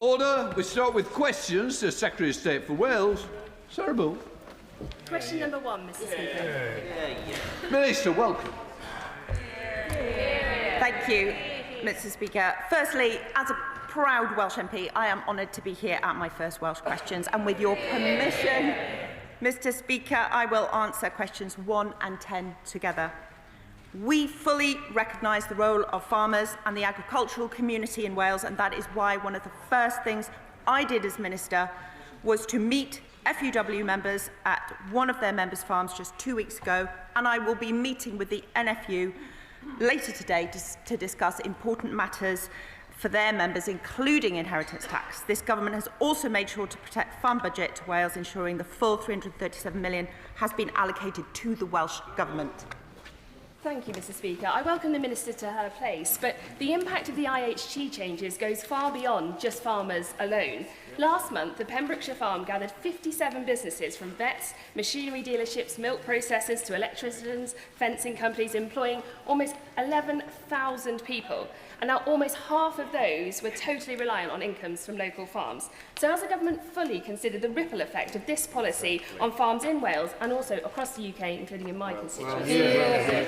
Order. We start with questions to Secretary of State for Wales. Sarah Bull. Question number 1, Mr. Speaker. Minister, welcome. Thank you, Mr. Speaker. Firstly, as a proud Welsh MP, I am honoured to be here at my first Welsh questions, and with your permission, Mr. Speaker, I will answer questions 1 and 10 together. We fully recognise the role of farmers and the agricultural community in Wales, and that is why one of the first things I did as Minister was to meet FUW members at one of their members' farms just 2 weeks ago, and I will be meeting with the NFU later today to discuss important matters for their members, including inheritance tax. This government has also made sure to protect farm budget to Wales, ensuring the full £337 million has been allocated to the Welsh Government. Thank you, Mr. Speaker. I welcome the Minister to her place, but the impact of the IHT changes goes far beyond just farmers alone. Last month, the Pembrokeshire farm gathered 57 businesses, from vets, machinery dealerships, milk processors to electricians, fencing companies, employing almost 11,000 people. And now almost half of those were totally reliant on incomes from local farms. So has the government fully considered the ripple effect of this policy on farms in Wales and also across the UK, including in my constituency?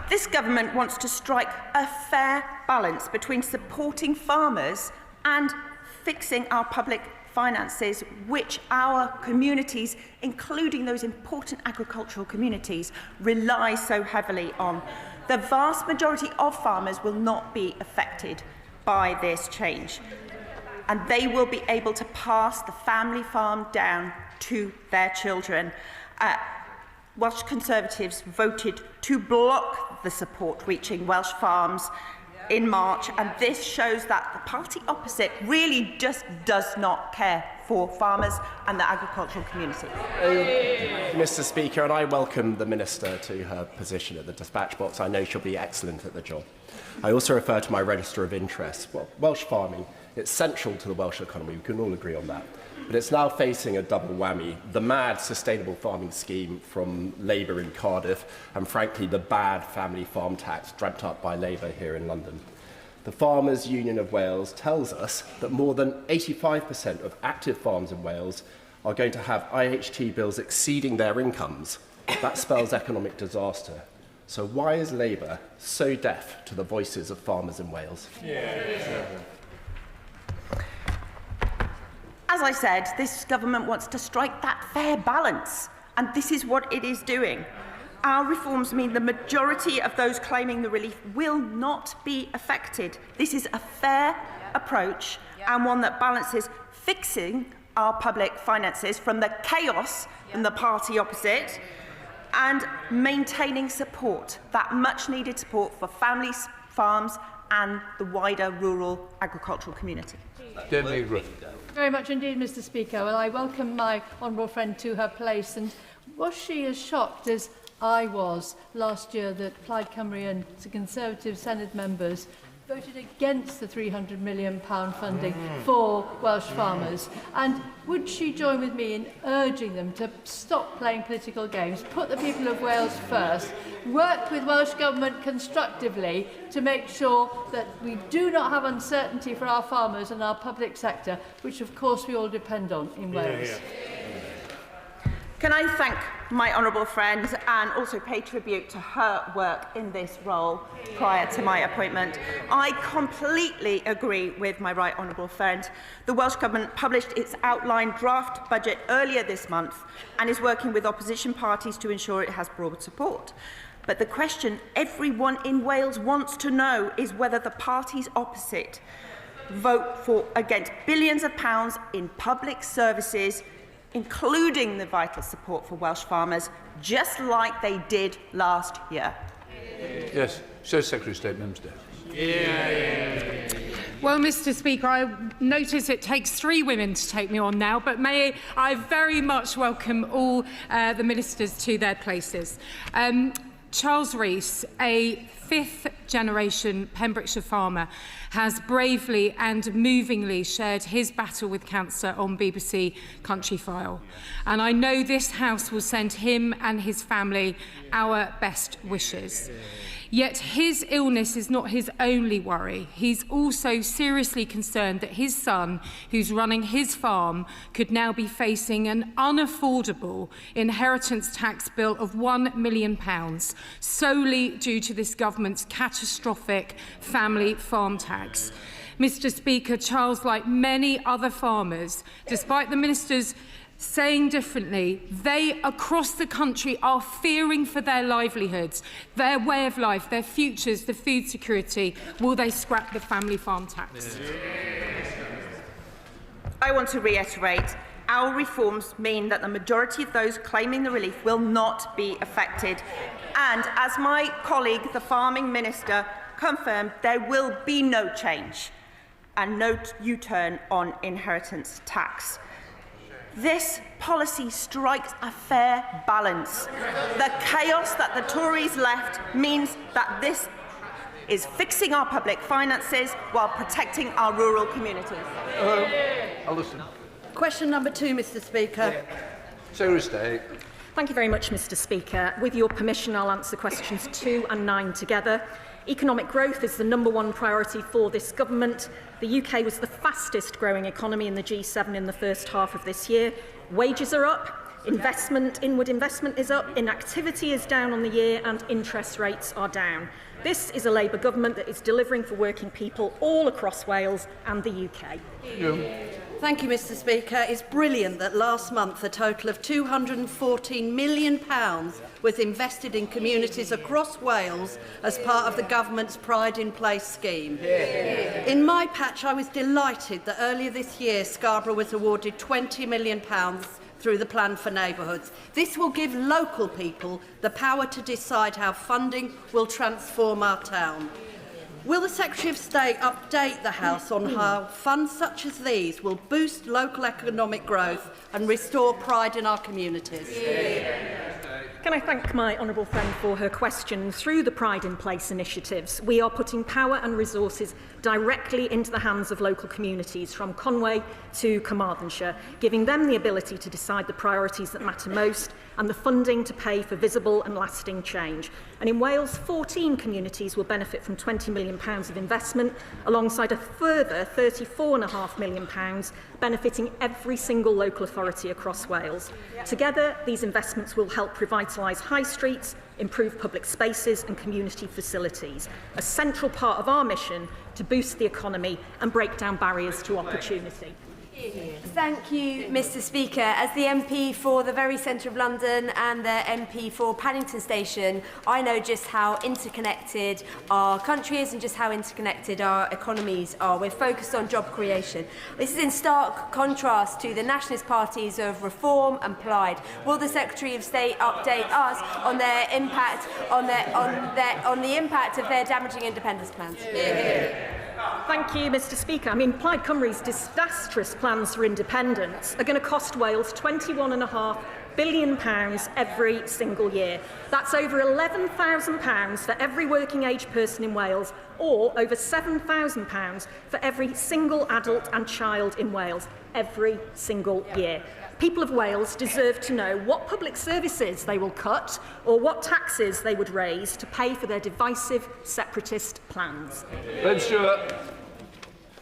This government wants to strike a fair balance between supporting farmers and fixing our public finances, which our communities, including those important agricultural communities, rely so heavily on. The vast majority of farmers will not be affected by this change, and they will be able to pass the family farm down to their children. Welsh Conservatives voted to block the support reaching Welsh farms in March, and this shows that the party opposite really just does not care for farmers and the agricultural community. Mr. Speaker, and I welcome the Minister to her position at the dispatch box. I know she'll be excellent at the job. I also refer to my register of interests. Well, Welsh farming, it's central to the Welsh economy. We can all agree on that. But it's now facing a double whammy: the mad sustainable farming scheme from Labour in Cardiff, and frankly the bad family farm tax dreamt up by Labour here in London. The Farmers Union of Wales tells us that more than 85% of active farms in Wales are going to have IHT bills exceeding their incomes. That spells economic disaster. So why is Labour so deaf to the voices of farmers in Wales? As I said, this government wants to strike that fair balance, and this is what it is doing. Our reforms mean the majority of those claiming the relief will not be affected. This is a fair approach, and one that balances fixing our public finances from the chaos in the party opposite and maintaining support, that much needed support for families, farms and the wider rural agricultural community. Very much indeed, Mr. Speaker. Well, I welcome my honourable friend to her place, and was she as shocked as I was last year that Plaid Cymru and the Conservative Senate members voted against the £300 million funding for Welsh farmers? And would she join with me in urging them to stop playing political games, put the people of Wales first, work with Welsh Government constructively to make sure that we do not have uncertainty for our farmers and our public sector, which of course we all depend on in Wales? Can I thank my honourable friend and also pay tribute to her work in this role prior to my appointment? I completely agree with my right honourable friend. The Welsh Government published its outlined draft budget earlier this month and is working with opposition parties to ensure it has broad support. But the question everyone in Wales wants to know is whether the parties opposite vote against billions of pounds in public services, including the vital support for Welsh farmers, just like they did last year. Yes, says Secretary of State Memsdale. Well, Mr. Speaker, I notice it takes 3 women to take me on now, but may I very much welcome all the ministers to their places. Charles Rees, a 5th generation Pembrokeshire farmer has bravely and movingly shared his battle with cancer on BBC Countryfile. And I know this House will send him and his family our best wishes. Yet his illness is not his only worry. He's also seriously concerned that his son, who's running his farm, could now be facing an unaffordable inheritance tax bill of £1 million solely due to this government's catastrophic family farm tax. Mr. Speaker, Charles, like many other farmers, despite the Minister's saying differently, they across the country are fearing for their livelihoods, their way of life, their futures, the food security. Will they scrap the family farm tax? I want to reiterate, our reforms mean that the majority of those claiming the relief will not be affected. And as my colleague, the Farming Minister, confirmed, there will be no change and no U-turn on inheritance tax. This policy strikes a fair balance. The chaos that the Tories left means that this is fixing our public finances while protecting our rural communities. I'll listen. Question number 2, Mr. Speaker. Secretary of State. Thank you very much, Mr. Speaker. With your permission, I'll answer questions 2 and 9 together. Economic growth is the #1 priority for this government. The UK was the fastest growing economy in the G7 in the first half of this year. Wages are up, inward investment is up, inactivity is down on the year, and interest rates are down. This is a Labour government that is delivering for working people all across Wales and the UK. Thank you, Mr. Speaker. It's brilliant that last month a total of £214 million was invested in communities across Wales as part of the government's Pride in Place scheme. In my patch, I was delighted that earlier this year Scarborough was awarded £20 million through the Plan for Neighbourhoods. This will give local people the power to decide how funding will transform our town. Will the Secretary of State update the House on how funds such as these will boost local economic growth and restore pride in our communities? Can I thank my honourable friend for her question? Through the Pride in Place initiatives, we are putting power and resources directly into the hands of local communities, from Conway to Carmarthenshire, giving them the ability to decide the priorities that matter most and the funding to pay for visible and lasting change. And in Wales, 14 communities will benefit from £20 million of investment, alongside a further £34.5 million benefiting every single local authority across Wales. Together, these investments will help revitalise high streets, improve public spaces and community facilities, a central part of our mission to boost the economy and break down barriers to opportunity. Thank you, Mr. Speaker. As the MP for the very centre of London and the MP for Paddington Station, I know just how interconnected our country is and just how interconnected our economies are. We're focused on job creation. This is in stark contrast to the nationalist parties of Reform and Plaid. Will the Secretary of State update us on their impact on the impact of their damaging independence plans? Thank you, Mr. Speaker. Plaid Cymru's disastrous plans for independence are going to cost Wales £21.5 billion every single year. That's over £11,000 for every working-age person in Wales, or over £7,000 for every single adult and child in Wales every single year. People of Wales deserve to know what public services they will cut or what taxes they would raise to pay for their divisive separatist plans. Ben Stewart.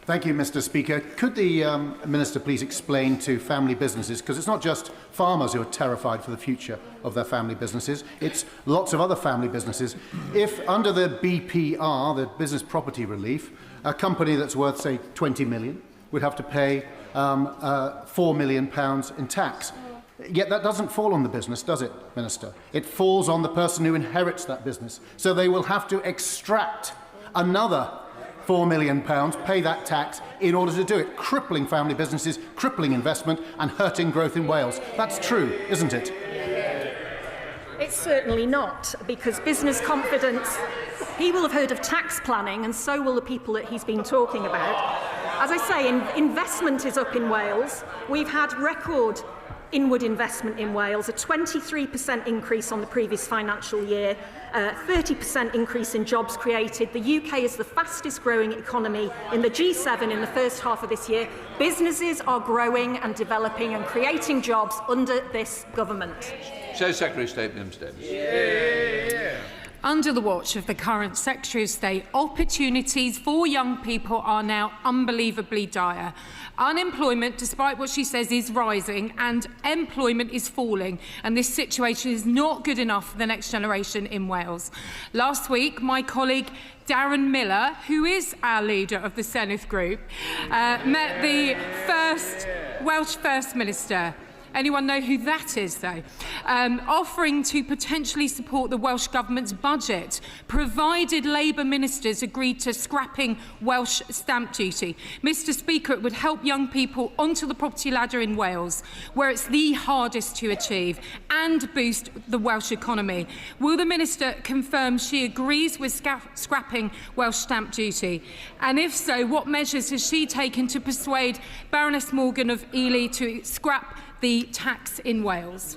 Thank you, Mr. Speaker. Could the Minister please explain to family businesses, because it's not just farmers who are terrified for the future of their family businesses, it's lots of other family businesses. If under the BPR, the Business Property Relief, a company that's worth, say, 20 million would have to pay £4 million in tax. Yet that doesn't fall on the business, does it, Minister? It falls on the person who inherits that business. So they will have to extract another £4 million, pay that tax in order to do it, crippling family businesses, crippling investment and hurting growth in Wales. That's true, isn't it? It's certainly not, because business confidence, he will have heard of tax planning, and so will the people that he's been talking about. As I say, investment is up in Wales. We've had record inward investment in Wales, a 23% increase on the previous financial year, 30% increase in jobs created. The UK is the fastest growing economy in the G7 in the first half of this year. Businesses are growing and developing and creating jobs under this government. Says Secretary of State, Minister Davis. Under the watch of the current Secretary of State, opportunities for young people are now unbelievably dire. Unemployment, despite what she says, is rising and employment is falling, and this situation is not good enough for the next generation in Wales. Last week, my colleague Darren Miller, who is our leader of the Senedd group, met the first Welsh First Minister. Anyone know who that is, though? Offering to potentially support the Welsh Government's budget, provided Labour ministers agreed to scrapping Welsh stamp duty. Mr Speaker, it would help young people onto the property ladder in Wales, where it's the hardest to achieve, and boost the Welsh economy. Will the Minister confirm she agrees with scrapping Welsh stamp duty? And if so, what measures has she taken to persuade Baroness Morgan of Ely to scrap the tax in Wales?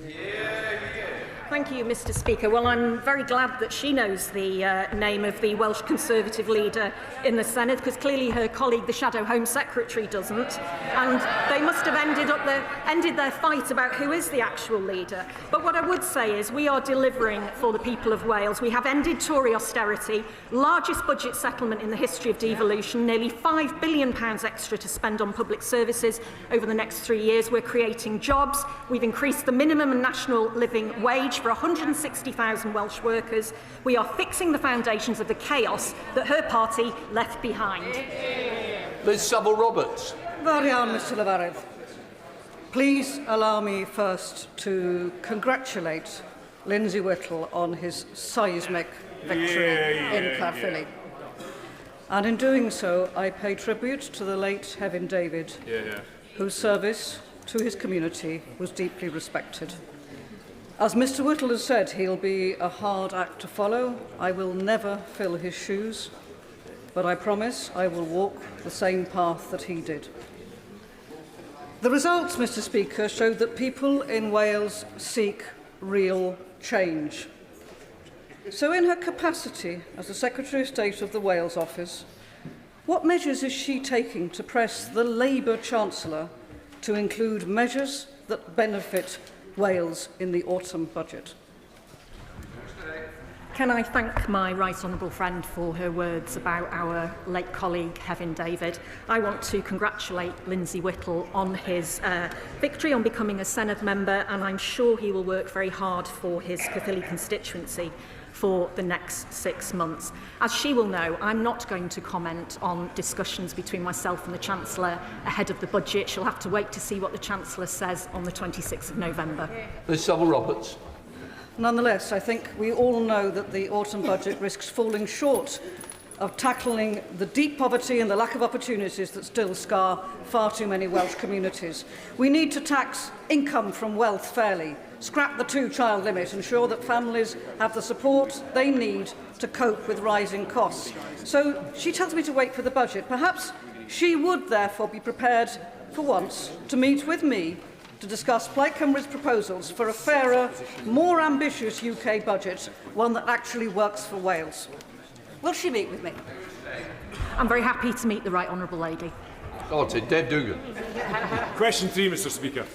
Thank you, Mr Speaker. Well, I'm very glad that she knows the name of the Welsh Conservative leader in the Senedd, because clearly her colleague, the Shadow Home Secretary, doesn't. And they must have ended their fight about who is the actual leader. But what I would say is we are delivering for the people of Wales. We have ended Tory austerity, largest budget settlement in the history of devolution, nearly £5 billion extra to spend on public services over the next 3 years. We're creating jobs. We've increased the minimum and national living wage for 160,000 Welsh workers. We are fixing the foundations of the chaos that her party left behind. Liz Saville-Roberts. Very on, Mr Lefarydd. Please allow me first to congratulate Lindsay Whittle on his seismic victory in Caerphilly. And in doing so, I pay tribute to the late Hefin David, whose service to his community was deeply respected. As Mr Whittle has said, he'll be a hard act to follow. I will never fill his shoes, but I promise I will walk the same path that he did. The results, Mr Speaker, showed that people in Wales seek real change. So in her capacity as the Secretary of State of the Wales Office, what measures is she taking to press the Labour Chancellor to include measures that benefit Wales in the autumn budget? Can I thank my right honourable friend for her words about our late colleague Hefin David. I want to congratulate Lindsay Whittle on his victory on becoming a Senedd member, and I'm sure he will work very hard for his Caerphilly constituency for the next 6 months. As she will know, I'm not going to comment on discussions between myself and the Chancellor ahead of the budget. She'll have to wait to see what the Chancellor says on the 26th of November. Liz Saville-Roberts. Nonetheless, I think we all know that the autumn budget risks falling short of tackling the deep poverty and the lack of opportunities that still scar far too many Welsh communities. We need to tax income from wealth fairly, scrap the 2-child limit, ensure that families have the support they need to cope with rising costs. So she tells me to wait for the budget. Perhaps she would therefore be prepared for once to meet with me to discuss Plaid Cymru's proposals for a fairer, more ambitious UK budget, one that actually works for Wales. Will she meet with me? I'm very happy to meet the right honourable lady. Oh, it's Dave Dugan. Question 3, Mr Speaker.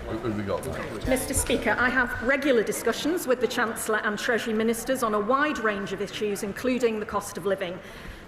What have we got now? Mr Speaker, I have regular discussions with the Chancellor and Treasury Ministers on a wide range of issues, including the cost of living.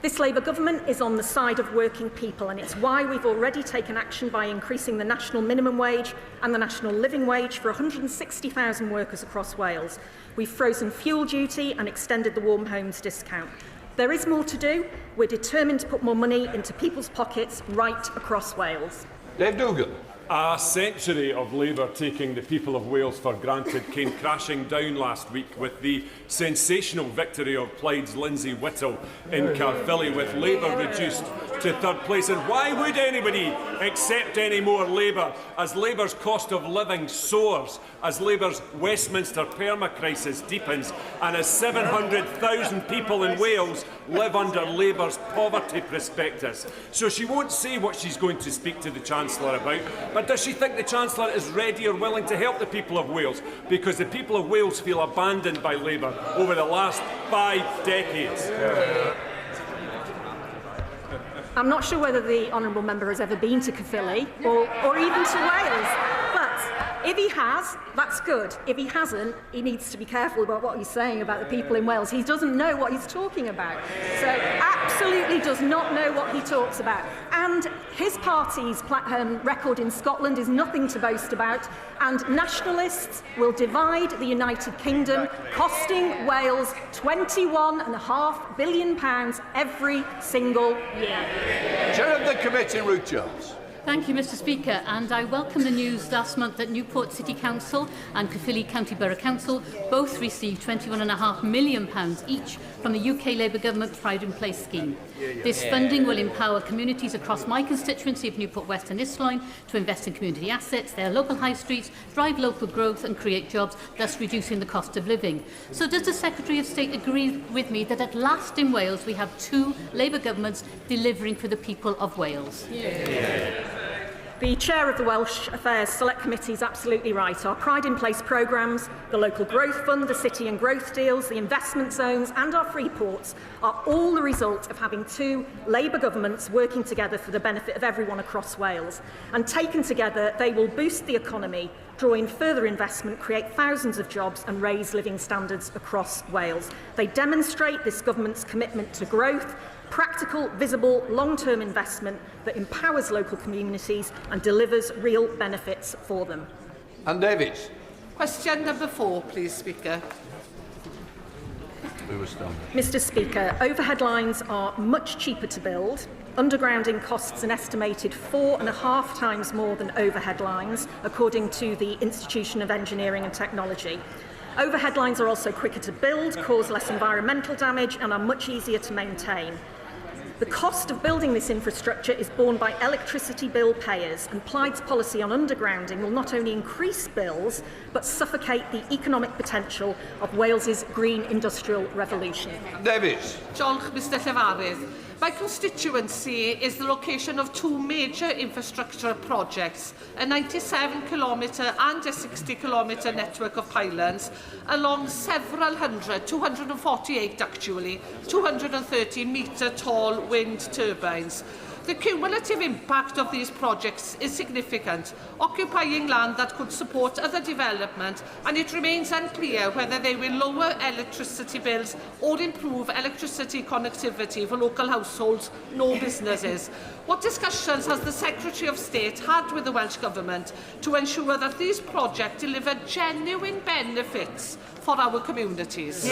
This Labour government is on the side of working people, and it's why we've already taken action by increasing the national minimum wage and the national living wage for 160,000 workers across Wales. We've frozen fuel duty and extended the warm homes discount. There is more to do. We're determined to put more money into people's pockets right across Wales. Dave Dugan. A century of Labour taking the people of Wales for granted came crashing down last week with the sensational victory of Plaid's Lindsay Whittle in Caerphilly, with Labour reduced to third place. And why would anybody accept any more Labour as Labour's cost of living soars, as Labour's Westminster perma-crisis deepens, and as 700,000 people in Wales live under Labour's poverty prospectus? So she won't say what she's going to speak to the Chancellor about, but does she think the Chancellor is ready or willing to help the people of Wales? Because the people of Wales feel abandoned by Labour over the last 5 decades. I'm not sure whether the honourable member has ever been to Caerphilly or even to Wales, but if he has, that's good. If he hasn't, he needs to be careful about what he's saying about the people in Wales. He doesn't know what he's talking about. So absolutely does not know what he talks about. And his party's record in Scotland is nothing to boast about. And nationalists will divide the United Kingdom, costing Wales £21.5 billion every single year. Chair of the committee, Ruth Jones. Thank you, Mr Speaker, and I welcome the news last month that Newport City Council and Caerphilly County Borough Council both received £21.5 million each from the UK Labour Government Pride in Place scheme. This funding will empower communities across my constituency of Newport West and Isloin to invest in community assets, their local high streets, drive local growth and create jobs, thus reducing the cost of living. So does the Secretary of State agree with me that at last in Wales we have 2 Labour governments delivering for the people of Wales? The Chair of the Welsh Affairs Select Committee is absolutely right. Our Pride in Place programmes, the Local Growth Fund, the City and Growth Deals, the investment zones and our free ports are all the result of having 2 Labour governments working together for the benefit of everyone across Wales. And taken together, they will boost the economy, draw in further investment, create thousands of jobs and raise living standards across Wales. They demonstrate this government's commitment to growth, practical, visible, long-term investment that empowers local communities and delivers real benefits for them. Anne Davies. Question number 4, please, Speaker. Mr Speaker, overhead lines are much cheaper to build. Undergrounding costs an estimated 4.5 times more than overhead lines, according to the Institution of Engineering and Technology. Overhead lines are also quicker to build, cause less environmental damage and are much easier to maintain. The cost of building this infrastructure is borne by electricity bill payers, and Plaid's policy on undergrounding will not only increase bills, but suffocate the economic potential of Wales's green industrial revolution. Davies. Diolch, Mr Llefarydd. My constituency is the location of 2 major infrastructure projects, a 97-kilometre and a 60-kilometre network of pylons along several hundred, 248 actually, 230-metre tall wind turbines. The cumulative impact of these projects is significant, occupying land that could support other development, and it remains unclear whether they will lower electricity bills or improve electricity connectivity for local households nor businesses. What discussions has the Secretary of State had with the Welsh Government to ensure that these projects deliver genuine benefits for our communities?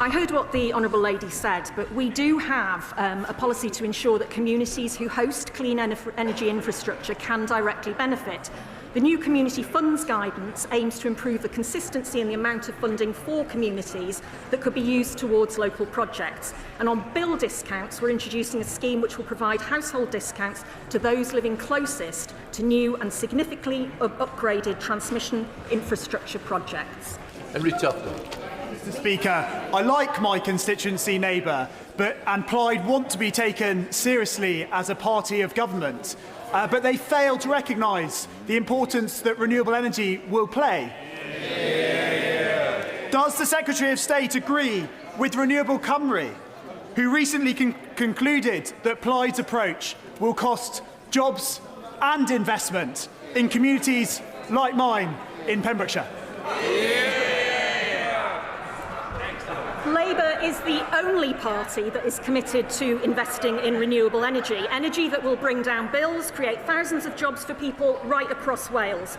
I heard what the Honourable Lady said, but we do have a policy to ensure that communities who host clean energy infrastructure can directly benefit. The new Community Funds Guidance aims to improve the consistency in the amount of funding for communities that could be used towards local projects. And on bill discounts, we're introducing a scheme which will provide household discounts to those living closest to new and significantly upgraded transmission infrastructure projects. Henry Tufton. Mr Speaker, I like my constituency neighbour, and Plaid want to be taken seriously as a party of government, but they fail to recognise the importance that renewable energy will play. Does the Secretary of State agree with Renewable Cymru, who recently concluded that Plaid's approach will cost jobs and investment in communities like mine in Pembrokeshire? Labour is the only party that is committed to investing in renewable energy, energy that will bring down bills, create thousands of jobs for people right across Wales.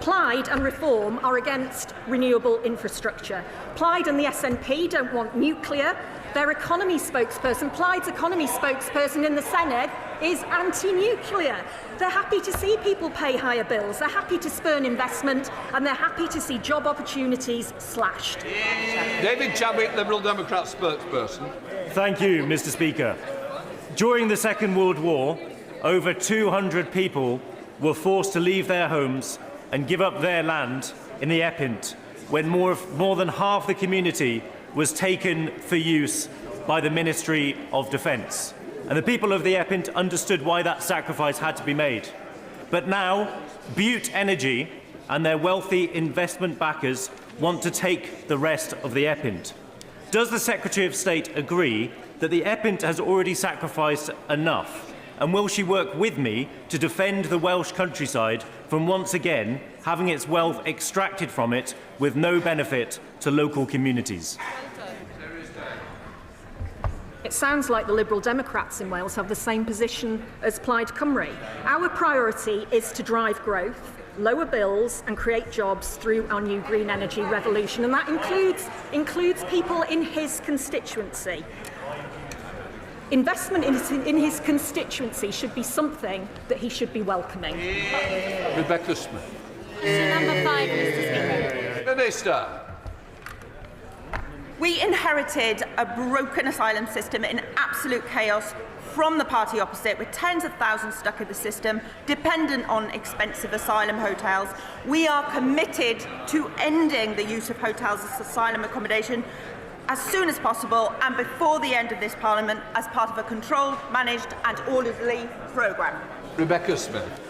Plaid and Reform are against renewable infrastructure. Plaid and the SNP don't want nuclear. Their economy spokesperson, Plaid's economy spokesperson in the Senedd, is anti-nuclear. They're happy to see people pay higher bills, they're happy to spurn investment, and they're happy to see job opportunities slashed. David Chadwick, Liberal Democrat spokesperson. Thank you, Mr Speaker. During the Second World War, over 200 people were forced to leave their homes and give up their land in the Epint, when more than half the community was taken for use by the Ministry of Defence. And the people of the Epint understood why that sacrifice had to be made. But now, Butte Energy and their wealthy investment backers want to take the rest of the Epint. Does the Secretary of State agree that the Epint has already sacrificed enough? And will she work with me to defend the Welsh countryside from once again having its wealth extracted from it with no benefit to local communities? It sounds like the Liberal Democrats in Wales have the same position as Plaid Cymru. Our priority is to drive growth, lower bills and create jobs through our new green energy revolution, and that includes people in his constituency. Investment in his constituency should be something that he should be welcoming. Rebecca Smith. Number 5, Mr. Speaker. Minister. We inherited a broken asylum system in absolute chaos from the party opposite, with tens of thousands stuck in the system, dependent on expensive asylum hotels. We are committed to ending the use of hotels as asylum accommodation as soon as possible and before the end of this Parliament as part of a controlled, managed and orderly programme. Rebecca Smith.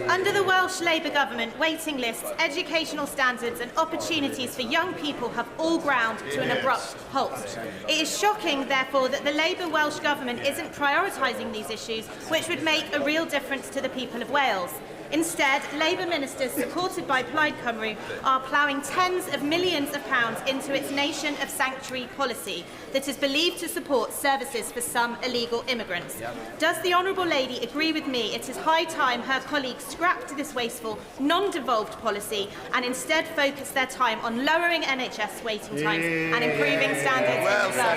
Under the Welsh Labour government, waiting lists, educational standards and opportunities for young people have all ground to an abrupt halt. It is shocking, therefore, that the Labour Welsh government isn't prioritising these issues, which would make a real difference to the people of Wales. Instead, Labour ministers supported by Plaid Cymru are ploughing tens of millions of pounds into its nation of sanctuary policy that is believed to support services for some illegal immigrants. Does the Honourable Lady agree with me it is high time her colleagues scrapped this wasteful, non-devolved policy and instead focus their time on lowering NHS waiting times and improving standards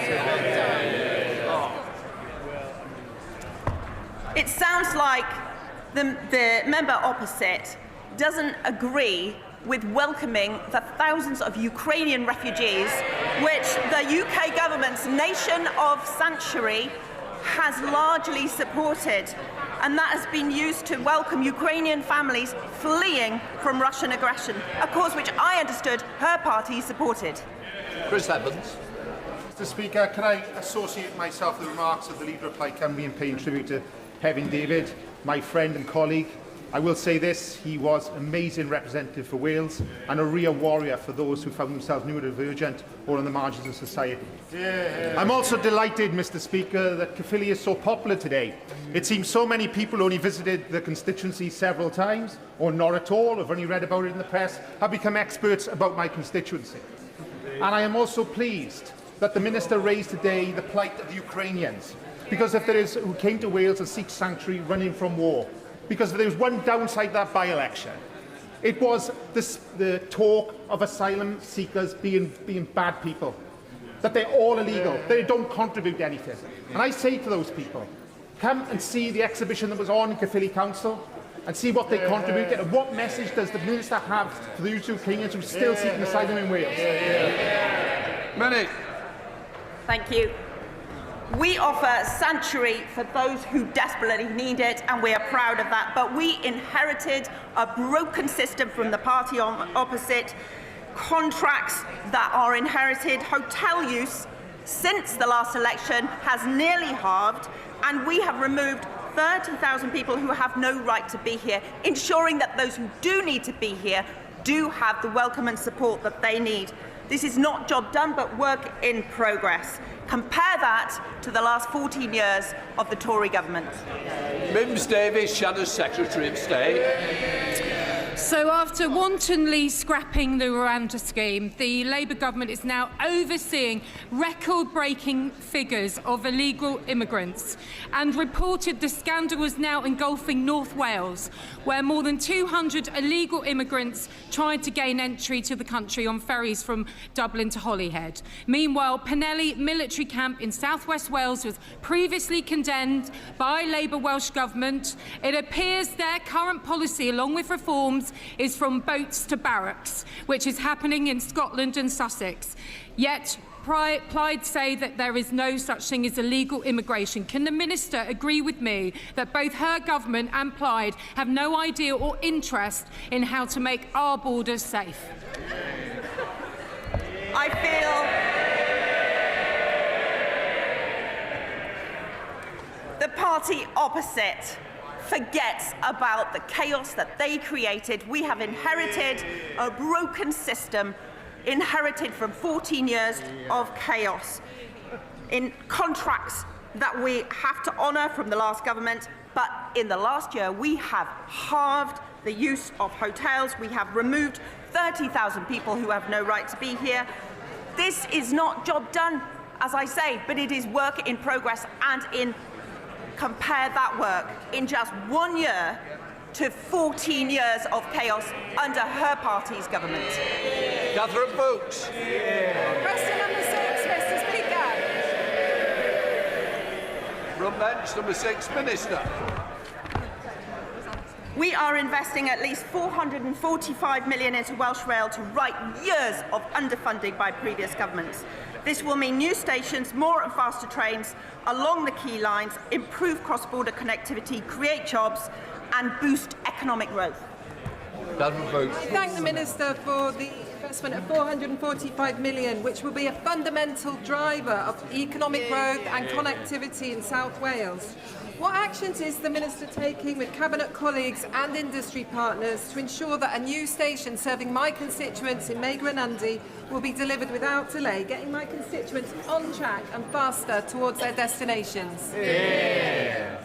in the It sounds like the member opposite doesn't agree with welcoming the thousands of Ukrainian refugees, which the UK government's nation of sanctuary has largely supported. And that has been used to welcome Ukrainian families fleeing from Russian aggression, a cause which I understood her party supported. Chris Evans. Mr. Speaker, can I associate myself with the remarks of the Leader of Plaid Cymru and paying tribute to Kevin David, my friend and colleague. I will say this, he was an amazing representative for Wales and a real warrior for those who found themselves neurodivergent or on the margins of society. I'm also delighted, Mr. Speaker, that Caerphilly is so popular today. It seems so many people only visited the constituency several times, or not at all, have only read about it in the press, have become experts about my constituency. And I am also pleased that the Minister raised today the plight of the Ukrainians, because if there is who came to Wales and seek sanctuary running from war. Because if there was one downside to that by-election, it was the talk of asylum seekers being bad people, that they're all illegal, they don't contribute to anything. And I say to those people, come and see the exhibition that was on in Caerphilly Council and see what they contributed and what message does the Minister have for the Ukrainians who are still seeking asylum in Wales. Minute. Thank you. We offer sanctuary for those who desperately need it, and we are proud of that. But we inherited a broken system from the party opposite, contracts that are inherited, hotel use since the last election has nearly halved, and we have removed 30,000 people who have no right to be here, ensuring that those who do need to be here do have the welcome and support that they need. This is not job done, but work in progress. Compare that to the last 14 years of the Tory government. Mims Davies, Shadow Secretary of State. So after wantonly scrapping the Rwanda scheme, the Labour government is now overseeing record-breaking figures of illegal immigrants and reported the scandal was now engulfing North Wales, where more than 200 illegal immigrants tried to gain entry to the country on ferries from Dublin to Holyhead. Meanwhile, Penelli military camp in southwest Wales was previously condemned by Labour Welsh government. It appears their current policy, along with reforms, is from boats to barracks, which is happening in Scotland and Sussex. Yet, Plaid say that there is no such thing as illegal immigration. Can the Minister agree with me that both her government and Plaid have no idea or interest in how to make our borders safe? I feel the party opposite forgets about the chaos that they created. We have inherited a broken system, inherited from 14 years of chaos, in contracts that we have to honour from the last government. But in the last year, we have halved the use of hotels. We have removed 30,000 people who have no right to be here. This is not job done, as I say, but it is work in progress. And compare that work in just 1 year to 14 years of chaos under her party's government. Catherine Brooks. Question number 6, Mr. Speaker. From bench number 6, Minister. We are investing at least £445 million into Welsh Rail to right years of underfunding by previous governments. This will mean new stations, more and faster trains along the key lines, improve cross-border connectivity, create jobs and boost economic growth. I thank the Minister for the investment of £445 million, which will be a fundamental driver of economic growth and connectivity in South Wales. What actions is the Minister taking with Cabinet colleagues and industry partners to ensure that a new station serving my constituents in Megra and Undy will be delivered without delay, getting my constituents on track and faster towards their destinations? Yeah.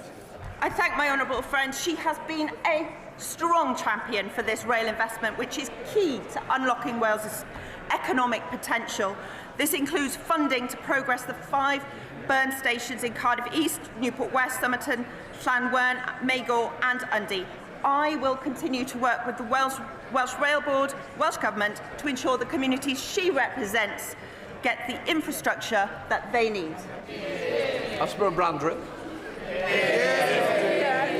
I thank my honourable friend. She has been a strong champion for this rail investment, which is key to unlocking Wales's economic potential. This includes funding to progress the 5 burn stations in Cardiff East, Newport West, Somerton, Llanwern, Magor and Undy. I will continue to work with the Welsh Rail Board, Welsh Government, to ensure the communities she represents get the infrastructure that they need. Asper Brandreth.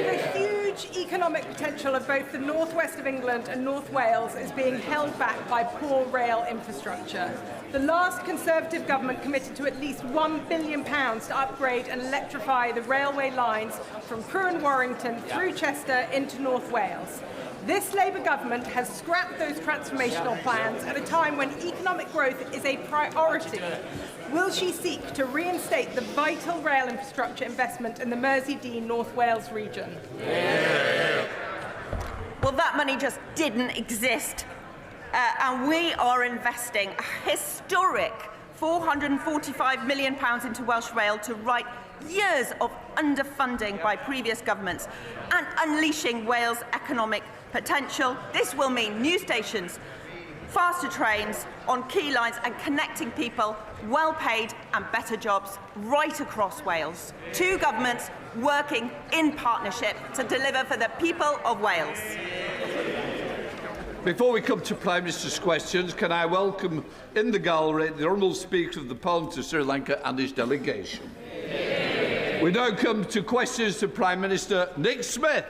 The huge economic potential of both the northwest of England and North Wales is being held back by poor rail infrastructure. The last Conservative government committed to at least £1 billion to upgrade and electrify the railway lines from Crewe and Warrington through Chester into North Wales. This Labour government has scrapped those transformational plans at a time when economic growth is a priority. Will she seek to reinstate the vital rail infrastructure investment in the Mersey-Dean North Wales region? Well, that money just didn't exist. And we are investing a historic £445 million into Welsh Rail to right years of underfunding by previous governments and unleashing Wales' economic potential. This will mean new stations, faster trains on key lines and connecting people, well-paid and better jobs right across Wales. 2 governments working in partnership to deliver for the people of Wales. Before we come to Prime Minister's questions, can I welcome in the gallery the Honourable Speaker of the Parliament of Sri Lanka and his delegation. We now come to questions to Prime Minister Nick Smith.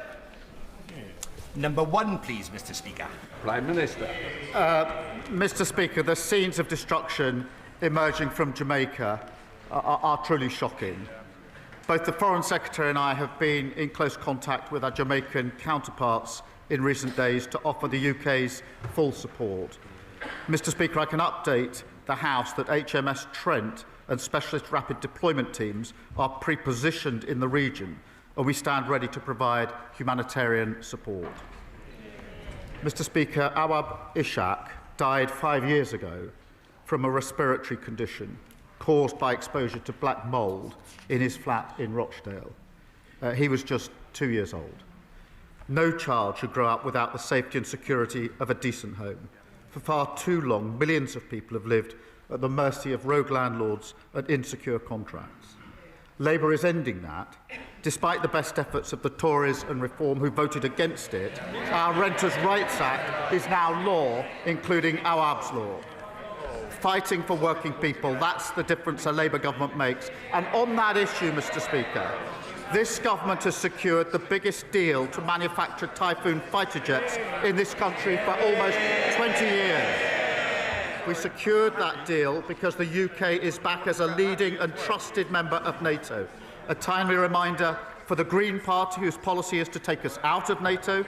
Number 1, please, Mr. Speaker. Prime Minister. Mr. Speaker, the scenes of destruction emerging from Jamaica are truly shocking. Both the Foreign Secretary and I have been in close contact with our Jamaican counterparts in recent days to offer the UK's full support. Mr. Speaker, I can update the House that HMS Trent and specialist rapid deployment teams are pre-positioned in the region, and we stand ready to provide humanitarian support. Mr. Speaker, Awab Ishaq died 5 years ago from a respiratory condition caused by exposure to black mould in his flat in Rochdale. He was just 2 years old. No child should grow up without the safety and security of a decent home. For far too long, millions of people have lived at the mercy of rogue landlords and insecure contracts. Labour is ending that. Despite the best efforts of the Tories and Reform who voted against it, our Renters' Rights Act is now law, including Awab's law. Fighting for working people, that's the difference a Labour government makes. And on that issue, Mr. Speaker, this government has secured the biggest deal to manufacture Typhoon fighter jets in this country for almost 20 years. we secured that deal because the UK is back as a leading and trusted member of NATO. A timely reminder for the Green Party, whose policy is to take us out of NATO,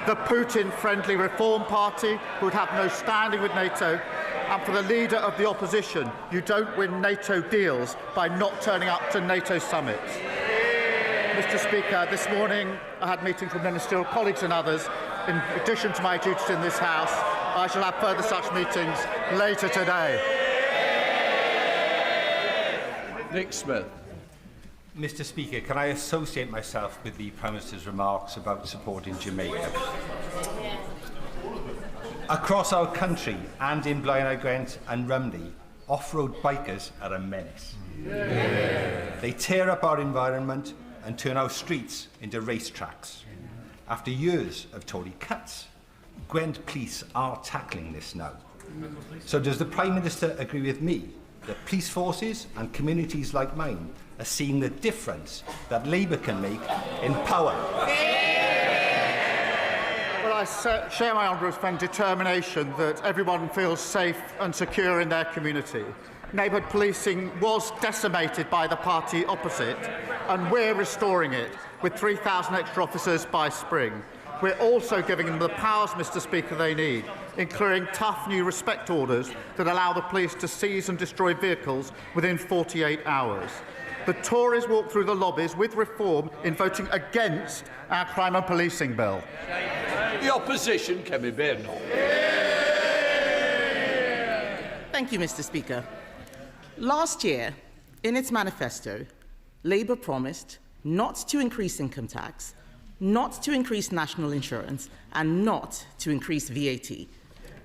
the Putin-friendly Reform Party, who would have no standing with NATO, and for the leader of the opposition, you don't win NATO deals by not turning up to NATO summits. Mr. Speaker, this morning I had meetings with ministerial colleagues and others. In addition to my duties in this House, I shall have further such meetings later today. Nick Smith. Mr. Speaker, can I associate myself with the Prime Minister's remarks about supporting Jamaica? Across our country and in Blaenau Gwent and Rumney, off-road bikers are a menace. They tear up our environment and turn our streets into racetracks. After years of Tory cuts, Gwent police are tackling this now. So does the Prime Minister agree with me that police forces and communities like mine are seeing the difference that Labour can make in power? Well, I share my honourable friend's determination that everyone feels safe and secure in their community. Neighbourhood policing was decimated by the party opposite, and we're restoring it with 3,000 extra officers by spring. We're also giving them the powers, Mr. Speaker, they need, including tough new respect orders that allow the police to seize and destroy vehicles within 48 hours. The Tories walked through the lobbies with reform in voting against our crime and policing bill. The opposition, Kemi Bernal. Thank you, Mr. Speaker. Last year, in its manifesto, Labour promised not to increase income tax, not to increase national insurance, and not to increase VAT.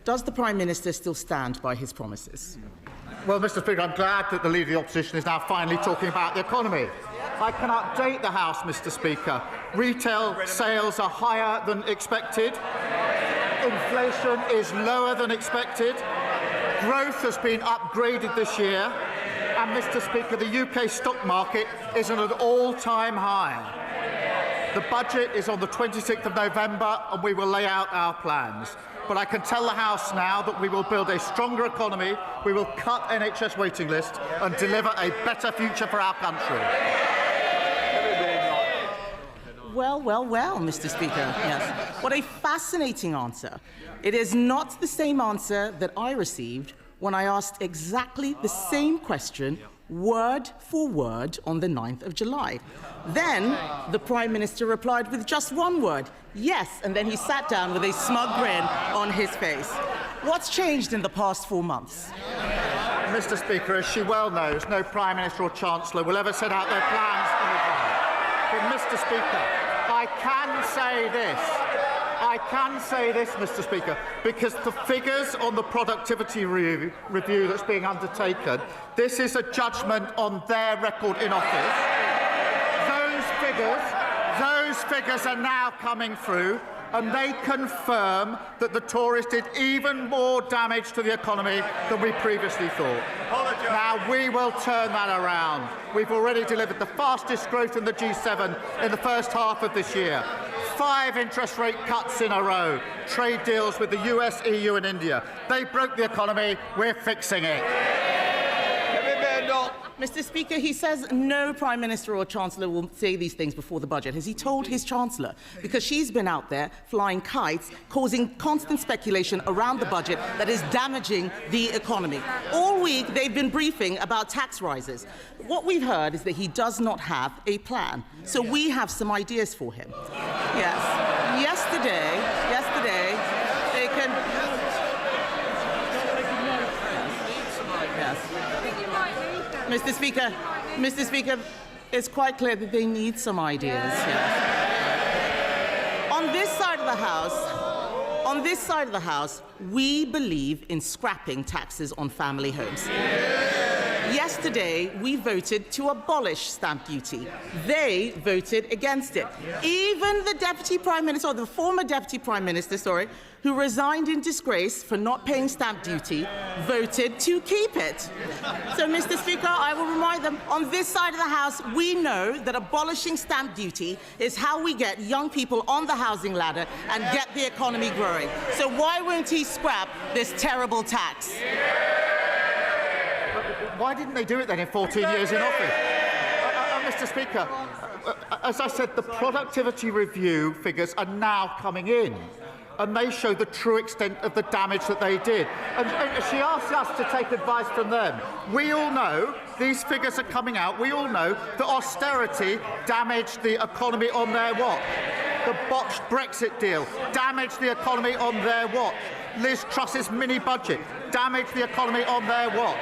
Does the Prime Minister still stand by his promises? Well, Mr. Speaker, I'm glad that the Leader of the Opposition is now finally talking about the economy. I can update the House, Mr. Speaker. Retail sales are higher than expected. Inflation is lower than expected. Growth has been upgraded this year. And, Mr. Speaker, the UK stock market is at an all-time high. The budget is on the 26th of November, and we will lay out our plans. But I can tell the House now that we will build a stronger economy, we will cut NHS waiting lists and deliver a better future for our country. Well, Mr. Speaker, yes. What a fascinating answer. It is not the same answer that I received when I asked exactly the same question, word for word, on the 9th of July. Then the Prime Minister replied with just one word, yes, and then he sat down with a smug grin on his face. What's changed in the past 4 months? Mr. Speaker, as she well knows, no Prime Minister or Chancellor will ever set out their plans in advance. But, Mr. Speaker, I can say this, Mr. Speaker, because the figures on the productivity review that's being undertaken, this is a judgment on their record in office. Those figures are now coming through, and they confirm that the Tories did even more damage to the economy than we previously thought. Now, we will turn that around. We've already delivered the fastest growth in the G7 in the first half of this year. 5 interest rate cuts in a row. Trade deals with the US, EU and India. They broke the economy. We're fixing it. Mr. Speaker, he says no Prime Minister or Chancellor will say these things before the budget. Has he told his Chancellor? Because she's been out there flying kites, causing constant speculation around the budget that is damaging the economy. All week, they've been briefing about tax rises. What we've heard is that he does not have a plan. So we have some ideas for him. Yes. Yesterday, they can... Yes. Mr. Speaker, it's quite clear that they need some ideas. Yes. On this side of the House, we believe in scrapping taxes on family homes. Yesterday, we voted to abolish stamp duty. They voted against it. Even the Deputy Prime Minister, or the former Deputy Prime Minister, sorry, who resigned in disgrace for not paying stamp duty, voted to keep it. So, Mr. Speaker, I will remind them, on this side of the House, we know that abolishing stamp duty is how we get young people on the housing ladder and get the economy growing. So why won't he scrap this terrible tax? Why didn't they do it then in 14 years in office? Mr. Speaker, as I said, the productivity review figures are now coming in, and they show the true extent of the damage that they did. And she asked us to take advice from them. We all know these figures are coming out. We all know that austerity damaged the economy on their watch. The botched Brexit deal damaged the economy on their watch. Liz Truss's mini-budget damaged the economy on their watch.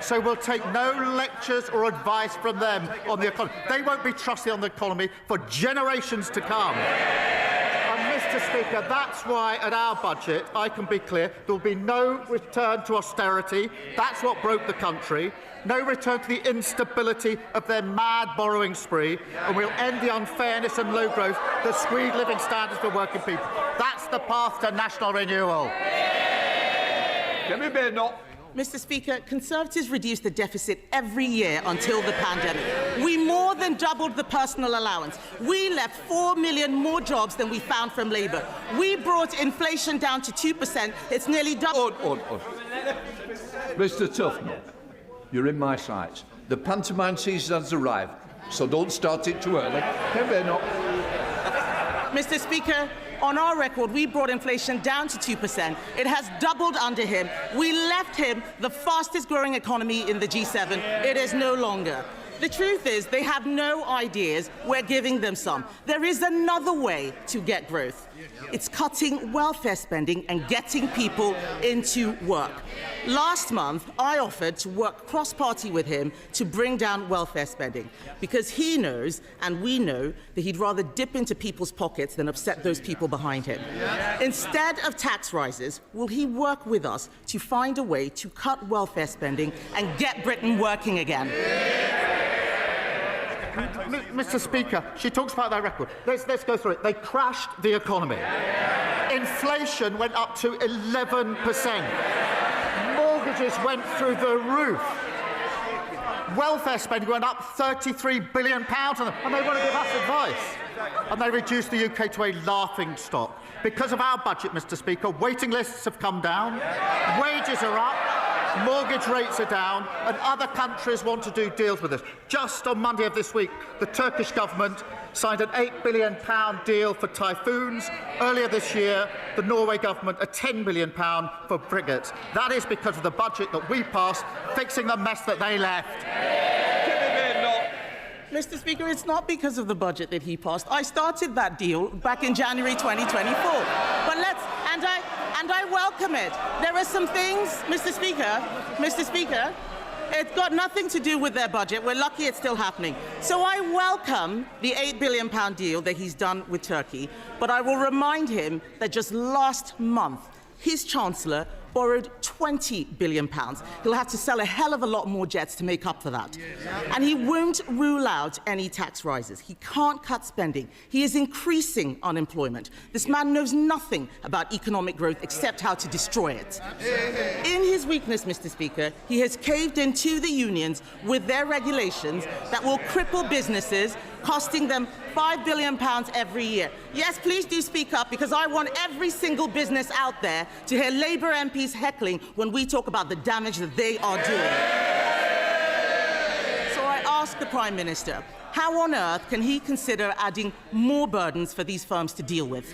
So we'll take no lectures or advice from them on the economy. They won't be trusted on the economy for generations to come. And, Mr. Speaker, that's why at our budget, I can be clear, there will be no return to austerity. That's what broke the country. No return to the instability of their mad borrowing spree, and we'll end the unfairness and low growth that squeeze living standards for working people. That's the path to national renewal. Mr. Speaker, Conservatives reduced the deficit every year until the pandemic. We more than doubled the personal allowance. We left 4 million more jobs than we found from Labour. We brought inflation down to 2%. It's nearly double. Mr. Tufnell, you're in my sights. The pantomime season has arrived, so don't start it too early. Mr. Speaker, on our record, we brought inflation down to 2%. It has doubled under him. We left him the fastest growing economy in the G7. It is no longer. The truth is, they have no ideas. We're giving them some. There is another way to get growth. It's cutting welfare spending and getting people into work. Last month, I offered to work cross-party with him to bring down welfare spending, because he knows, and we know, that he'd rather dip into people's pockets than upset those people behind him. Instead of tax rises, will he work with us to find a way to cut welfare spending and get Britain working again? Mr. Speaker, she talks about their record. Let's go through it. They crashed the economy. Inflation went up to 11%. Mortgages went through the roof. Welfare spending went up £33 billion on them, and they want to give us advice. And they reduced the UK to a laughing stock. Because of our budget, Mr. Speaker, waiting lists have come down, wages are up, mortgage rates are down, and other countries want to do deals with us. Just on Monday of this week, the Turkish government signed an £8 billion deal for Typhoons. Earlier this year, the Norway government a £10 billion for frigates. That is because of the budget that we passed, fixing the mess that they left. Mr. Speaker, it's not because of the budget that he passed. I started that deal back in January 2024. But I welcome it. There are some things, Mr. Speaker, it's got nothing to do with their budget. We're lucky it's still happening. So I welcome the £8 billion deal that he's done with Turkey, but I will remind him that just last month, his Chancellor borrowed £20 billion. He'll have to sell a hell of a lot more jets to make up for that. And he won't rule out any tax rises. He can't cut spending. He is increasing unemployment. This man knows nothing about economic growth except how to destroy it. In his weakness, Mr. Speaker, he has caved into the unions with their regulations that will cripple businesses, costing them £5 billion every year. Yes, please do speak up, because I want every single business out there to hear Labour MPs heckling when we talk about the damage that they are doing. So I ask the Prime Minister, how on earth can he consider adding more burdens for these firms to deal with?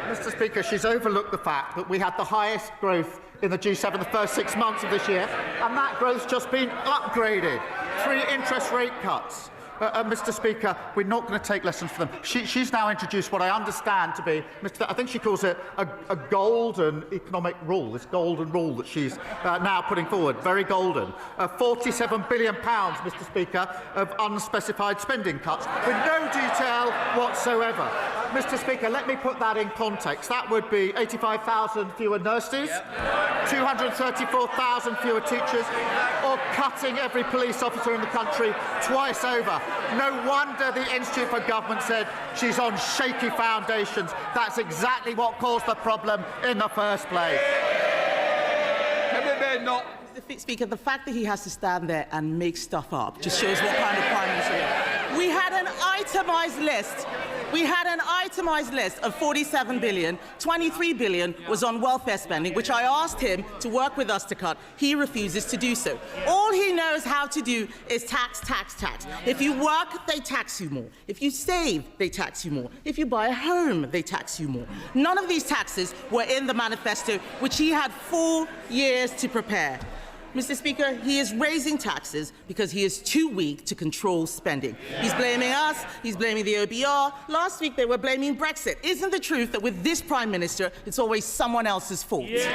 Mr. Speaker, she's overlooked the fact that we had the highest growth in the G7 the first 6 months of this year, and that growth's just been upgraded. 3 interest rate cuts. Mr. Speaker, we're not going to take lessons from them. She's now introduced what I understand to be, I think she calls it a golden economic rule, this golden rule that she's now putting forward, very golden. £47 billion, Mr. Speaker, of unspecified spending cuts, with no detail whatsoever. Mr. Speaker, let me put that in context. That would be 85,000 fewer nurses, 234,000 fewer teachers, or cutting every police officer in the country twice over. No wonder the Institute for Government said she's on shaky foundations. That's exactly what caused the problem in the first place. Mr. Speaker, the fact that he has to stand there and make stuff up just shows what kind of Prime Minister he is. We had an itemised list. We had an itemised list of 47 billion. 23 billion was on welfare spending, which I asked him to work with us to cut. He refuses to do so. All he knows how to do is tax, tax, tax. If you work, they tax you more. If you save, they tax you more. If you buy a home, they tax you more. None of these taxes were in the manifesto, which he had 4 years to prepare. Mr. Speaker, he is raising taxes because he is too weak to control spending. He's blaming us, he's blaming the OBR. Last week they were blaming Brexit. Isn't the truth that with this Prime Minister, it's always someone else's fault? They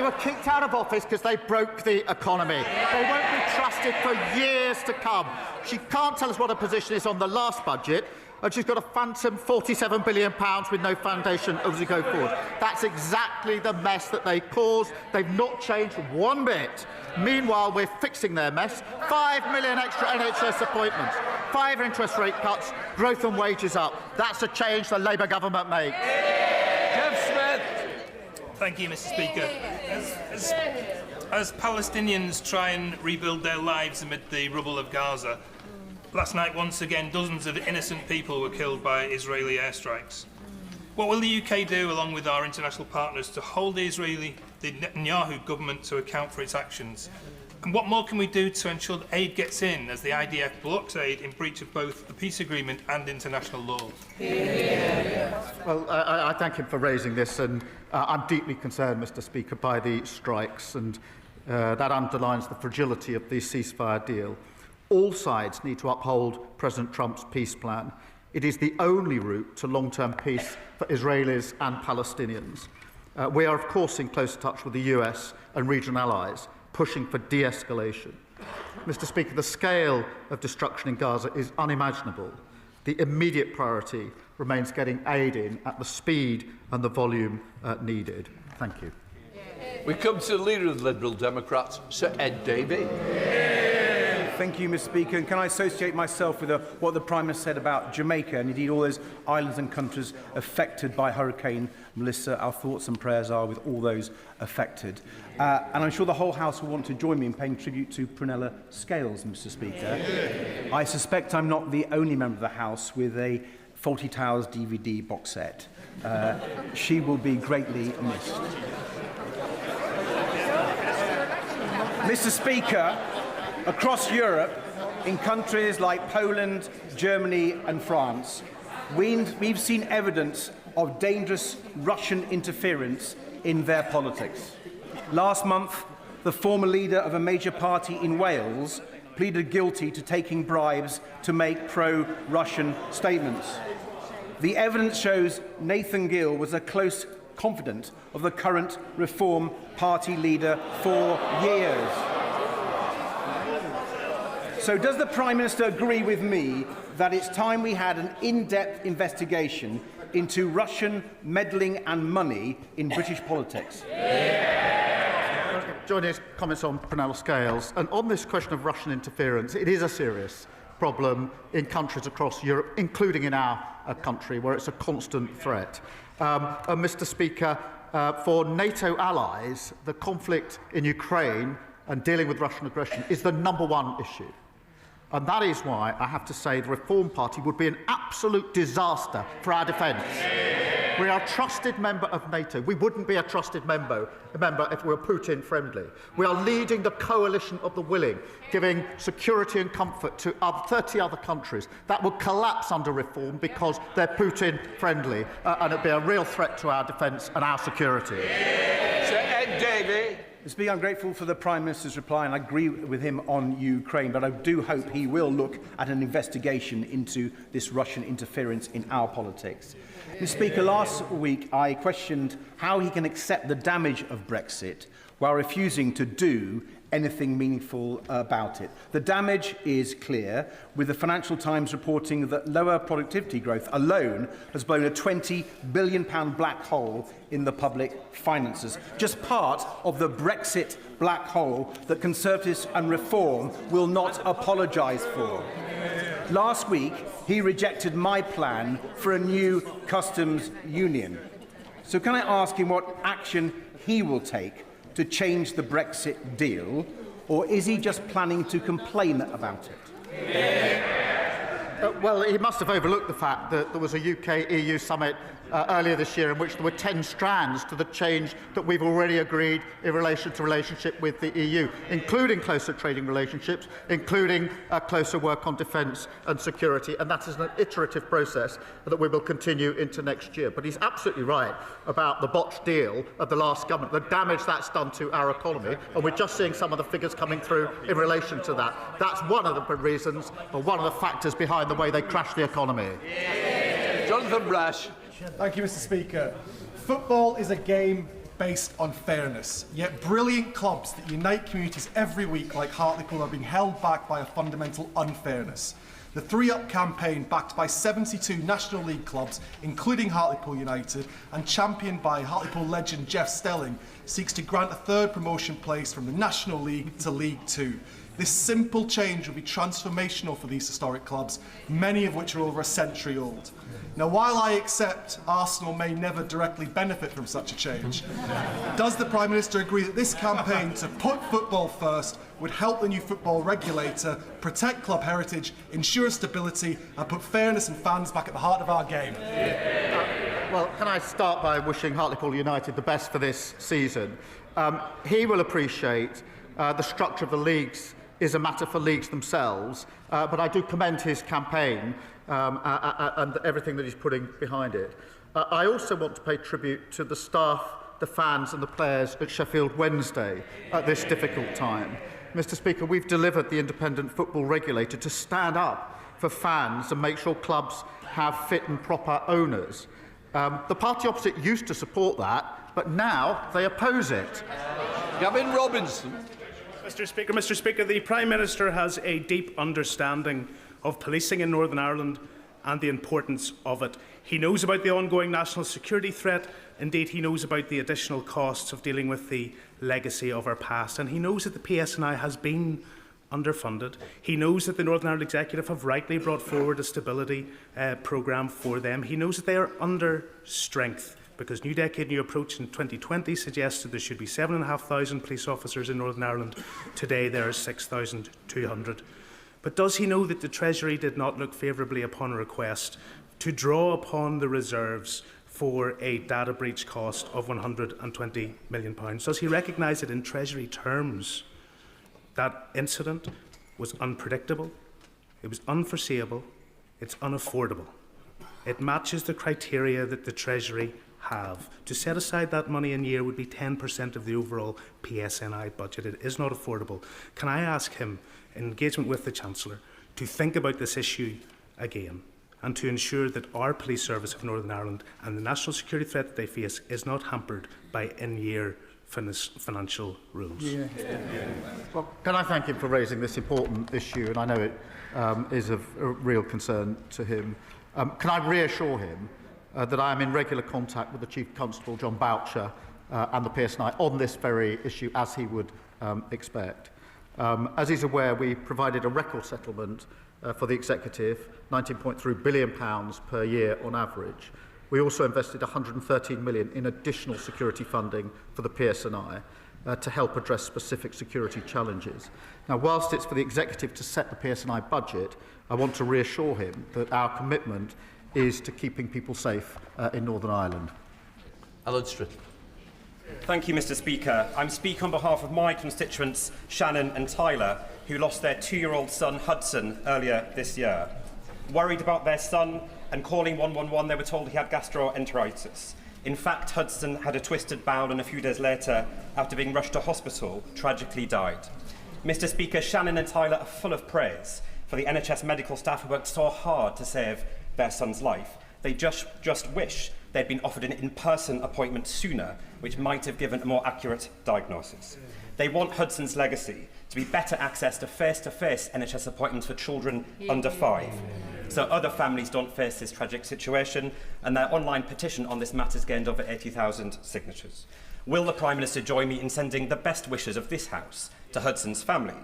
were kicked out of office because they broke the economy. They won't be trusted for years to come. She can't tell us what her position is on the last budget, and she's got a phantom £47 billion with no foundation as we go forward. That's exactly the mess that they caused. They've not changed one bit. Meanwhile, we're fixing their mess. 5 million extra NHS appointments, 5 interest rate cuts, growth and wages up. That's a change the Labour government makes. Jeff Smith. Thank you, Mr. Speaker. As Palestinians try and rebuild their lives amid the rubble of Gaza, last night, once again, dozens of innocent people were killed by Israeli airstrikes. What will the UK do, along with our international partners, to hold the Netanyahu government to account for its actions? And what more can we do to ensure that aid gets in, as the IDF blocks aid in breach of both the peace agreement and international law? Well, I thank him for raising this, and I'm deeply concerned, Mr. Speaker, by the strikes, and that underlines the fragility of the ceasefire deal. All sides need to uphold President Trump's peace plan. It is the only route to long-term peace for Israelis and Palestinians. We are, of course, in close touch with the US and regional allies, pushing for de-escalation. Mr. Speaker, the scale of destruction in Gaza is unimaginable. The immediate priority remains getting aid in at the speed and the volume needed. Thank you. We come to the Leader of the Liberal Democrats, Sir Ed Davey. Thank you, Mr. Speaker. And can I associate myself with what the Prime Minister said about Jamaica and indeed all those islands and countries affected by Hurricane Melissa? Our thoughts and prayers are with all those affected. And I'm sure the whole House will want to join me in paying tribute to Prunella Scales, Mr. Speaker. I suspect I'm not the only member of the House with a Fawlty Towers DVD box set. She will be greatly missed. Mr. Speaker, across Europe, in countries like Poland, Germany and France, we've seen evidence of dangerous Russian interference in their politics. Last month, the former leader of a major party in Wales pleaded guilty to taking bribes to make pro-Russian statements. The evidence shows Nathan Gill was a close confidant of the current Reform Party leader for years. So does the Prime Minister agree with me that it's time we had an in-depth investigation into Russian meddling and money in British politics? Joining his comments on Prunella Scales, and on this question of Russian interference, it is a serious problem in countries across Europe, including in our country, where it's a constant threat. And Mr. Speaker, for NATO allies, the conflict in Ukraine and dealing with Russian aggression is the #1 issue. And that is why I have to say the Reform Party would be an absolute disaster for our defence. We are a trusted member of NATO. We wouldn't be a trusted member if we were Putin friendly. We are leading the coalition of the willing, giving security and comfort to 30 other countries that would collapse under reform because they're Putin friendly, and it'd be a real threat to our defence and our security. Sir Ed Davey. Mr. Speaker, I'm grateful for the Prime Minister's reply, and I agree with him on Ukraine, but I do hope he will look at an investigation into this Russian interference in our politics. Mr. Speaker, last week I questioned how he can accept the damage of Brexit while refusing to do anything meaningful about it. The damage is clear, with the Financial Times reporting that lower productivity growth alone has blown a £20 billion black hole in the public finances, just part of the Brexit black hole that Conservatives and Reform will not apologise for. Last week, he rejected my plan for a new customs union. So can I ask him what action he will take to change the Brexit deal, or is he just planning to complain about it? Well, he must have overlooked the fact that there was a UK-EU summit earlier this year in which there were 10 strands to the change that we've already agreed in relation to relationship with the EU, including closer trading relationships, including closer work on defence and security, and that is an iterative process that we will continue into next year. But he's absolutely right about the botched deal of the last government, the damage that's done to our economy, and we're just seeing some of the figures coming through in relation to that. That's one of the reasons, or one of the factors behind the way they crashed the economy. Jonathan Brash. Thank you, Mr. Speaker. Football is a game based on fairness, yet brilliant clubs that unite communities every week, like Hartlepool, are being held back by a fundamental unfairness. The 3 Up campaign, backed by 72 National League clubs, including Hartlepool United, and championed by Hartlepool legend Jeff Stelling, seeks to grant a 3rd promotion place from the National League to League 2. This simple change will be transformational for these historic clubs, many of which are over a century old. Now, while I accept Arsenal may never directly benefit from such a change, does the Prime Minister agree that this campaign to put football first would help the new football regulator protect club heritage, ensure stability and put fairness and fans back at the heart of our game? Well, can I start by wishing Hartlepool United the best for this season? He will appreciate the structure of the leagues is a matter for leagues themselves, but I do commend his campaign and everything that he's putting behind it. I also want to pay tribute to the staff, the fans and the players at Sheffield Wednesday at this difficult time. Mr. Speaker, we've delivered the independent football regulator to stand up for fans and make sure clubs have fit and proper owners. The party opposite used to support that, but now they oppose it. Gavin Robinson. Mr. Speaker, the Prime Minister has a deep understanding of policing in Northern Ireland and the importance of it. He knows about the ongoing national security threat. Indeed, he knows about the additional costs of dealing with the legacy of our past. And he knows that the PSNI has been underfunded. He knows that the Northern Ireland Executive have rightly brought forward a stability programme for them. He knows that they are under strength, because New Decade, New Approach in 2020 suggested there should be 7,500 police officers in Northern Ireland. Today there are 6,200. But does he know that the Treasury did not look favourably upon a request to draw upon the reserves for a data breach cost of £120 million? Does he recognise that in Treasury terms that incident was unpredictable, it was unforeseeable, it's unaffordable? It matches the criteria that the Treasury have. To set aside that money in a year would be 10% of the overall PSNI budget. It is not affordable. Can I ask him, in engagement with the Chancellor, to think about this issue again and to ensure that our police service of Northern Ireland and the national security threat that they face is not hampered by in-year financial rules? Well, can I thank him for raising this important issue, and I know it is of a real concern to him. Can I reassure him that I am in regular contact with the Chief Constable, John Boucher, and the PSNI on this very issue, as he would expect. As he's aware, we provided a record settlement for the Executive, £19.3 billion per year on average. We also invested £113 million in additional security funding for the PSNI to help address specific security challenges. Now, whilst it's for the Executive to set the PSNI budget, I want to reassure him that our commitment is to keeping people safe in Northern Ireland. Alan Stritt. Thank you, Mr. Speaker. I'm speaking on behalf of my constituents, Shannon and Tyler, who lost their 2-year-old son, Hudson, earlier this year. Worried about their son and calling 111, they were told he had gastroenteritis. In fact, Hudson had a twisted bowel and a few days later, after being rushed to hospital, tragically died. Mr. Speaker, Shannon and Tyler are full of praise for the NHS medical staff who worked so hard to save their son's life. They just wish they'd been offered an in-person appointment sooner, which might have given a more accurate diagnosis. They want Hudson's legacy to be better access to face-to-face NHS appointments for children under 5. So other families don't face this tragic situation, and their online petition on this matter has gained over 80,000 signatures. Will the Prime Minister join me in sending the best wishes of this House to Hudson's family?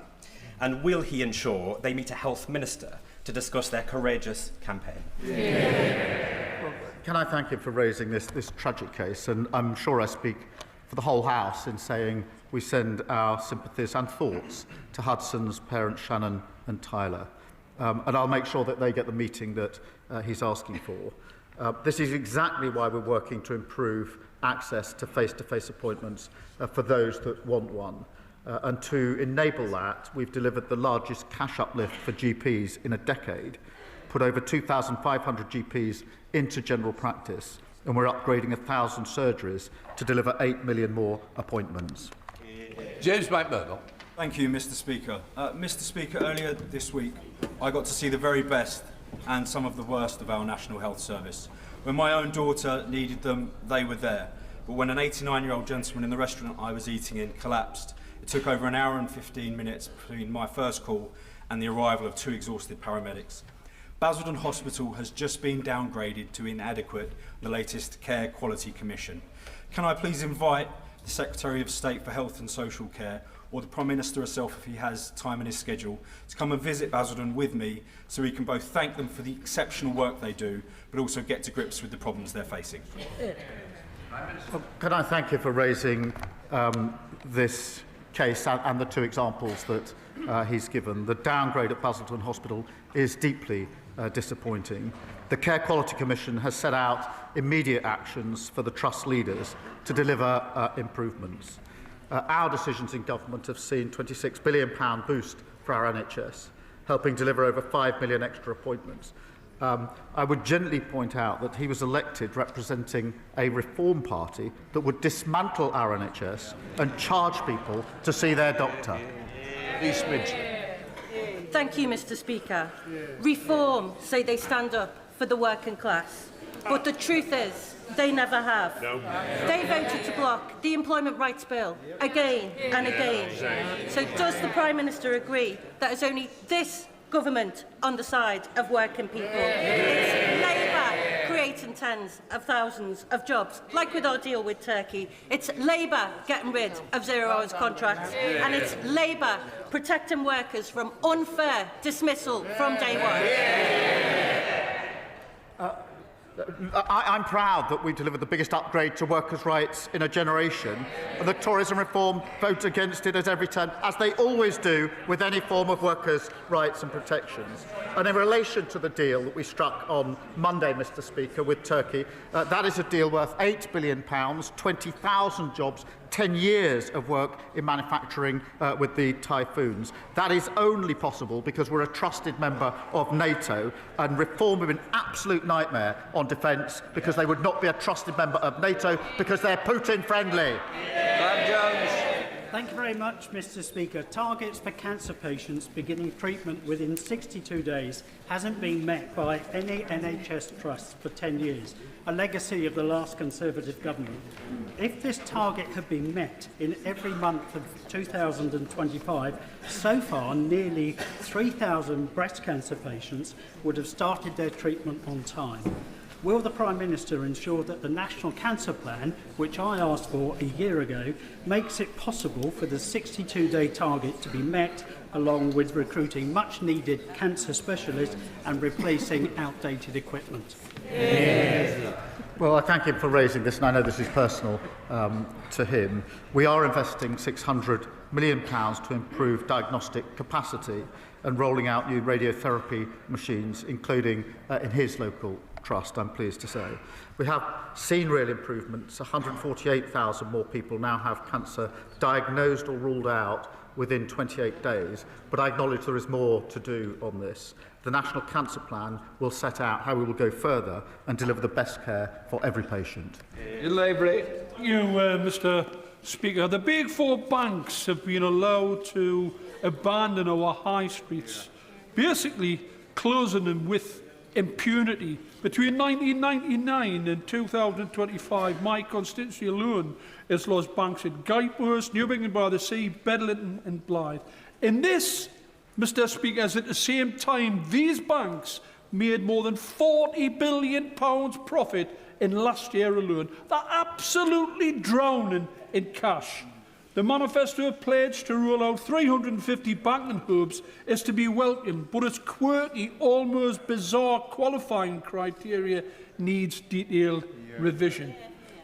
And will he ensure they meet a health minister to discuss their courageous campaign? Well, can I thank him for raising this tragic case? And I'm sure I speak for the whole House in saying we send our sympathies and thoughts to Hudson's parents, Shannon and Tyler. And I'll make sure that they get the meeting that he's asking for. This is exactly why we're working to improve access to face-to-face appointments for those that want one. And to enable that, we've delivered the largest cash uplift for GPs in a decade, put over 2,500 GPs into general practice, and we're upgrading 1,000 surgeries to deliver 8 million more appointments. James McMurdo. Thank you, Mr. Speaker. Mr. Speaker, earlier this week, I got to see the very best and some of the worst of our National Health Service. When my own daughter needed them, they were there. But when an 89-year-old gentleman in the restaurant I was eating in collapsed, it took over an hour and 15 minutes between my first call and the arrival of 2 exhausted paramedics. Basildon Hospital has just been downgraded to inadequate in the latest Care Quality Commission. Can I please invite the Secretary of State for Health and Social Care, or the Prime Minister herself if he has time in his schedule, to come and visit Basildon with me so we can both thank them for the exceptional work they do, but also get to grips with the problems they're facing. Well, can I thank you for raising this case and the 2 examples that he's given. The downgrade at Basildon Hospital is deeply disappointing. The Care Quality Commission has set out immediate actions for the Trust leaders to deliver improvements. Our decisions in government have seen £26 billion boost for our NHS, helping deliver over 5 million extra appointments. I would gently point out that he was elected representing a reform party that would dismantle our NHS and charge people to see their doctor. Thank you, Mr. Speaker. Reform say they stand up for the working class, but the truth is they never have. No. They voted to block the Employment Rights Bill again and again. So does the Prime Minister agree that it's only this government on the side of working people? It's Labour creating tens of thousands of jobs, like with our deal with Turkey. It's Labour getting rid of 0 hours contracts, and it's Labour protecting workers from unfair dismissal from day one. I'm proud that we delivered the biggest upgrade to workers' rights in a generation, and the Tories and Reform vote against it at every turn, as they always do with any form of workers' rights and protections. And in relation to the deal that we struck on Monday, Mr. Speaker, with Turkey, that is a deal worth £8 billion, 20,000 jobs, 10 years of work in manufacturing with the Typhoons. That is only possible because we're a trusted member of NATO, and Reform have been an absolute nightmare on defence because they would not be a trusted member of NATO because they're Putin-friendly. Thank you very much, Mr. Speaker. Targets for cancer patients beginning treatment within 62 days hasn't been met by any NHS trust for 10 years, a legacy of the last Conservative government. If this target had been met in every month of 2025, so far nearly 3,000 breast cancer patients would have started their treatment on time. Will the Prime Minister ensure that the National Cancer Plan, which I asked for a year ago, makes it possible for the 62-day target to be met, along with recruiting much-needed cancer specialists and replacing outdated equipment? Yes. Well, I thank him for raising this, and I know this is personal to him. We are investing £600 million to improve diagnostic capacity and rolling out new radiotherapy machines, including in his local trust, I'm pleased to say. We have seen real improvements. 148,000 more people now have cancer diagnosed or ruled out within 28 days, but I acknowledge there is more to do on this. The National Cancer Plan will set out how we will go further and deliver the best care for every patient. Mr. Speaker, the big 4 banks have been allowed to abandon our high streets, basically closing them with impunity. Between 1999 and 2025, my constituency alone has lost banks in Guipers, Newbingen-by-the-Sea, Bedlington and Blyth. In this, Mr Speaker, is at the same time these banks made more than £40 billion profit in last year alone. They're absolutely drowning in cash. The manifesto pledge to roll out 350 banking hubs is to be welcomed, but its quirky, almost bizarre qualifying criteria needs detailed revision.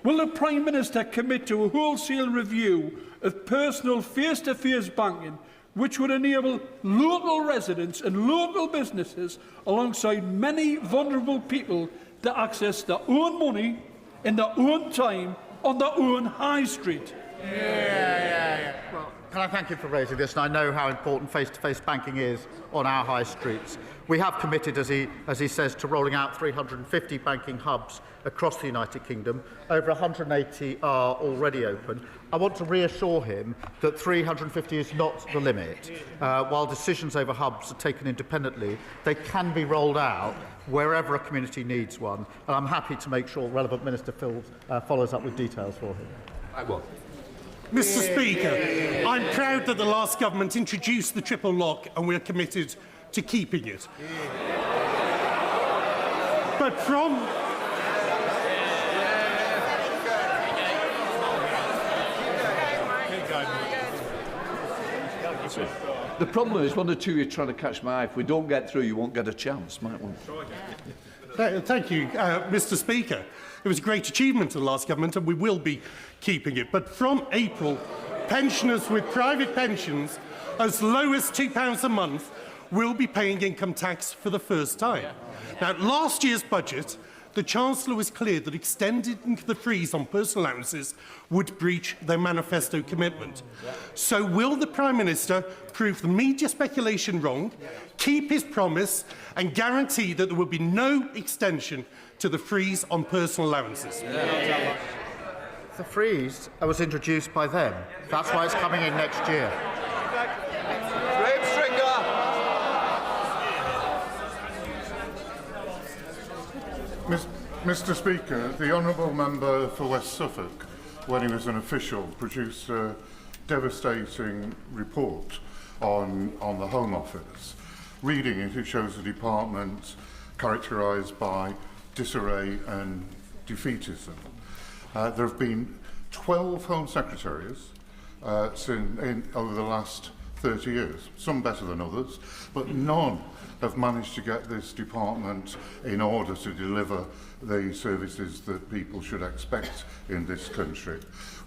Will the Prime Minister commit to a wholesale review of personal face-to-face banking, which would enable local residents and local businesses, alongside many vulnerable people, to access their own money in their own time on their own high street? Well, can I thank you for raising this? And I know how important face-to-face banking is on our high streets. We have committed, as he says, to rolling out 350 banking hubs across the United Kingdom. Over 180 are already open. I want to reassure him that 350 is not the limit. While decisions over hubs are taken independently, they can be rolled out wherever a community needs one. And I'm happy to make sure relevant Minister follows up with details for him. I will. Mr Speaker, I'm proud that the last government introduced the triple lock and we're committed to keeping it. But from... The problem is, one or two, you're trying to catch my eye. If we don't get through, you won't get a chance, might we? Thank you, Mr Speaker. It was a great achievement of the last government and we will be keeping it. But from April, pensioners with private pensions as low as £2 a month will be paying income tax for the first time. Now, last year's budget, the Chancellor was clear that extending the freeze on personal allowances would breach their manifesto commitment. So will the Prime Minister prove the media speculation wrong, keep his promise and guarantee that there will be no extension to the freeze on personal allowances? The freeze was introduced by them. That's why it's coming in next year. Mr Speaker, the Honourable Member for West Suffolk, when he was an official, produced a devastating report on the Home Office. Reading it, it shows the department characterised by disarray and defeatism. There have been 12 Home Secretaries over the last 30 years, some better than others, but none have managed to get this department in order to deliver the services that people should expect in this country.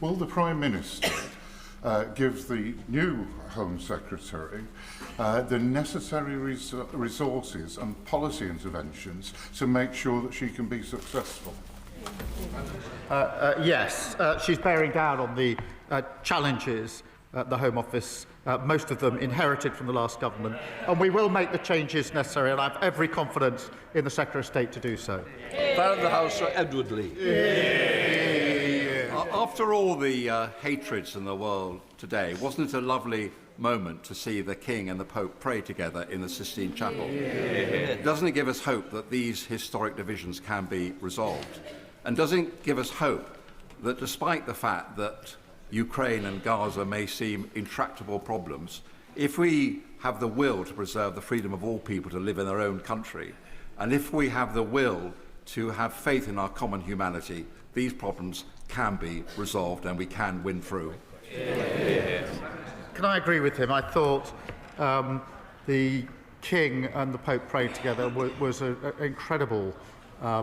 Will the Prime Minister give the new Home Secretary the necessary resources and policy interventions to make sure that she can be successful? Yes, she's bearing down on the challenges at the Home Office, most of them inherited from the last government, and we will make the changes necessary, and I have every confidence in the Secretary of State to do so. Fan of the House, Sir Edward Lee. After all the hatreds in the world today, wasn't it a lovely moment to see the King and the Pope pray together in the Sistine Chapel? Doesn't it give us hope that these historic divisions can be resolved? And doesn't it give us hope that despite the fact that Ukraine and Gaza may seem intractable problems, if we have the will to preserve the freedom of all people to live in their own country, and if we have the will to have faith in our common humanity, these problems can be resolved and we can win through. Can I agree with him? I thought the King and the Pope praying together was an incredible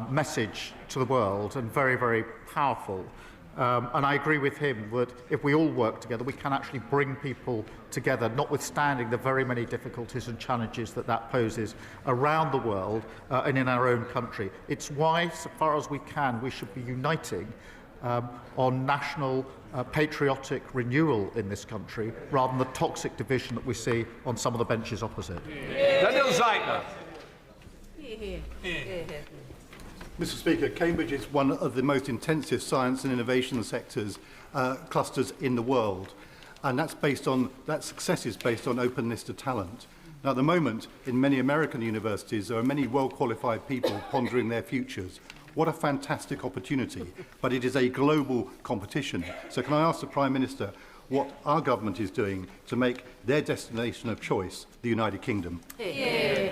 message to the world and very, very powerful. And I agree with him that if we all work together, we can actually bring people together, notwithstanding the very many difficulties and challenges that poses around the world and in our own country. It's why, so far as we can, we should be uniting on national patriotic renewal in this country, rather than the toxic division that we see on some of the benches opposite. Daniel Zeitner. Mr Speaker, Cambridge is one of the most intensive science and innovation clusters in the world, and that success is based on openness to talent. Now, at the moment, in many American universities, there are many well-qualified people pondering their futures. What a fantastic opportunity, but it is a global competition. So can I ask the Prime Minister what our government is doing to make their destination of choice the United Kingdom? Yeah.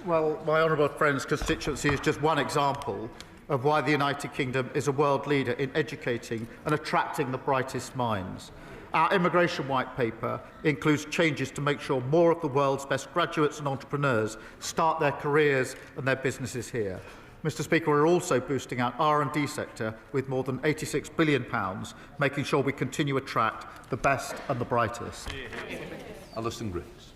Well, my honourable friend's constituency is just one example of why the United Kingdom is a world leader in educating and attracting the brightest minds. Our immigration white paper includes changes to make sure more of the world's best graduates and entrepreneurs start their careers and their businesses here. Mr. Speaker, we're also boosting our R&D sector with more than £86 billion, making sure we continue to attract the best and the brightest. Alison Griggs.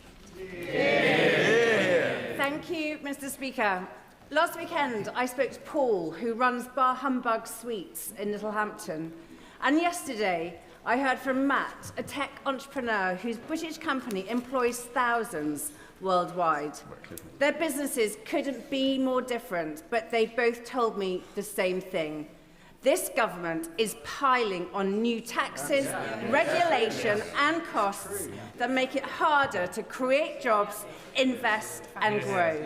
Thank you, Mr. Speaker. Last weekend, I spoke to Paul, who runs Bar Humbug Sweets in Littlehampton. And yesterday, I heard from Matt, a tech entrepreneur whose British company employs thousands worldwide. Their businesses couldn't be more different, but they both told me the same thing. This government is piling on new taxes, regulation and costs that make it harder to create jobs, invest and grow.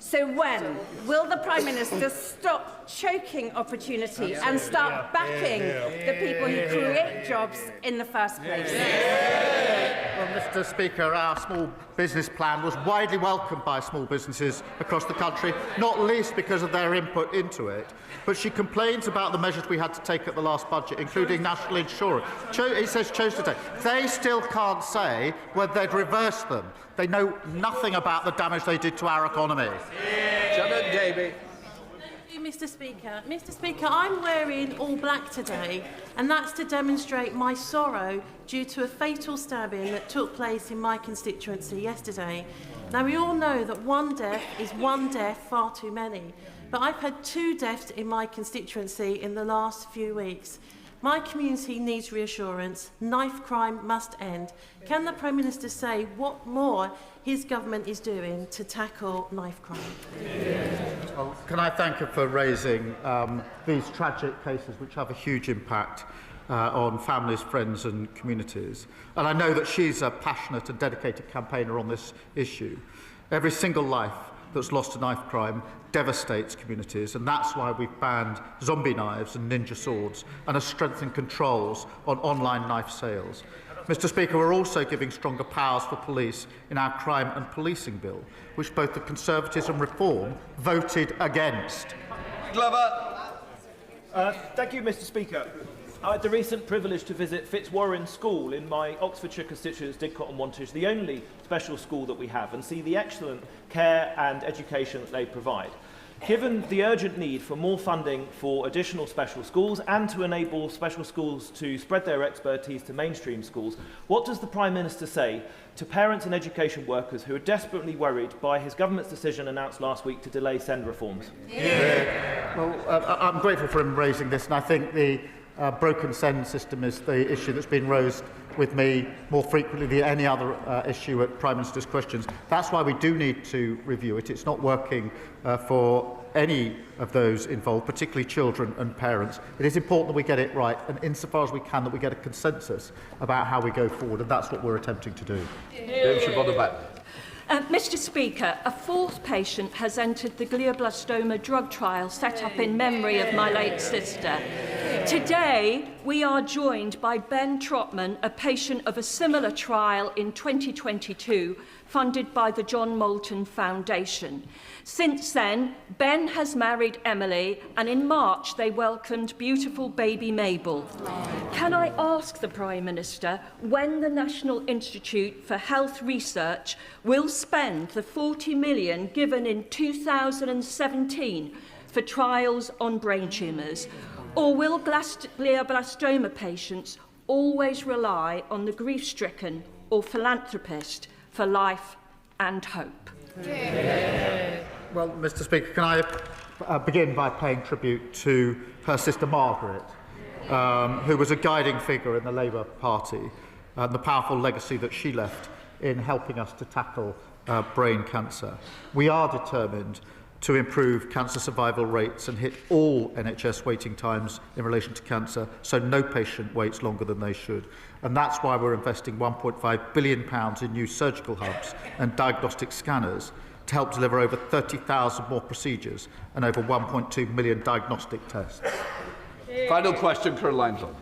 So when will the Prime Minister stop choking opportunity and start backing the people who create jobs in the first place? Well, Mr. Speaker, our small business plan was widely welcomed by small businesses across the country, not least because of their input into it. But she complains about the measures we had to take at the last budget, including national insurance. He says chose to take. They still can't say whether they'd reverse them. They know nothing about the damage they did to our economy. Janet Davey. Mr. Speaker. Mr. Speaker, I'm wearing all black today, and that's to demonstrate my sorrow due to a fatal stabbing that took place in my constituency yesterday. Now, we all know that one death is one death far too many, but I've had 2 deaths in my constituency in the last few weeks. My community needs reassurance. Knife crime must end. Can the Prime Minister say what more his government is doing to tackle knife crime? Well, can I thank her for raising these tragic cases which have a huge impact on families, friends and communities. And I know that she's a passionate and dedicated campaigner on this issue. Every single life that's lost to knife crime devastates communities, and that's why we've banned zombie knives and ninja swords and have strengthened controls on online knife sales. Mr. Speaker, we're also giving stronger powers for police in our crime and policing bill, which both the Conservatives and Reform voted against. Glover. Thank you, Mr. Speaker. I had the recent privilege to visit Fitzwarren School in my Oxfordshire constituents, Didcot and Wantage, the only special school that we have, and see the excellent care and education that they provide. Given the urgent need for more funding for additional special schools and to enable special schools to spread their expertise to mainstream schools, what does the Prime Minister say to parents and education workers who are desperately worried by his government's decision announced last week to delay SEND reforms? Well, I'm grateful for him raising this, and I think the broken SEND system is the issue that's been raised with me more frequently than any other issue at Prime Minister's questions. That's why we do need to review it. It's not working for any of those involved, particularly children and parents. It is important that we get it right, and insofar as we can, that we get a consensus about how we go forward, and that's what we're attempting to do. Mr. Speaker, a 4th patient has entered the glioblastoma drug trial set up in memory of my late sister. Today, we are joined by Ben Trotman, a patient of a similar trial in 2022, funded by the John Moulton Foundation. Since then, Ben has married Emily, and in March they welcomed beautiful baby Mabel. Can I ask the Prime Minister when the National Institute for Health Research will spend the £40 million given in 2017 for trials on brain tumours? Or will glioblastoma patients always rely on the grief-stricken or philanthropist for life and hope? Well, Mr. Speaker, can I begin by paying tribute to her sister Margaret, who was a guiding figure in the Labour Party, and the powerful legacy that she left in helping us to tackle brain cancer. We are determined to improve cancer survival rates and hit all NHS waiting times in relation to cancer, so no patient waits longer than they should. And that's why we're investing £1.5 billion in new surgical hubs and diagnostic scanners to help deliver over 30,000 more procedures and over 1.2 million diagnostic tests. Final question, Caroline Hunt.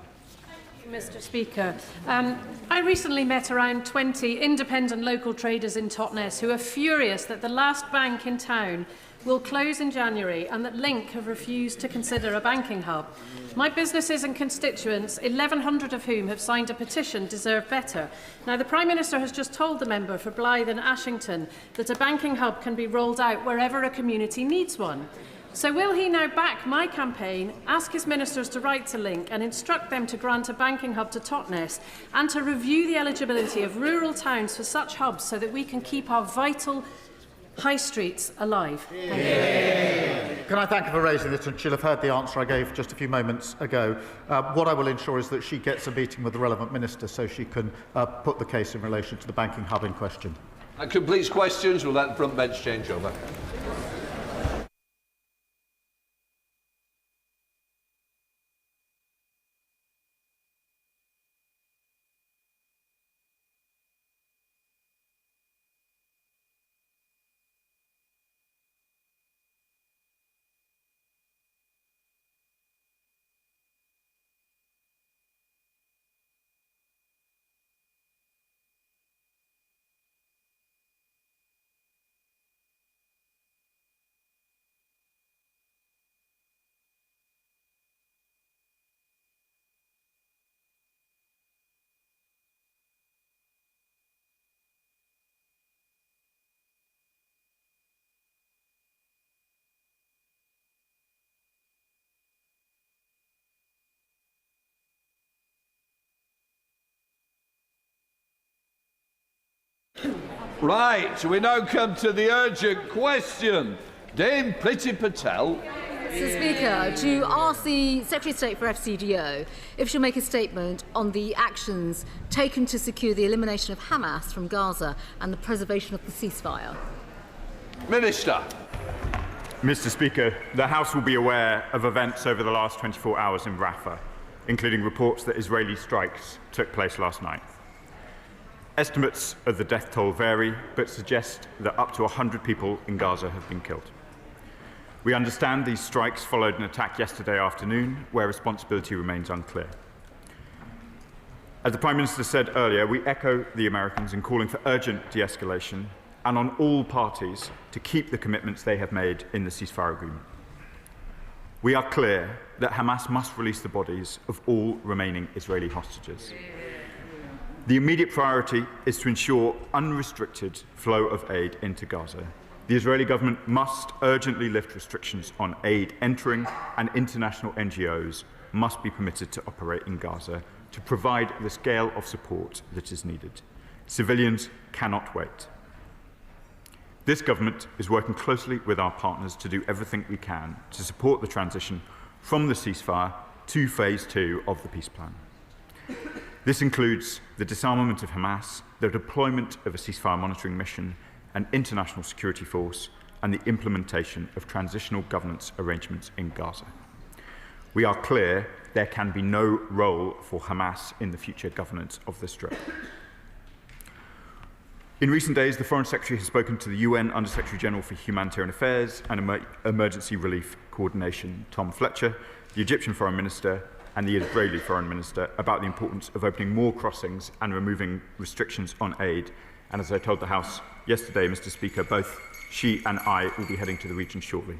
Mr. Speaker, I recently met around 20 independent local traders in Totnes who are furious that the last bank in town will close in January and that Link have refused to consider a banking hub. My businesses and constituents, 1,100 of whom have signed a petition, deserve better. Now, the Prime Minister has just told the member for Blyth and Ashington that a banking hub can be rolled out wherever a community needs one. So will he now back my campaign, ask his ministers to write to Link and instruct them to grant a banking hub to Totnes and to review the eligibility of rural towns for such hubs so that we can keep our vital high streets alive? Thank you. Can I thank her for raising this, and she'll have heard the answer I gave just a few moments ago. What I will ensure is that she gets a meeting with the relevant minister so she can put the case in relation to the banking hub in question. That completes questions. We'll let the front bench change over. Right, we now come to the urgent question. Dame Priti Patel. Mr. Speaker, to ask the Secretary of State for FCDO if she'll make a statement on the actions taken to secure the elimination of Hamas from Gaza and the preservation of the ceasefire. Minister. Mr. Speaker, the House will be aware of events over the last 24 hours in Rafah, including reports that Israeli strikes took place last night. Estimates of the death toll vary, but suggest that up to 100 people in Gaza have been killed. We understand these strikes followed an attack yesterday afternoon, where responsibility remains unclear. As the Prime Minister said earlier, we echo the Americans in calling for urgent de-escalation and on all parties to keep the commitments they have made in the ceasefire agreement. We are clear that Hamas must release the bodies of all remaining Israeli hostages. The immediate priority is to ensure unrestricted flow of aid into Gaza. The Israeli government must urgently lift restrictions on aid entering, and international NGOs must be permitted to operate in Gaza to provide the scale of support that is needed. Civilians cannot wait. This government is working closely with our partners to do everything we can to support the transition from the ceasefire to phase 2 of the peace plan. This includes the disarmament of Hamas, the deployment of a ceasefire monitoring mission, an international security force, and the implementation of transitional governance arrangements in Gaza. We are clear there can be no role for Hamas in the future governance of the Strip. In recent days, the Foreign Secretary has spoken to the UN Under-Secretary General for Humanitarian Affairs and Emergency Relief Coordination, Tom Fletcher, the Egyptian Foreign Minister, and the Israeli Foreign Minister about the importance of opening more crossings and removing restrictions on aid. And as I told the House yesterday, Mr. Speaker, both she and I will be heading to the region shortly.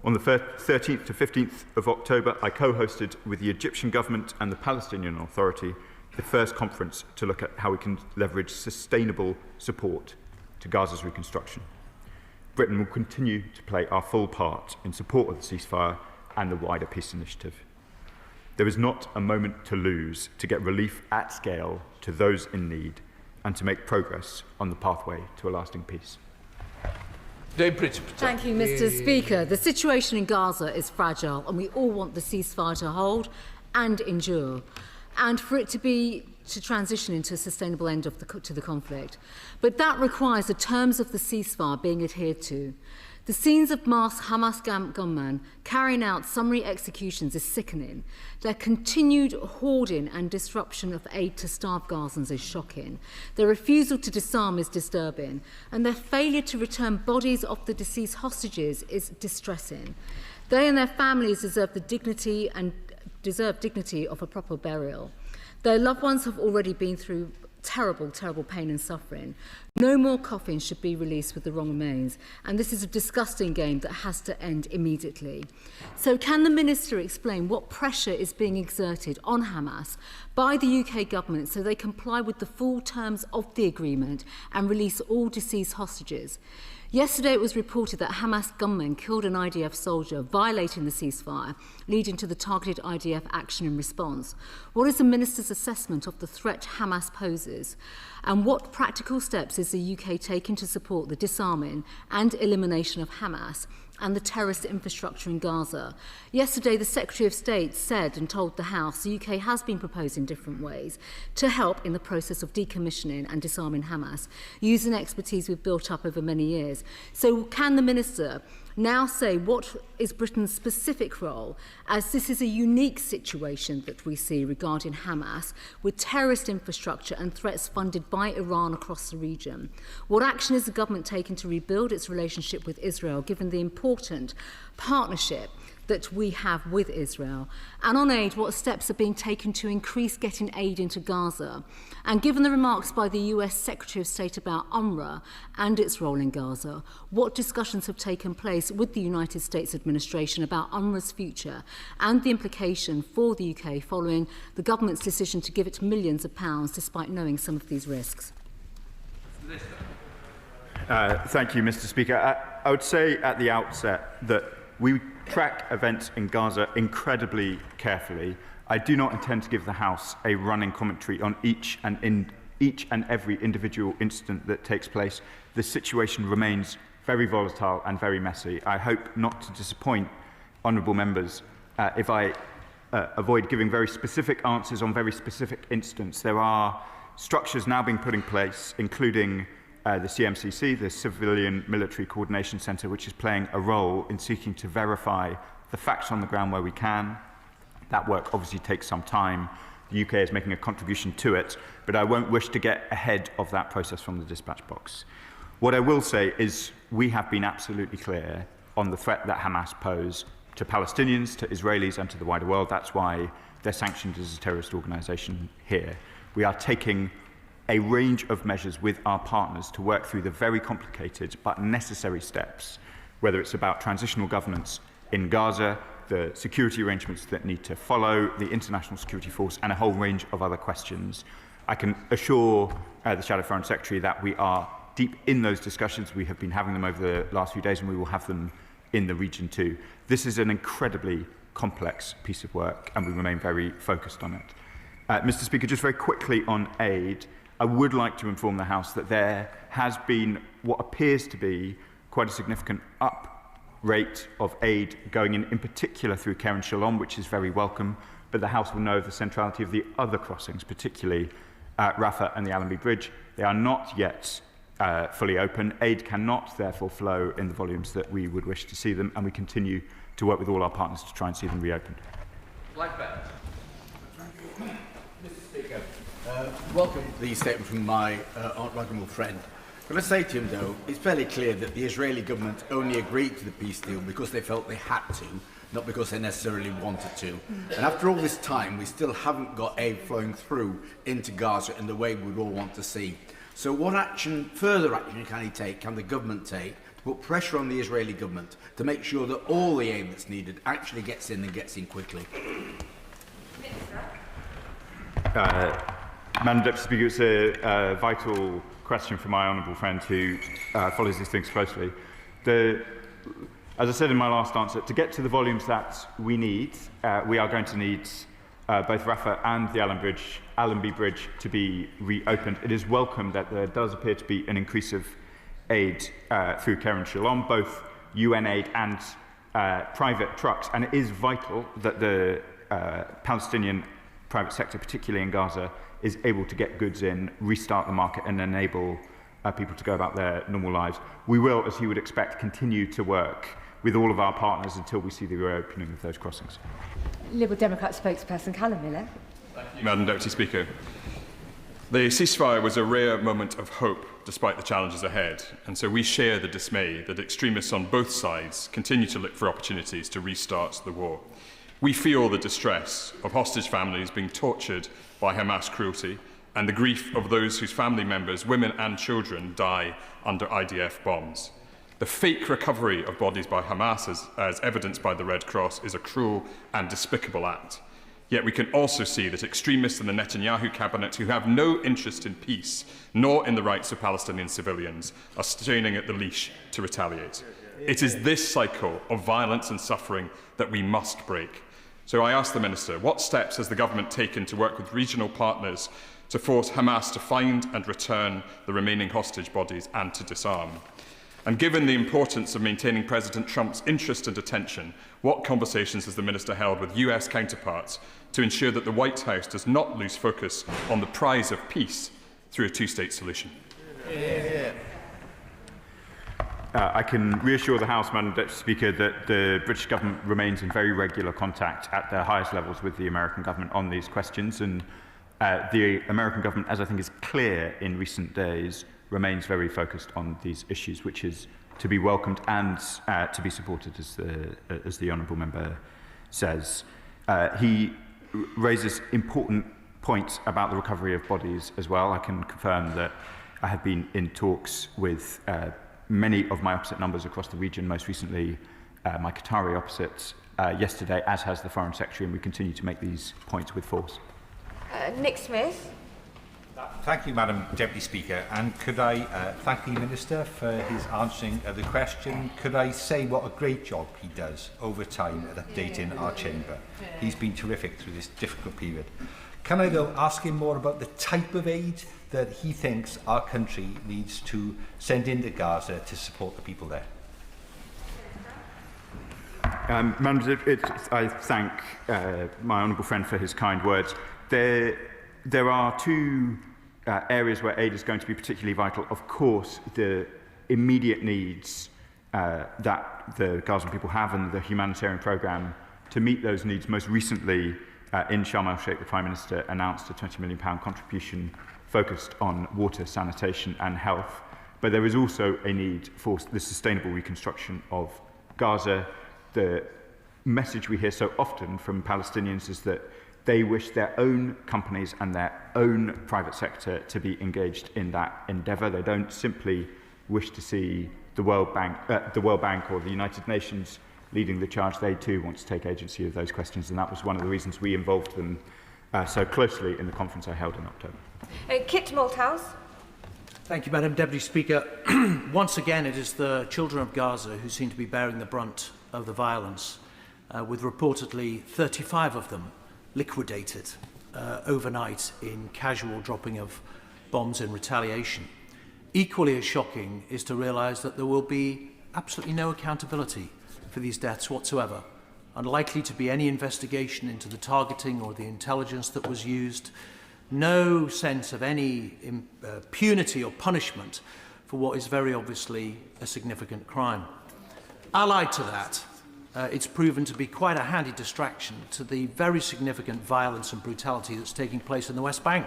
On the 13th to 15th of October, I co-hosted with the Egyptian government and the Palestinian Authority the first conference to look at how we can leverage sustainable support to Gaza's reconstruction. Britain will continue to play our full part in support of the ceasefire and the wider peace initiative. There is not a moment to lose to get relief at scale to those in need and to make progress on the pathway to a lasting peace. Thank you, Mr. Speaker. The situation in Gaza is fragile, and we all want the ceasefire to hold and endure, and for it to transition into a sustainable end to the conflict. But that requires the terms of the ceasefire being adhered to. The scenes of masked Hamas gunmen carrying out summary executions is sickening. Their continued hoarding and disruption of aid to starved Gazans is shocking. Their refusal to disarm is disturbing, and their failure to return bodies of the deceased hostages is distressing. They and their families deserve dignity of a proper burial. Their loved ones have already been through terrible, terrible pain and suffering. No more coffins should be released with the wrong remains, and this is a disgusting game that has to end immediately. So can the Minister explain what pressure is being exerted on Hamas by the UK government so they comply with the full terms of the agreement and release all deceased hostages? Yesterday it was reported that Hamas gunmen killed an IDF soldier, violating the ceasefire, leading to the targeted IDF action in response. What is the Minister's assessment of the threat Hamas poses? And what practical steps is the UK taking to support the disarming and elimination of Hamas and the terrorist infrastructure in Gaza? Yesterday, the Secretary of State said and told the House the UK has been proposing different ways to help in the process of decommissioning and disarming Hamas, using expertise we've built up over many years. So can the Minister now say what is Britain's specific role, as this is a unique situation that we see regarding Hamas, with terrorist infrastructure and threats funded by Iran across the region? What action is the government taking to rebuild its relationship with Israel, given the important partnership that we have with Israel? And on aid, what steps are being taken to increase getting aid into Gaza? And given the remarks by the US Secretary of State about UNRWA and its role in Gaza, what discussions have taken place with the United States administration about UNRWA's future and the implication for the UK following the government's decision to give it millions of pounds despite knowing some of these risks? Thank you, Mr. Speaker. I would say at the outset that we track events in Gaza incredibly carefully. I do not intend to give the House a running commentary on each and every individual incident that takes place. The situation remains very volatile and very messy. I hope not to disappoint honourable members if I avoid giving very specific answers on very specific incidents. There are structures now being put in place, including the CMCC, the Civilian Military Coordination Centre, which is playing a role in seeking to verify the facts on the ground where we can. That work obviously takes some time. The UK is making a contribution to it, but I won't wish to get ahead of that process from the dispatch box. What I will say is we have been absolutely clear on the threat that Hamas pose to Palestinians, to Israelis and to the wider world. That's why they're sanctioned as a terrorist organisation here. We are taking a range of measures with our partners to work through the very complicated but necessary steps, whether it's about transitional governance in Gaza, the security arrangements that need to follow, the international security force, and a whole range of other questions. I can assure the Shadow Foreign Secretary that we are deep in those discussions. We have been having them over the last few days, and we will have them in the region too. This is an incredibly complex piece of work, and we remain very focused on it. Mr. Speaker, just very quickly on aid, I would like to inform the House that there has been what appears to be quite a significant rate of aid going in particular through Kerem Shalom, which is very welcome, but the House will know of the centrality of the other crossings, particularly Rafah and the Allenby Bridge. They are not yet fully open. Aid cannot therefore flow in the volumes that we would wish to see them, and we continue to work with all our partners to try and see them reopened. Mr. Speaker, welcome the statement from my honourable friend. But let's say to him, though, it's fairly clear that the Israeli government only agreed to the peace deal because they felt they had to, not because they necessarily wanted to. And after all this time, we still haven't got aid flowing through into Gaza in the way we'd all want to see. So what further action can the government take to put pressure on the Israeli government to make sure that all the aid that's needed actually gets in and gets in quickly? Madam Deputy Speaker, it's a vital question from my honourable friend who follows these things closely. As I said in my last answer, to get to the volumes that we need, we are going to need both Rafah and the Allenby Bridge to be reopened. It is welcome that there does appear to be an increase of aid through Kerem Shalom, both UN aid and private trucks, and it is vital that the Palestinian private sector, particularly in Gaza, is able to get goods in, restart the market and enable people to go about their normal lives. We will, as you would expect, continue to work with all of our partners until we see the reopening of those crossings. Liberal Democrat spokesperson Callum Miller. Thank you, Madam Deputy Speaker. The ceasefire was a rare moment of hope despite the challenges ahead, and so we share the dismay that extremists on both sides continue to look for opportunities to restart the war. We feel the distress of hostage families being tortured by Hamas cruelty and the grief of those whose family members, women and children, die under IDF bombs. The fake recovery of bodies by Hamas, as evidenced by the Red Cross, is a cruel and despicable act. Yet we can also see that extremists in the Netanyahu cabinet who have no interest in peace nor in the rights of Palestinian civilians are straining at the leash to retaliate. It is this cycle of violence and suffering that we must break. So I ask the Minister, what steps has the government taken to work with regional partners to force Hamas to find and return the remaining hostage bodies and to disarm? And given the importance of maintaining President Trump's interest and attention, what conversations has the Minister held with US counterparts to ensure that the White House does not lose focus on the prize of peace through a two-state solution? I can reassure the House, Madam Deputy Speaker, that the British government remains in very regular contact at the highest levels with the American government on these questions, and the American government, as I think is clear in recent days, remains very focused on these issues, which is to be welcomed and to be supported, as the Honourable Member says. He raises important points about the recovery of bodies as well. I can confirm that I have been in talks with many of my opposite numbers across the region, most recently my Qatari opposites yesterday, as has the Foreign Secretary, and we continue to make these points with force. Nick Smith. Thank you, Madam Deputy Speaker. And could I thank the Minister for his answering of the question? Could I say what a great job he does over time at updating our chamber? He's been terrific through this difficult period. Can I, though, ask him more about the type of aid that he thinks our country needs to send into Gaza to support the people there? Madam, I thank my honourable friend for his kind words. There are two areas where aid is going to be particularly vital. Of course, the immediate needs that the Gazan people have and the humanitarian programme to meet those needs. Most recently, in Sharm el-Sheikh, the Prime Minister announced a £20 million contribution focused on water, sanitation and health. But there is also a need for the sustainable reconstruction of Gaza. The message we hear so often from Palestinians is that they wish their own companies and their own private sector to be engaged in that endeavour. They don't simply wish to see the World Bank or the United Nations leading the charge. They too want to take agency of those questions, and that was one of the reasons we involved them so closely in the conference I held in October. Kit Malthouse. Thank you, Madam Deputy Speaker. Once again, it is the children of Gaza who seem to be bearing the brunt of the violence, with reportedly 35 of them liquidated overnight in casual dropping of bombs in retaliation. Equally as shocking is to realise that there will be absolutely no accountability for these deaths whatsoever. Unlikely to be any investigation into the targeting or the intelligence that was used. No sense of any impunity or punishment for what is very obviously a significant crime. Allied to that, it's proven to be quite a handy distraction to the very significant violence and brutality that's taking place in the West Bank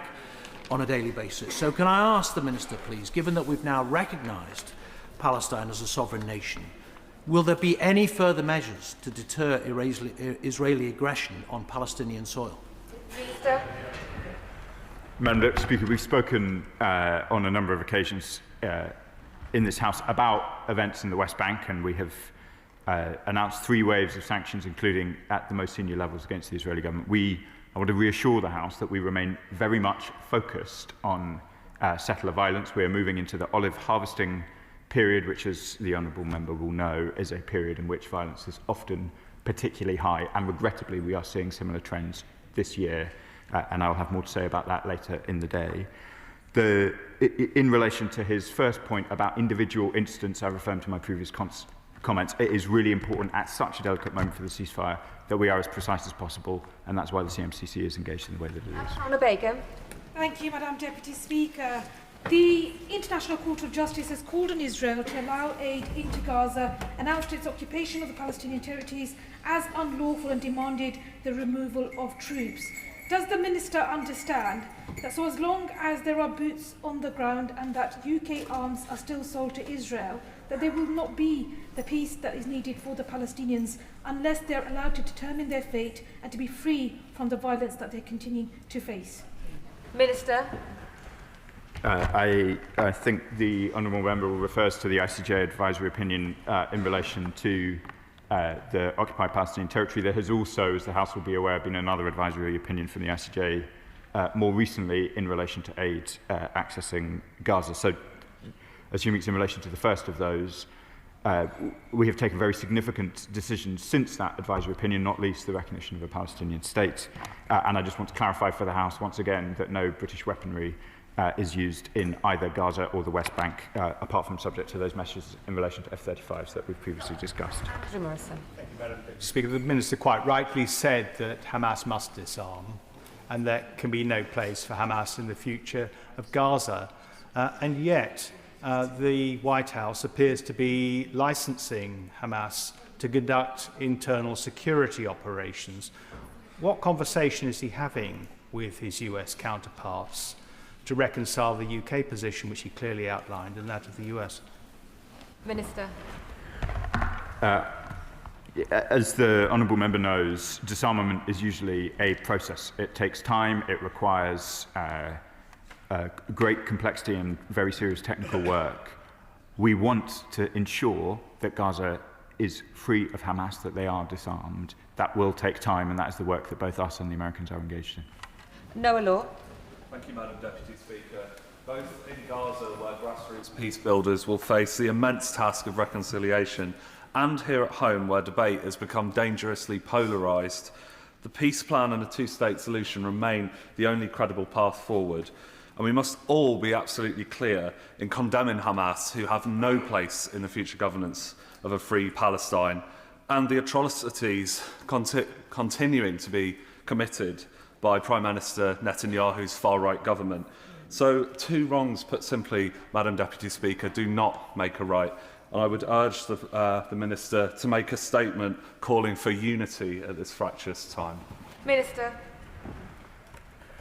on a daily basis. So can I ask the Minister, please, given that we've now recognised Palestine as a sovereign nation, will there be any further measures to deter Israeli aggression on Palestinian soil? Minister. Madam Deputy Speaker, we've spoken on a number of occasions in this House about events in the West Bank, and we have announced 3 waves of sanctions, including at the most senior levels against the Israeli government. I want to reassure the House that we remain very much focused on settler violence. We are moving into the olive harvesting period, which, as the Honourable Member will know, is a period in which violence is often particularly high, and regrettably we are seeing similar trends this year, and I'll have more to say about that later in the day. In relation to his first point about individual incidents, I refer to my previous comments. It is really important at such a delicate moment for the ceasefire that we are as precise as possible, and that's why the CMCC is engaged in the way that it is. Hannah Baker. Thank you, Madam Deputy Speaker. The International Court of Justice has called on Israel to allow aid into Gaza, announced its occupation of the Palestinian territories as unlawful and demanded the removal of troops. Does the Minister understand that so as long as there are boots on the ground and that UK arms are still sold to Israel, that there will not be the peace that is needed for the Palestinians unless they are allowed to determine their fate and to be free from the violence that they are continuing to face? Minister. I think the honourable member refers to the ICJ advisory opinion in relation to the occupied Palestinian territory. There has also, as the House will be aware, been another advisory opinion from the ICJ more recently in relation to aid accessing Gaza. So, assuming it's in relation to the first of those, we have taken very significant decisions since that advisory opinion, not least the recognition of a Palestinian state. And I just want to clarify for the House once again that no British weaponry is used in either Gaza or the West Bank, apart from subject to those measures in relation to F-35s that we've previously discussed. Speaker, the Minister quite rightly said that Hamas must disarm and there can be no place for Hamas in the future of Gaza. And yet, the White House appears to be licensing Hamas to conduct internal security operations. What conversation is he having with his US counterparts to reconcile the UK position, which he clearly outlined, and that of the US? Minister. As the honourable member knows, disarmament is usually a process. It takes time, it requires great complexity and very serious technical work. We want to ensure that Gaza is free of Hamas, that they are disarmed. That will take time, and that is the work that both us and the Americans are engaged in. Noah Law. Thank you, Madam Deputy Speaker. Both in Gaza, where grassroots peace builders will face the immense task of reconciliation, and here at home, where debate has become dangerously polarised, the peace plan and a two-state solution remain the only credible path forward. And we must all be absolutely clear in condemning Hamas, who have no place in the future governance of a free Palestine, and the atrocities continuing to be committed by Prime Minister Netanyahu's far-right government. So, two wrongs, put simply, Madam Deputy Speaker, do not make a right. And I would urge the Minister to make a statement calling for unity at this fractious time. Minister.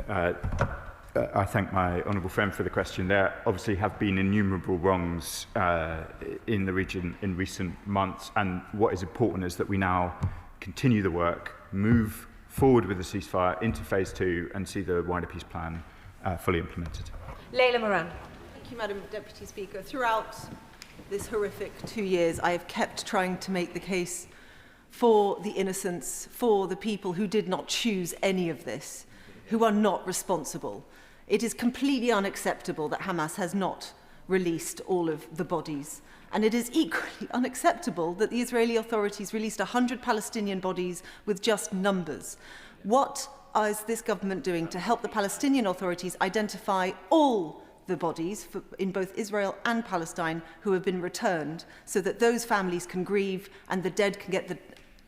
I thank my honourable friend for the question. There obviously have been innumerable wrongs in the region in recent months, and what is important is that we now continue the work, move forward with the ceasefire into phase 2 and see the wider peace plan fully implemented. Leila Moran. Thank you, Madam Deputy Speaker. Throughout this horrific 2 years, I have kept trying to make the case for the innocents, for the people who did not choose any of this, who are not responsible. It is completely unacceptable that Hamas has not released all of the bodies. And it is equally unacceptable that the Israeli authorities released 100 Palestinian bodies with just numbers. What is this government doing to help the Palestinian authorities identify all the bodies in both Israel and Palestine who have been returned, so that those families can grieve and the dead can get the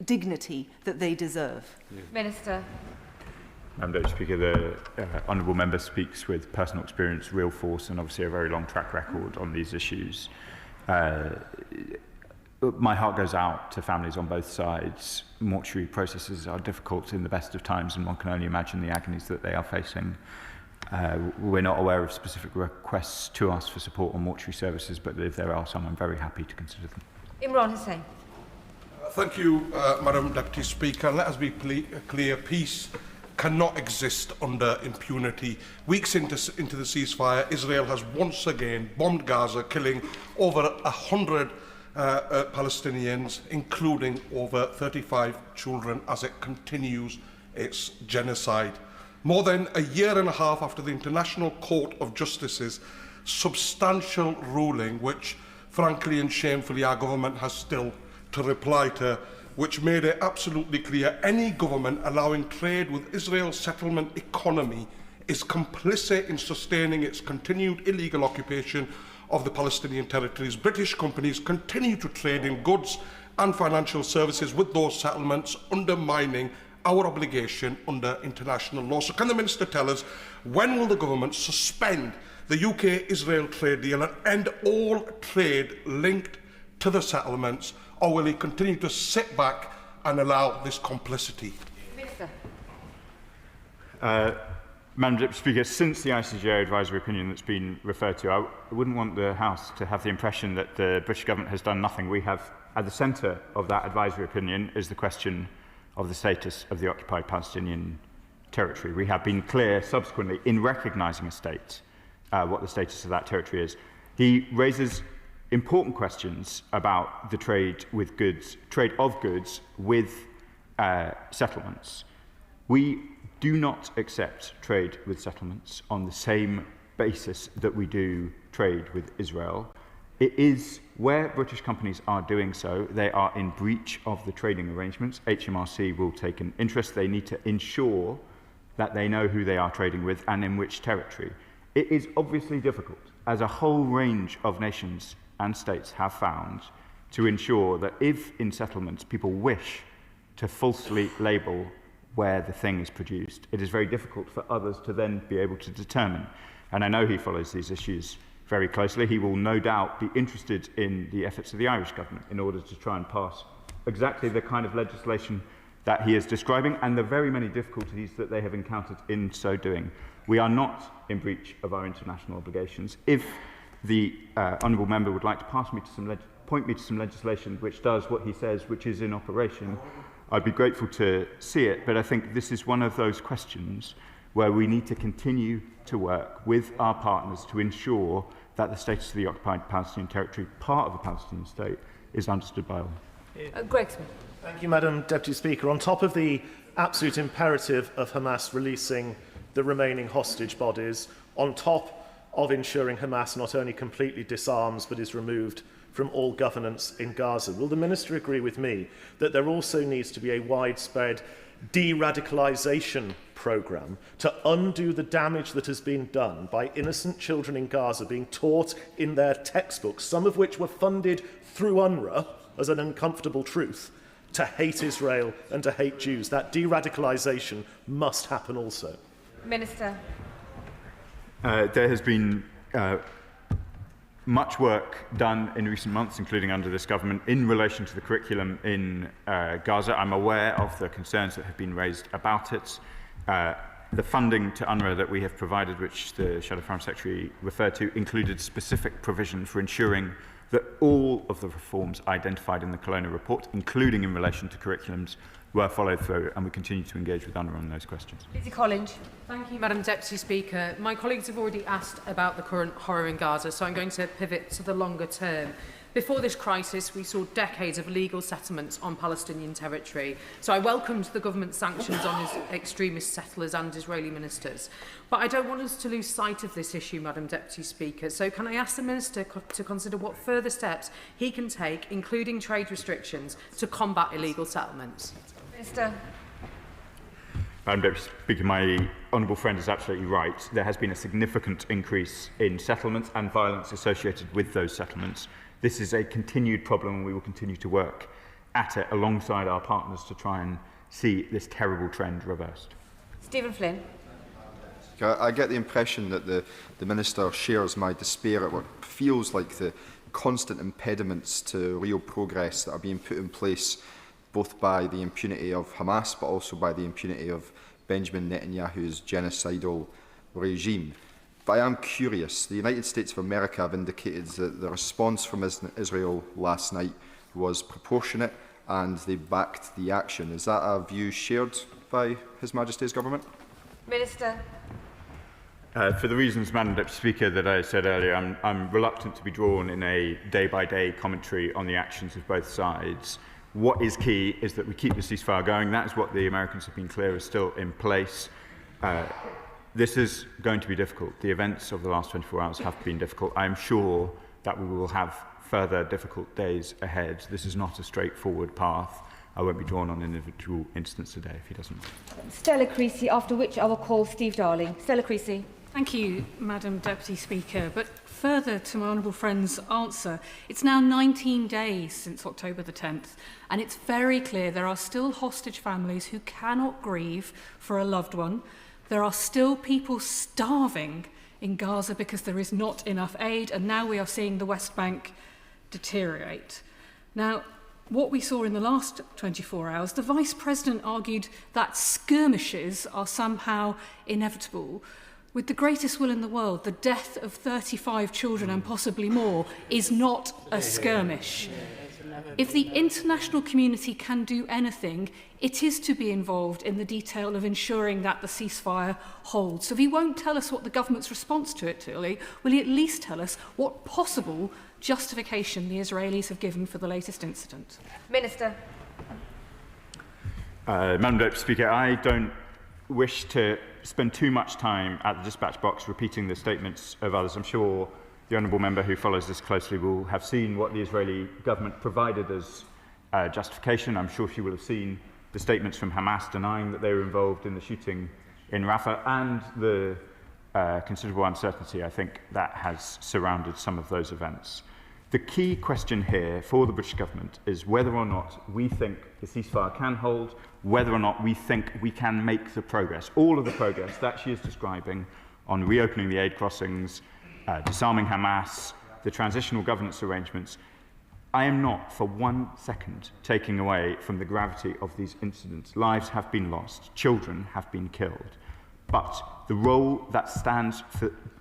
dignity that they deserve? Minister. Madam Deputy Speaker, the honourable member speaks with personal experience, real force, and obviously a very long track record on these issues. My heart goes out to families on both sides. Mortuary processes are difficult in the best of times, and one can only imagine the agonies that they are facing. We're not aware of specific requests to us for support on mortuary services, but if there are some, I'm very happy to consider them. Imran Hussain. Thank you, Madam Deputy Speaker. Let us be clear. Peace cannot exist under impunity. Weeks into the ceasefire, Israel has once again bombed Gaza, killing over 100 Palestinians, including over 35 children, as it continues its genocide. More than a year and a half after the International Court of Justice's substantial ruling, which frankly and shamefully our government has still to reply to, which made it absolutely clear any government allowing trade with Israel's settlement economy is complicit in sustaining its continued illegal occupation of the Palestinian territories. British companies continue to trade in goods and financial services with those settlements, undermining our obligation under international law. So can the Minister tell us, when will the government suspend the UK-Israel trade deal and end all trade linked to the settlements, or will he continue to sit back and allow this complicity? Minister. Madam Deputy Speaker, since the ICJ advisory opinion that's been referred to, I wouldn't want the House to have the impression that the British government has done nothing. We have, at the centre of that advisory opinion, is the question of the status of the occupied Palestinian territory. We have been clear subsequently in recognising a state, what the status of that territory is. He raises important questions about the trade with goods, trade of goods with settlements. We do not accept trade with settlements on the same basis that we do trade with Israel. It is where British companies are doing so, they are in breach of the trading arrangements. HMRC will take an interest. They need to ensure that they know who they are trading with and in which territory. It is obviously difficult, as a whole range of nations and states have found, to ensure that if in settlements people wish to falsely label where the thing is produced, it is very difficult for others to then be able to determine. And I know he follows these issues very closely. He will no doubt be interested in the efforts of the Irish government in order to try and pass exactly the kind of legislation that he is describing and the very many difficulties that they have encountered in so doing. We are not in breach of our international obligations. If the honourable member would like to point me to some legislation which does what he says, which is in operation, I'd be grateful to see it, but I think this is one of those questions where we need to continue to work with our partners to ensure that the status of the occupied Palestinian territory, part of the Palestinian state, is understood by all. Greg Smith. Thank you, Madam Deputy Speaker. On top of the absolute imperative of Hamas releasing the remaining hostage bodies, on top of ensuring Hamas not only completely disarms but is removed from all governance in Gaza, will the Minister agree with me that there also needs to be a widespread de-radicalisation programme to undo the damage that has been done by innocent children in Gaza being taught in their textbooks, some of which were funded through UNRWA as an uncomfortable truth, to hate Israel and to hate Jews? That de-radicalisation must happen also. Minister. There has been much work done in recent months, including under this government, in relation to the curriculum in Gaza. I'm aware of the concerns that have been raised about it. The funding to UNRWA that we have provided, which the Shadow Foreign Secretary referred to, included specific provision for ensuring that all of the reforms identified in the Colonna report, including in relation to curriculums, were followed through, and we continue to engage with UNRWA on those questions. Lizzie Collins. Thank you, Madam Deputy Speaker. My colleagues have already asked about the current horror in Gaza, so I'm going to pivot to the longer term. Before this crisis, we saw decades of legal settlements on Palestinian territory, so I welcomed the government's sanctions on extremist settlers and Israeli ministers. But I don't want us to lose sight of this issue, Madam Deputy Speaker, so can I ask the Minister to consider what further steps he can take, including trade restrictions, to combat illegal settlements? Minister. Madam Deputy Speaker, my honourable friend is absolutely right. There has been a significant increase in settlements and violence associated with those settlements. This is a continued problem, and we will continue to work at it alongside our partners to try and see this terrible trend reversed. Stephen Flynn. I get the impression that the Minister shares my despair at what feels like the constant impediments to real progress that are being put in place both by the impunity of Hamas but also by the impunity of Benjamin Netanyahu's genocidal regime. But I am curious. The United States of America have indicated that the response from Israel last night was proportionate and they backed the action. Is that a view shared by His Majesty's government? Minister. For the reasons, Madam Deputy Speaker, that I said earlier, I'm reluctant to be drawn in a day-by-day commentary on the actions of both sides. What is key is that we keep the ceasefire going. That is what the Americans have been clear is still in place. This is going to be difficult. The events of the last 24 hours have been difficult. I am sure that we will have further difficult days ahead. This is not a straightforward path. I won't be drawn on an individual instance today if he doesn't. Stella Creasy, after which I will call Steve Darling. Stella Creasy. Thank you, Madam Deputy Speaker. But further to my honourable friend's answer, it's now 19 days since October the 10th, and it's very clear there are still hostage families who cannot grieve for a loved one. There are still people starving in Gaza because there is not enough aid, and now we are seeing the West Bank deteriorate. Now, what we saw in the last 24 hours, the Vice President argued that skirmishes are somehow inevitable. With the greatest will in the world, the death of 35 children and possibly more is not a skirmish. If the international community can do anything, it is to be involved in the detail of ensuring that the ceasefire holds. So if he won't tell us what the government's response to it, will he at least tell us what possible justification the Israelis have given for the latest incident? Minister. Madam Deputy Speaker, I don't wish to spend too much time at the dispatch box repeating the statements of others. I'm sure the honourable member who follows this closely will have seen what the Israeli government provided as justification. I'm sure she will have seen the statements from Hamas denying that they were involved in the shooting in Rafah and the considerable uncertainty, I think, that has surrounded some of those events. The key question here for the British government is whether or not we think the ceasefire can hold, whether or not we think we can make the progress, all of the progress that she is describing on reopening the aid crossings, disarming Hamas, the transitional governance arrangements. I am not for 1 second taking away from the gravity of these incidents. Lives have been lost, children have been killed. But the role that stands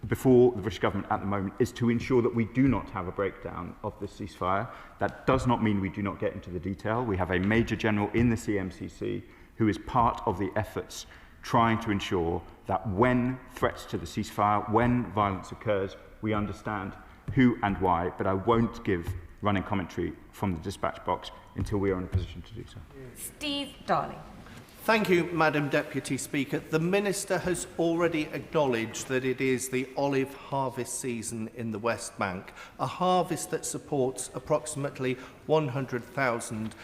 before the British government at the moment is to ensure that we do not have a breakdown of this ceasefire. That does not mean we do not get into the detail. We have a Major General in the CMCC who is part of the efforts trying to ensure that when threats to the ceasefire, when violence occurs, we understand who and why, but I won't give running commentary from the dispatch box until we are in a position to do so. Steve Darling. Thank you, Madam Deputy Speaker. The Minister has already acknowledged that it is the olive harvest season in the West Bank, a harvest that supports approximately 100,000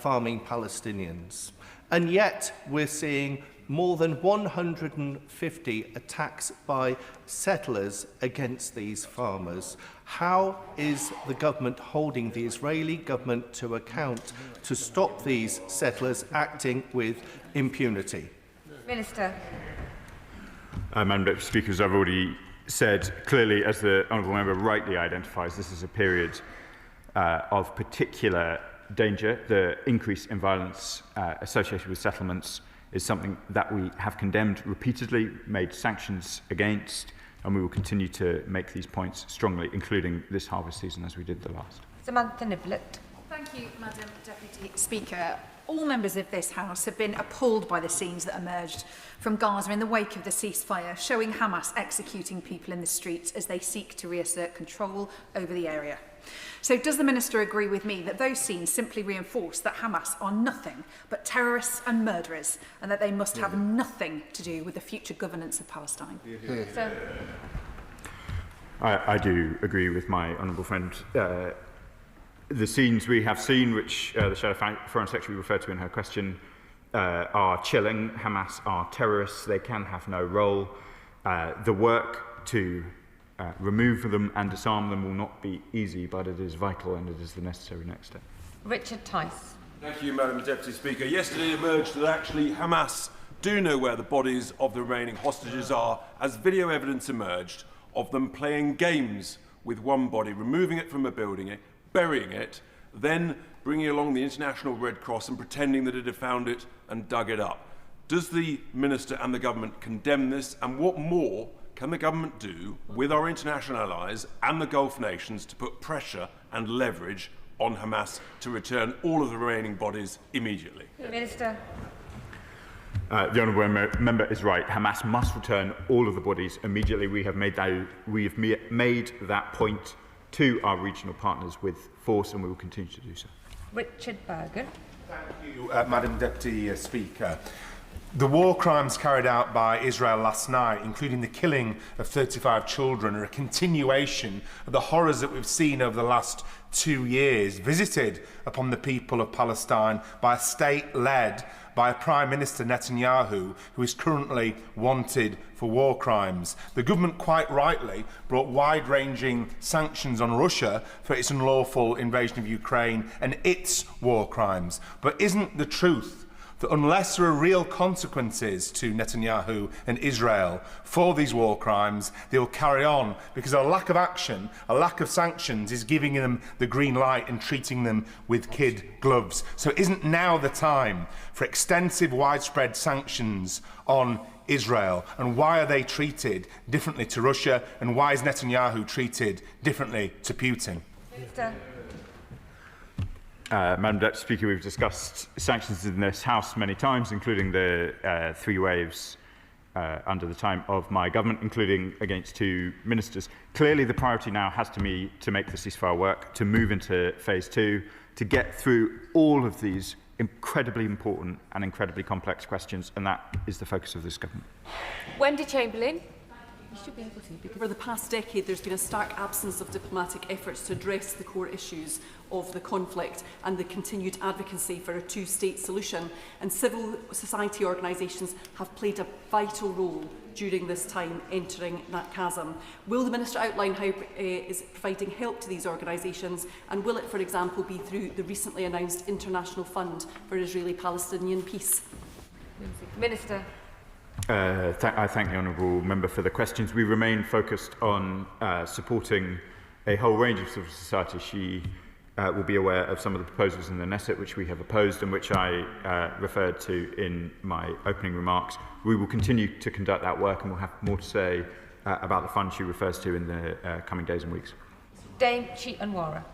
farming Palestinians. And yet we're seeing more than 150 attacks by settlers against these farmers. How is the government holding the Israeli government to account to stop these settlers acting with impunity? Minister. Madam Deputy Speaker, as I've already said, clearly, as the honourable member rightly identifies, this is a period of particular danger. The increase in violence associated with settlements is something that we have condemned repeatedly, made sanctions against, and we will continue to make these points strongly, including this harvest season, as we did the last. Samantha Niblett. Thank you, Madam Deputy Speaker. All members of this House have been appalled by the scenes that emerged from Gaza in the wake of the ceasefire, showing Hamas executing people in the streets as they seek to reassert control over the area. So does the Minister agree with me that those scenes simply reinforce that Hamas are nothing but terrorists and murderers, and that they must have nothing to do with the future governance of Palestine? So, I do agree with my honourable friend. The scenes we have seen, which the Shadow Foreign Secretary referred to in her question, are chilling. Hamas are terrorists. They can have no role. The work to remove them and disarm them will not be easy, but it is vital and it is the necessary next step. Richard Tice. Thank you, Madam Deputy Speaker. Yesterday it emerged that actually Hamas do know where the bodies of the remaining hostages are, as video evidence emerged of them playing games with one body, removing it from a building, burying it, then bringing along the International Red Cross and pretending that it had found it and dug it up. Does the Minister and the Government condemn this, and what more can the Government do with our international allies and the Gulf nations to put pressure and leverage on Hamas to return all of the remaining bodies immediately? Minister. The honourable member is right. Hamas must return all of the bodies immediately. We have made that point to our regional partners with force, and we will continue to do so. Richard Bergen. Thank you, Madam Deputy Speaker. The war crimes carried out by Israel last night, including the killing of 35 children, are a continuation of the horrors that we've seen over the last 2 years, visited upon the people of Palestine by a state led by Prime Minister Netanyahu, who is currently wanted for war crimes. The government quite rightly brought wide-ranging sanctions on Russia for its unlawful invasion of Ukraine and its war crimes. But isn't the truth that unless there are real consequences to Netanyahu and Israel for these war crimes, they will carry on, because a lack of action, a lack of sanctions is giving them the green light and treating them with kid gloves. So isn't now the time for extensive, widespread sanctions on Israel? And why are they treated differently to Russia? And why is Netanyahu treated differently to Putin? Madam Deputy Speaker, we've discussed sanctions in this House many times, including the 3 waves under the time of my government, including against 2 ministers. Clearly, the priority now has to be to make the ceasefire work, to move into phase 2, to get through all of these incredibly important and incredibly complex questions, and that is the focus of this government. Wendy Chamberlain. You should be able to, because over the past decade there's been a stark absence of diplomatic efforts to address the core issues of the conflict and the continued advocacy for a 2-state solution, and civil society organisations have played a vital role during this time entering that chasm. Will the Minister outline how is providing help to these organisations, and will it, for example, be through the recently announced International Fund for Israeli-Palestinian Peace? Minister. I thank the honourable member for the questions. We remain focused on supporting a whole range of civil society. She will be aware of some of the proposals in the Knesset which we have opposed and which I referred to in my opening remarks. We will continue to conduct that work, and we'll have more to say about the fund she refers to in the coming days and weeks. Dame Chi Anwara.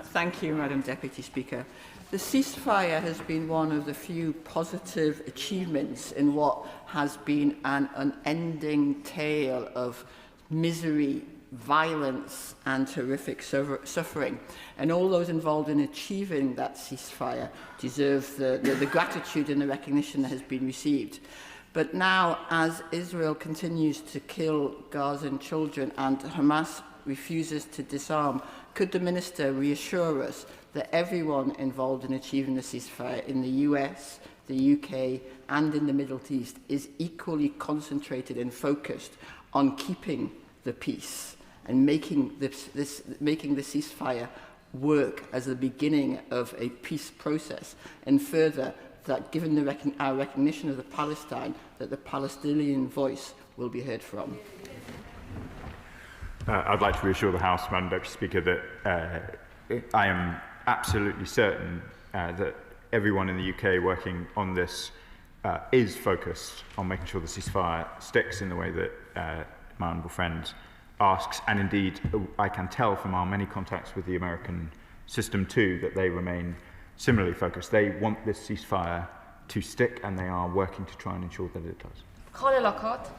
Thank you, Madam Deputy Speaker. The ceasefire has been one of the few positive achievements in what has been an unending tale of misery, violence and horrific suffering. And all those involved in achieving that ceasefire deserve the gratitude and the recognition that has been received. But now, as Israel continues to kill Gazan children and Hamas refuses to disarm, could the Minister reassure us that everyone involved in achieving the ceasefire in the US, the UK and in the Middle East is equally concentrated and focused on keeping the peace and making the ceasefire work as the beginning of a peace process, and further that given our recognition of the Palestine, that the Palestinian voice will be heard from? I'd like to reassure the House, Madam Deputy Speaker, that I am absolutely certain that everyone in the UK working on this is focused on making sure the ceasefire sticks in the way that my honourable friend asks. And indeed, I can tell from our many contacts with the American system too that they remain similarly focused. They want this ceasefire to stick, and they are working to try and ensure that it does. Colin Lockhart.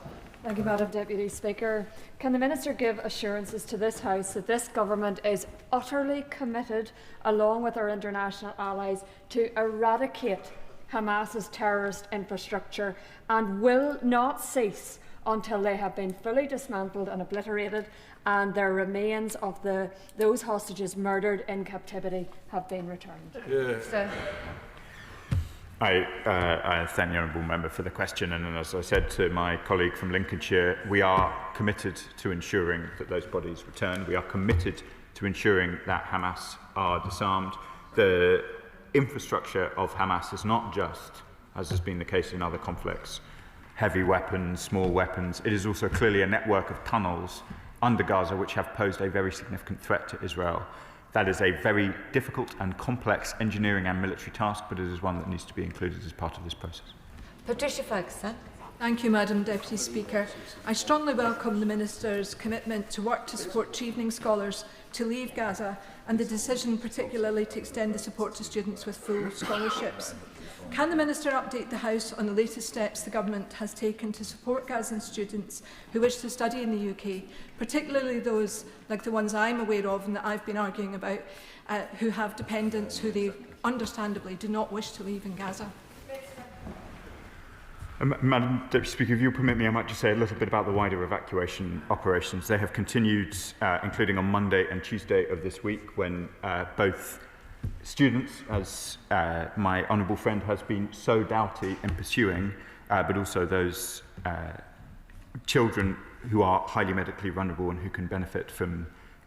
Thank you, Madam Deputy Speaker. Can the Minister give assurances to this House that this government is utterly committed, along with our international allies, to eradicate Hamas's terrorist infrastructure and will not cease until they have been fully dismantled and obliterated and their remains of those hostages murdered in captivity have been returned? Yeah. I thank the honourable member for the question, and as I said to my colleague from Lincolnshire, we are committed to ensuring that those bodies return. We are committed to ensuring that Hamas are disarmed. The infrastructure of Hamas is not just, as has been the case in other conflicts, heavy weapons, small weapons. It is also clearly a network of tunnels under Gaza which have posed a very significant threat to Israel. That is a very difficult and complex engineering and military task, but it is one that needs to be included as part of this process. Patricia Ferguson. Thank you, Madam Deputy Speaker. I strongly welcome the Minister's commitment to work to support evening scholars to leave Gaza, and the decision particularly to extend the support to students with full scholarships. Can the Minister update the House on the latest steps the Government has taken to support Gazan students who wish to study in the UK, particularly those like the ones I'm aware of and that I've been arguing about, who have dependents who they understandably do not wish to leave in Gaza? Madam Deputy Speaker, if you'll permit me, I might just say a little bit about the wider evacuation operations. They have continued, including on Monday and Tuesday of this week, when both students, as my honourable friend has been so doughty in pursuing, but also those children who are highly medically vulnerable and who can benefit from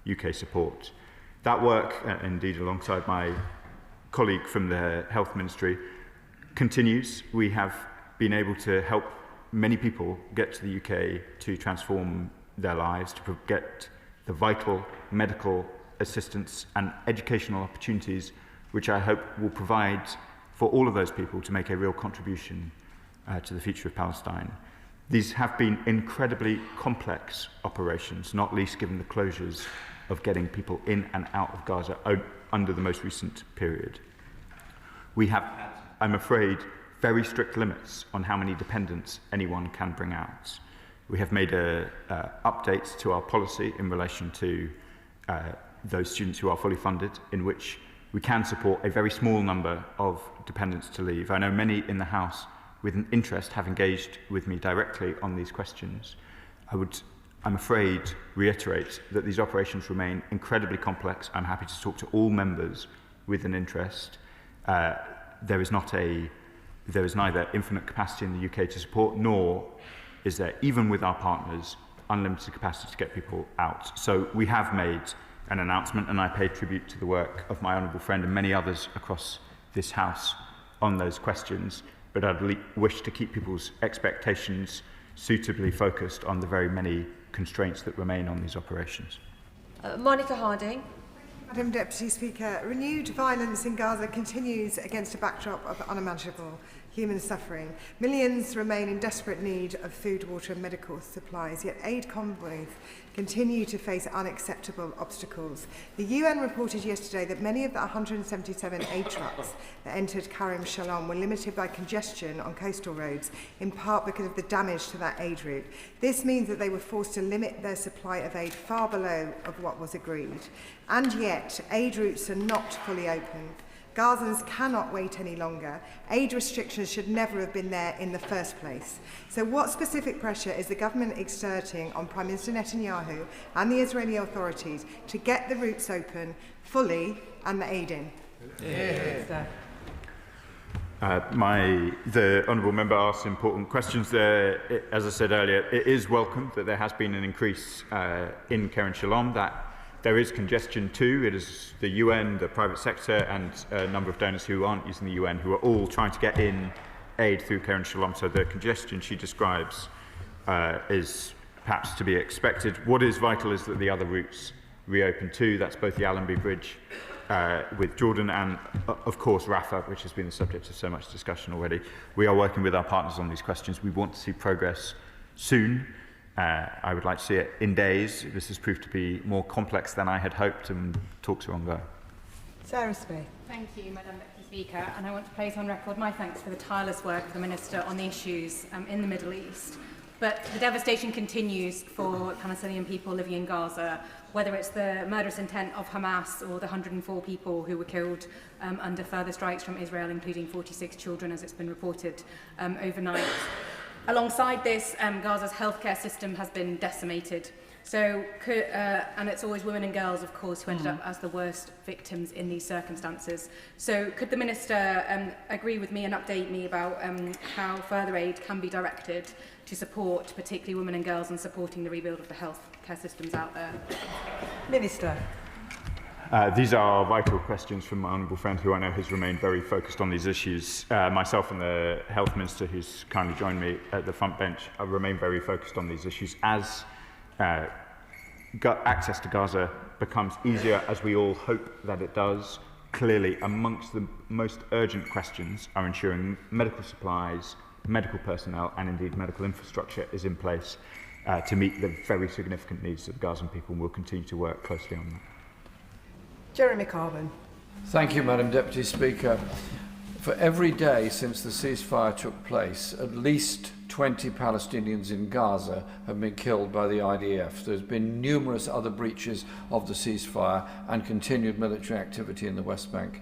UK support. That work, indeed alongside my colleague from the Health Ministry, continues. We have been able to help many people get to the UK to transform their lives, to get the vital medical assistance and educational opportunities which I hope will provide for all of those people to make a real contribution to the future of Palestine. These have been incredibly complex operations, not least given the closures of getting people in and out of Gaza under the most recent period. We have, I'm afraid, very strict limits on how many dependents anyone can bring out. We have made updates to our policy in relation to those students who are fully funded, in which we can support a very small number of dependents to leave. I know many in the House with an interest have engaged with me directly on these questions. I would, I'm afraid, reiterate that these operations remain incredibly complex. I'm happy to talk to all members with an interest. There is neither infinite capacity in the UK to support, nor is there, even with our partners, unlimited capacity to get people out. So we have made an announcement, and I pay tribute to the work of my honourable friend and many others across this House on those questions, but I'd wish to keep people's expectations suitably focused on the very many constraints that remain on these operations. Monica Harding. Madam Deputy Speaker, renewed violence in Gaza continues against a backdrop of unimaginable human suffering. Millions remain in desperate need of food, water and medical supplies, yet aid convoys continue to face unacceptable obstacles. The UN reported yesterday that many of the 177 aid trucks that entered Karim Shalom were limited by congestion on coastal roads, in part because of the damage to that aid route. This means that they were forced to limit their supply of aid far below of what was agreed. And yet, aid routes are not fully open. Gazans cannot wait any longer. Aid restrictions should never have been there in the first place. So what specific pressure is the government exerting on Prime Minister Netanyahu and the Israeli authorities to get the routes open fully and the aid in? Yeah. The honourable member asked important questions there. As I said earlier, it is welcome that there has been an increase in Kerem Shalom. That there is congestion too. It is the UN, the private sector, and a number of donors who aren't using the UN who are all trying to get in aid through Kerem Shalom. So the congestion she describes is perhaps to be expected. What is vital is that the other routes reopen too. That's both the Allenby Bridge with Jordan and, of course, Rafah, which has been the subject of so much discussion already. We are working with our partners on these questions. We want to see progress soon. I would like to see it in days. This has proved to be more complex than I had hoped, and talks are ongoing. Sarah Smith. Thank you, Madam Deputy Speaker, and I want to place on record my thanks for the tireless work of the Minister on the issues in the Middle East. But the devastation continues for Palestinian people living in Gaza, whether it's the murderous intent of Hamas or the 104 people who were killed under further strikes from Israel, including 46 children, as it's been reported overnight. Alongside this, Gaza's healthcare system has been decimated. So, and it's always women and girls, of course, who ended up as the worst victims in these circumstances. So could the Minister agree with me and update me about how further aid can be directed to support particularly women and girls and supporting the rebuild of the healthcare systems out there? Minister. These are vital questions from my honourable friend, who I know has remained very focused on these issues. Myself and the Health Minister, who's kindly joined me at the front bench, remain very focused on these issues. As access to Gaza becomes easier, as we all hope that it does, clearly amongst the most urgent questions are ensuring medical supplies, medical personnel and indeed medical infrastructure is in place to meet the very significant needs of Gazan people, and we'll continue to work closely on that. Jeremy Carbon. Thank you, Madam Deputy Speaker. For every day since the ceasefire took place, at least 20 Palestinians in Gaza have been killed by the IDF. There's been numerous other breaches of the ceasefire and continued military activity in the West Bank.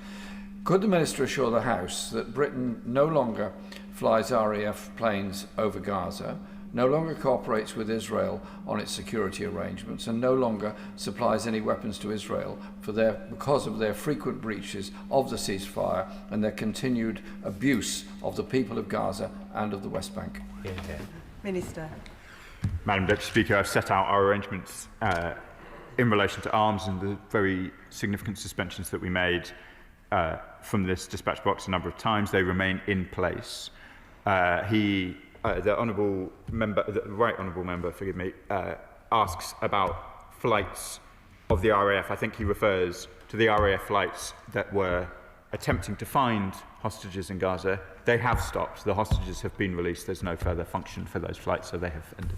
Could the Minister assure the House that Britain no longer flies RAF planes over Gaza, no longer cooperates with Israel on its security arrangements, and no longer supplies any weapons to Israel because of their frequent breaches of the ceasefire and their continued abuse of the people of Gaza and of the West Bank? Minister. Madam Deputy Speaker, I've set out our arrangements in relation to arms and the very significant suspensions that we made from this dispatch box a number of times. They remain in place. The honourable member, the right honourable member, forgive me, asks about flights of the RAF. I think he refers to the RAF flights that were attempting to find hostages in Gaza. They have stopped. The hostages have been released. There's no further function for those flights, so they have ended.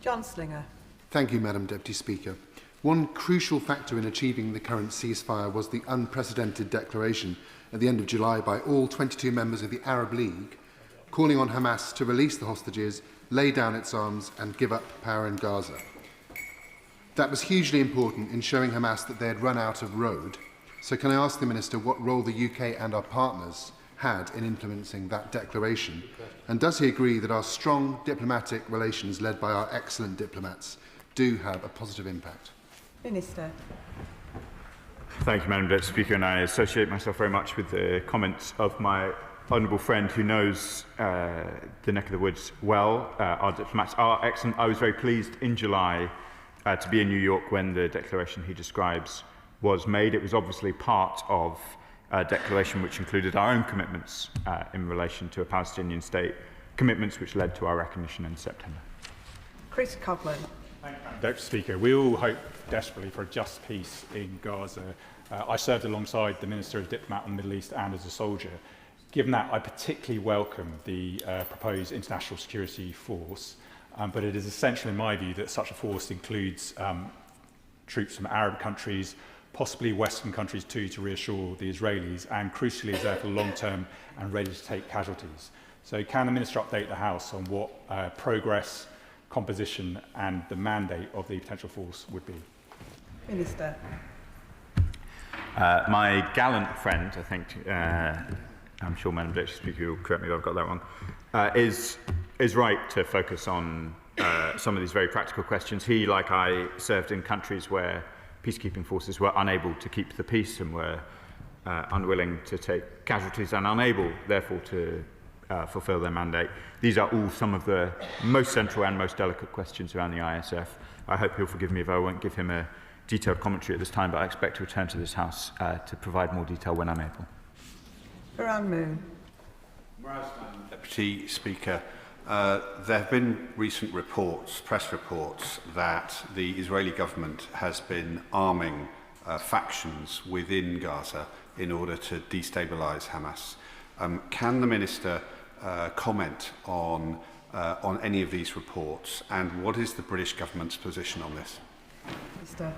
John Slinger. Thank you, Madam Deputy Speaker. One crucial factor in achieving the current ceasefire was the unprecedented declaration at the end of July by all 22 members of the Arab League, calling on Hamas to release the hostages, lay down its arms and give up power in Gaza. That was hugely important in showing Hamas that they had run out of road. So can I ask the Minister what role the UK and our partners had in implementing that declaration? And does he agree that our strong diplomatic relations led by our excellent diplomats do have a positive impact? Minister. Thank you, Madam Deputy Speaker, and I associate myself very much with the comments of my honourable friend who knows the neck of the woods well. Our diplomats are excellent. I was very pleased in July to be in New York when the declaration he describes was made. It was obviously part of a declaration which included our own commitments in relation to a Palestinian state, commitments which led to our recognition in September. Chris Coughlin. Thank you, Madam Deputy Speaker. We all hope desperately for a just peace in Gaza. I served alongside the Minister as diplomat in the Middle East and as a soldier. Given that, I particularly welcome the proposed international security force, but it is essential in my view that such a force includes troops from Arab countries, possibly Western countries too, to reassure the Israelis, and crucially is there for long-term and ready to take casualties. So can the Minister update the House on what progress, composition and the mandate of the potential force would be? Minister. My gallant friend, I think, I'm sure Madam Deputy Speaker will correct me if I've got that wrong, is right to focus on some of these very practical questions. He, like I, served in countries where peacekeeping forces were unable to keep the peace and were unwilling to take casualties and unable, therefore, to fulfil their mandate. These are all some of the most central and most delicate questions around the ISF. I hope he'll forgive me if I won't give him a detailed commentary at this time, but I expect to return to this House to provide more detail when I'm able. Baran Moon. Deputy Speaker, there have been recent reports, press reports, that the Israeli government has been arming factions within Gaza in order to destabilise Hamas. Can the Minister comment on any of these reports, and what is the British government's position on this? Minister.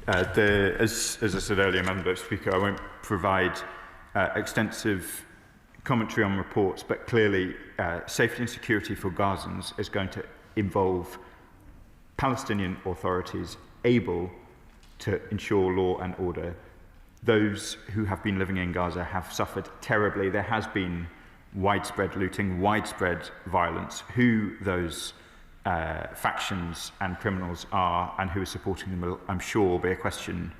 As I said earlier, Madam Deputy Speaker, I won't provide extensive commentary on reports, but clearly safety and security for Gazans is going to involve Palestinian authorities able to ensure law and order. Those who have been living in Gaza have suffered terribly. There has been widespread looting, widespread violence. Who those factions and criminals are and who is supporting them will, I'm sure, be a question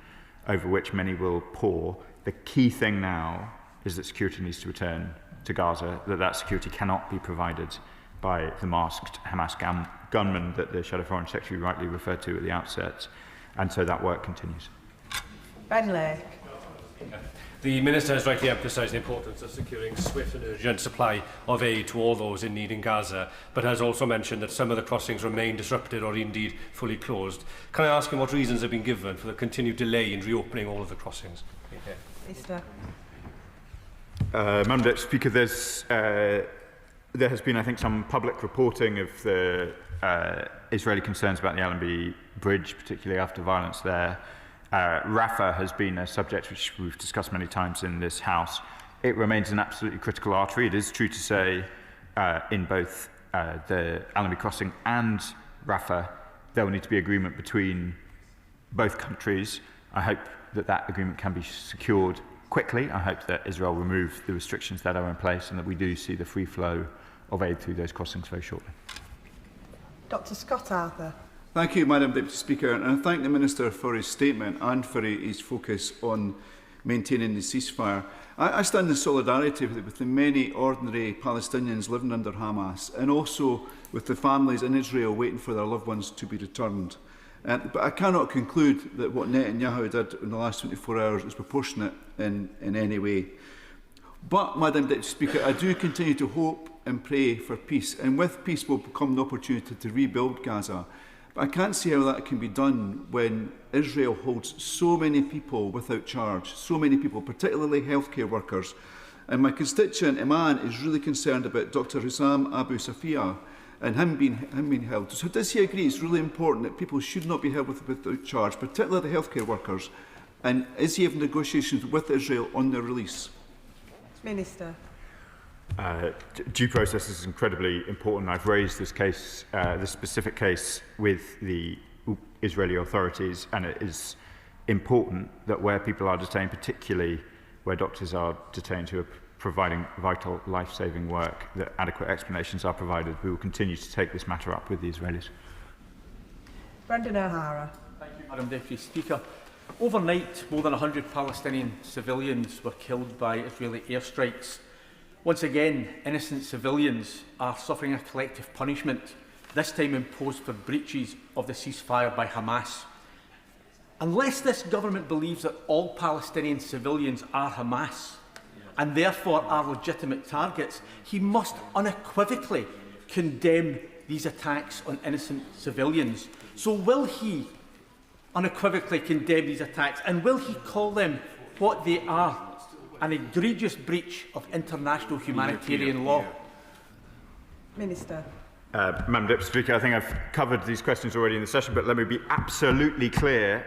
over which many will pore. The key thing now is that security needs to return to Gaza, that security cannot be provided by the masked Hamas gunmen that the Shadow Foreign Secretary rightly referred to at the outset, and so that work continues. Ben Lake. The Minister has rightly emphasised the importance of securing swift and urgent supply of aid to all those in need in Gaza, but has also mentioned that some of the crossings remain disrupted or indeed fully closed. Can I ask him what reasons have been given for the continued delay in reopening all of the crossings? Minister. Madam Deputy Speaker, there has been, I think, some public reporting of the Israeli concerns about the Allenby Bridge, particularly after violence there. Rafah has been a subject which we've discussed many times in this House. It remains an absolutely critical artery. It is true to say in both the Allenby crossing and Rafah, there will need to be agreement between both countries. I hope that that agreement can be secured quickly. I hope that Israel remove the restrictions that are in place and that we do see the free flow of aid through those crossings very shortly. Dr. Scott Arthur. Thank you, Madam Deputy Speaker, and I thank the Minister for his statement and for his focus on maintaining the ceasefire. I stand in solidarity with the many ordinary Palestinians living under Hamas, and also with the families in Israel waiting for their loved ones to be returned. But I cannot conclude that what Netanyahu did in the last 24 hours is proportionate in any way. But, Madam Deputy Speaker, I do continue to hope and pray for peace, and with peace will come the opportunity to rebuild Gaza. But I can't see how that can be done when Israel holds so many people without charge, so many people, particularly healthcare workers. And my constituent Iman is really concerned about Dr. Hussam Abu Safia and him being held. So does he agree it's really important that people should not be held without charge, particularly the healthcare workers? And is he having negotiations with Israel on their release? Minister. Due process is incredibly important. I've raised this case, this specific case, with the Israeli authorities, and it is important that where people are detained, particularly where doctors are detained who are providing vital life-saving work, that adequate explanations are provided. We will continue to take this matter up with the Israelis. Brendan O'Hara. Thank you, Madam Deputy Speaker. Overnight, more than 100 Palestinian civilians were killed by Israeli airstrikes. Once again, innocent civilians are suffering a collective punishment, this time imposed for breaches of the ceasefire by Hamas. Unless this government believes that all Palestinian civilians are Hamas, and therefore are legitimate targets, he must unequivocally condemn these attacks on innocent civilians. So will he unequivocally condemn these attacks, and will he call them what they are, an egregious breach of international humanitarian law? Minister. Madam Deputy Speaker, I think I've covered these questions already in the session, but let me be absolutely clear.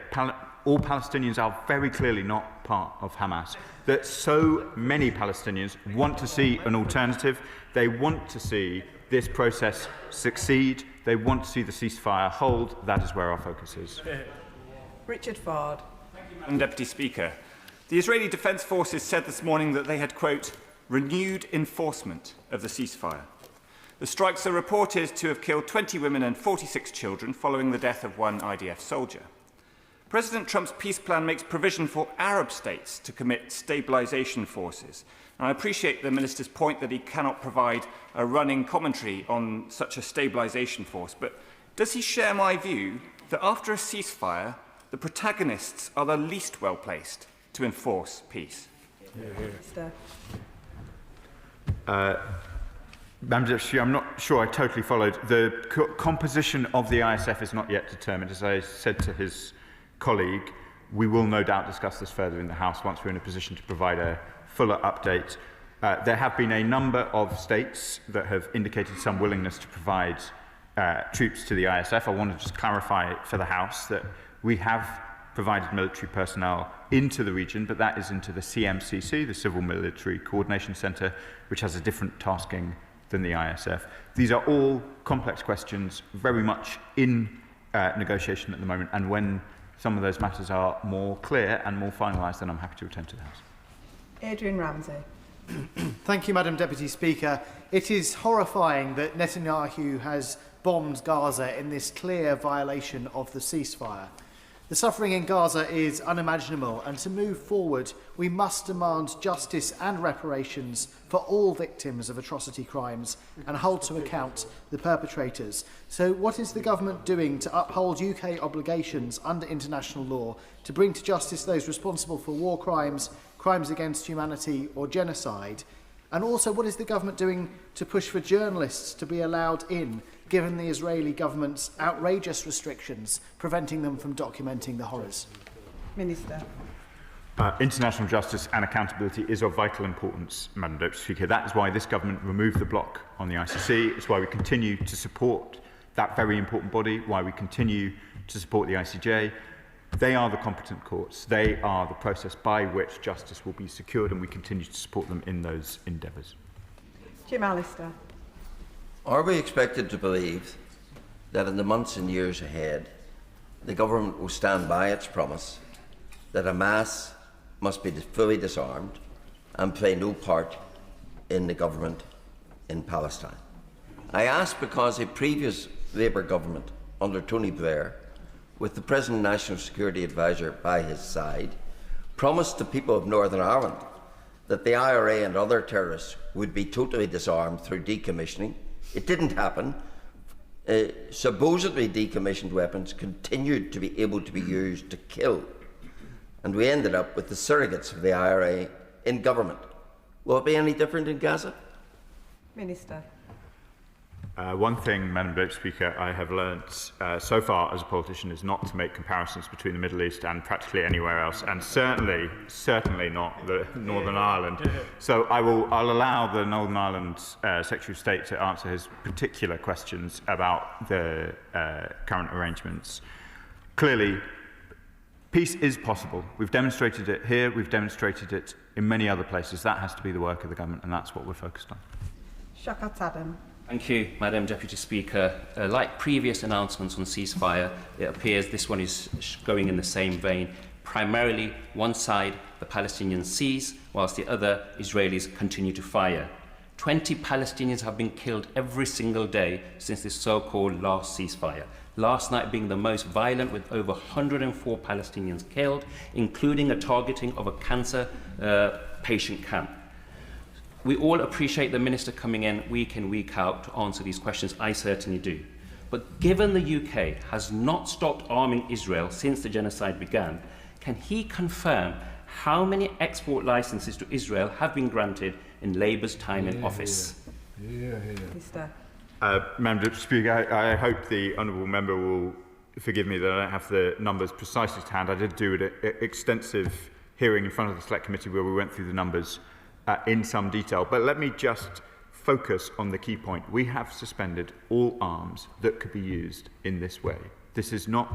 All Palestinians are very clearly not part of Hamas. That so many Palestinians want to see an alternative. They want to see this process succeed. They want to see the ceasefire hold. That is where our focus is. Richard Ford. Madam Deputy Speaker, the Israeli Defence Forces said this morning that they had, quote, renewed enforcement of the ceasefire. The strikes are reported to have killed 20 women and 46 children following the death of one IDF soldier. President Trump's peace plan makes provision for Arab states to commit stabilisation forces. And I appreciate the Minister's point that he cannot provide a running commentary on such a stabilisation force, but does he share my view that after a ceasefire, the protagonists are the least well-placed to enforce peace? Madam Deputy, I'm not sure I totally followed. The composition of the ISF is not yet determined. As I said to his colleague, we will no doubt discuss this further in the House once we're in a position to provide a fuller update. There have been a number of states that have indicated some willingness to provide troops to the ISF. I want to just clarify for the House that we have provided military personnel into the region, but that is into the CMCC, the Civil Military Coordination Centre, which has a different tasking than the ISF. These are all complex questions, very much in negotiation at the moment, and when some of those matters are more clear and more finalised, then I'm happy to return to the House. Adrian Ramsey. Thank you, Madam Deputy Speaker. It is horrifying that Netanyahu has bombed Gaza in this clear violation of the ceasefire. The suffering in Gaza is unimaginable, and to move forward, we must demand justice and reparations for all victims of atrocity crimes and hold to account the perpetrators. So what is the government doing to uphold UK obligations under international law to bring to justice those responsible for war crimes, crimes against humanity or genocide? And also, what is the government doing to push for journalists to be allowed in, given the Israeli government's outrageous restrictions preventing them from documenting the horrors? Minister. International justice and accountability is of vital importance, Madam Deputy Speaker. That is why this government removed the block on the ICC. It's why we continue to support that very important body, why we continue to support the ICJ. They are the competent courts. They are the process by which justice will be secured, and we continue to support them in those endeavours. Jim Allister. Are we expected to believe that in the months and years ahead, the government will stand by its promise that Hamas must be fully disarmed and play no part in the government in Palestine? I ask because a previous Labour government under Tony Blair, with the present National Security Advisor by his side, promised the people of Northern Ireland that the IRA and other terrorists would be totally disarmed through decommissioning. It didn't happen. supposedly decommissioned weapons continued to be able to be used to kill. And we ended up with the surrogates of the IRA in government. Will it be any different in Gaza? Minister. One thing, Madam Deputy Speaker, I have learnt so far as a politician is not to make comparisons between the Middle East and practically anywhere else, and certainly not the Northern Ireland. So I'll allow the Northern Ireland Secretary of State to answer his particular questions about the current arrangements. Clearly, peace is possible. We've demonstrated it here, we've demonstrated it in many other places. That has to be the work of the government, and that's what we're focused on. Shakat Adam. Thank you, Madam Deputy Speaker. Like previous announcements on ceasefire, it appears this one is going in the same vein. Primarily, one side, the Palestinians seize, whilst the other, Israelis, continue to fire. 20 Palestinians have been killed every single day since this so-called last ceasefire. Last night being the most violent, with over 104 Palestinians killed, including a targeting of a cancer patient camp. We all appreciate the Minister coming in week out to answer these questions. I certainly do. But given the UK has not stopped arming Israel since the genocide began, can he confirm how many export licenses to Israel have been granted in Labour's time in office? Minister. Madam Deputy Speaker, I hope the honourable member will forgive me that I don't have the numbers precisely to hand. I did do an extensive hearing in front of the Select Committee where we went through the numbers in some detail. But let me just focus on the key point. We have suspended all arms that could be used in this way.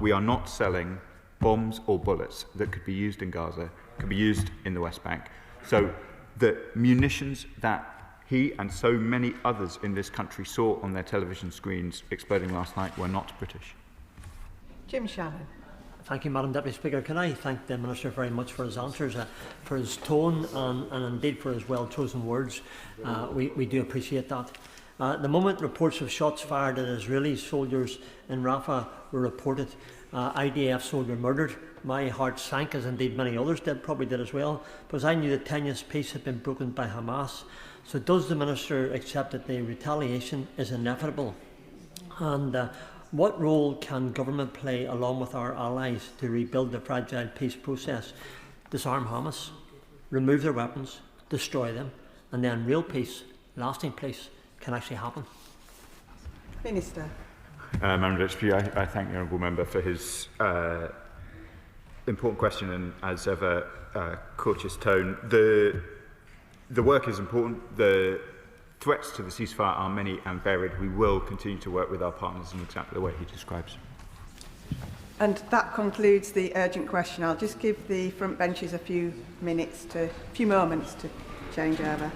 We are not selling bombs or bullets that could be used in Gaza, could be used in the West Bank. So the munitions that he and so many others in this country saw on their television screens exploding last night were not British. Jim Shannon. Thank you, Madam Deputy Speaker. Can I thank the Minister very much for his answers, for his tone and indeed for his well-chosen words. We do appreciate that. The moment reports of shots fired at Israeli soldiers in Rafah were reported, IDF soldier murdered, my heart sank, as indeed many others probably did as well, because I knew that tenuous peace had been broken by Hamas. So does the Minister accept that the retaliation is inevitable? And what role can government play along with our allies to rebuild the fragile peace process, disarm Hamas, remove their weapons, destroy them, and then real peace, lasting peace, can actually happen? Minister. Madam Deputy, I thank the honourable member for his important question and, as ever, courteous tone. The work is important. The threats to the ceasefire are many and varied. We will continue to work with our partners in exactly the way he describes. And that concludes the urgent question. I'll just give the front benches a few moments to change over.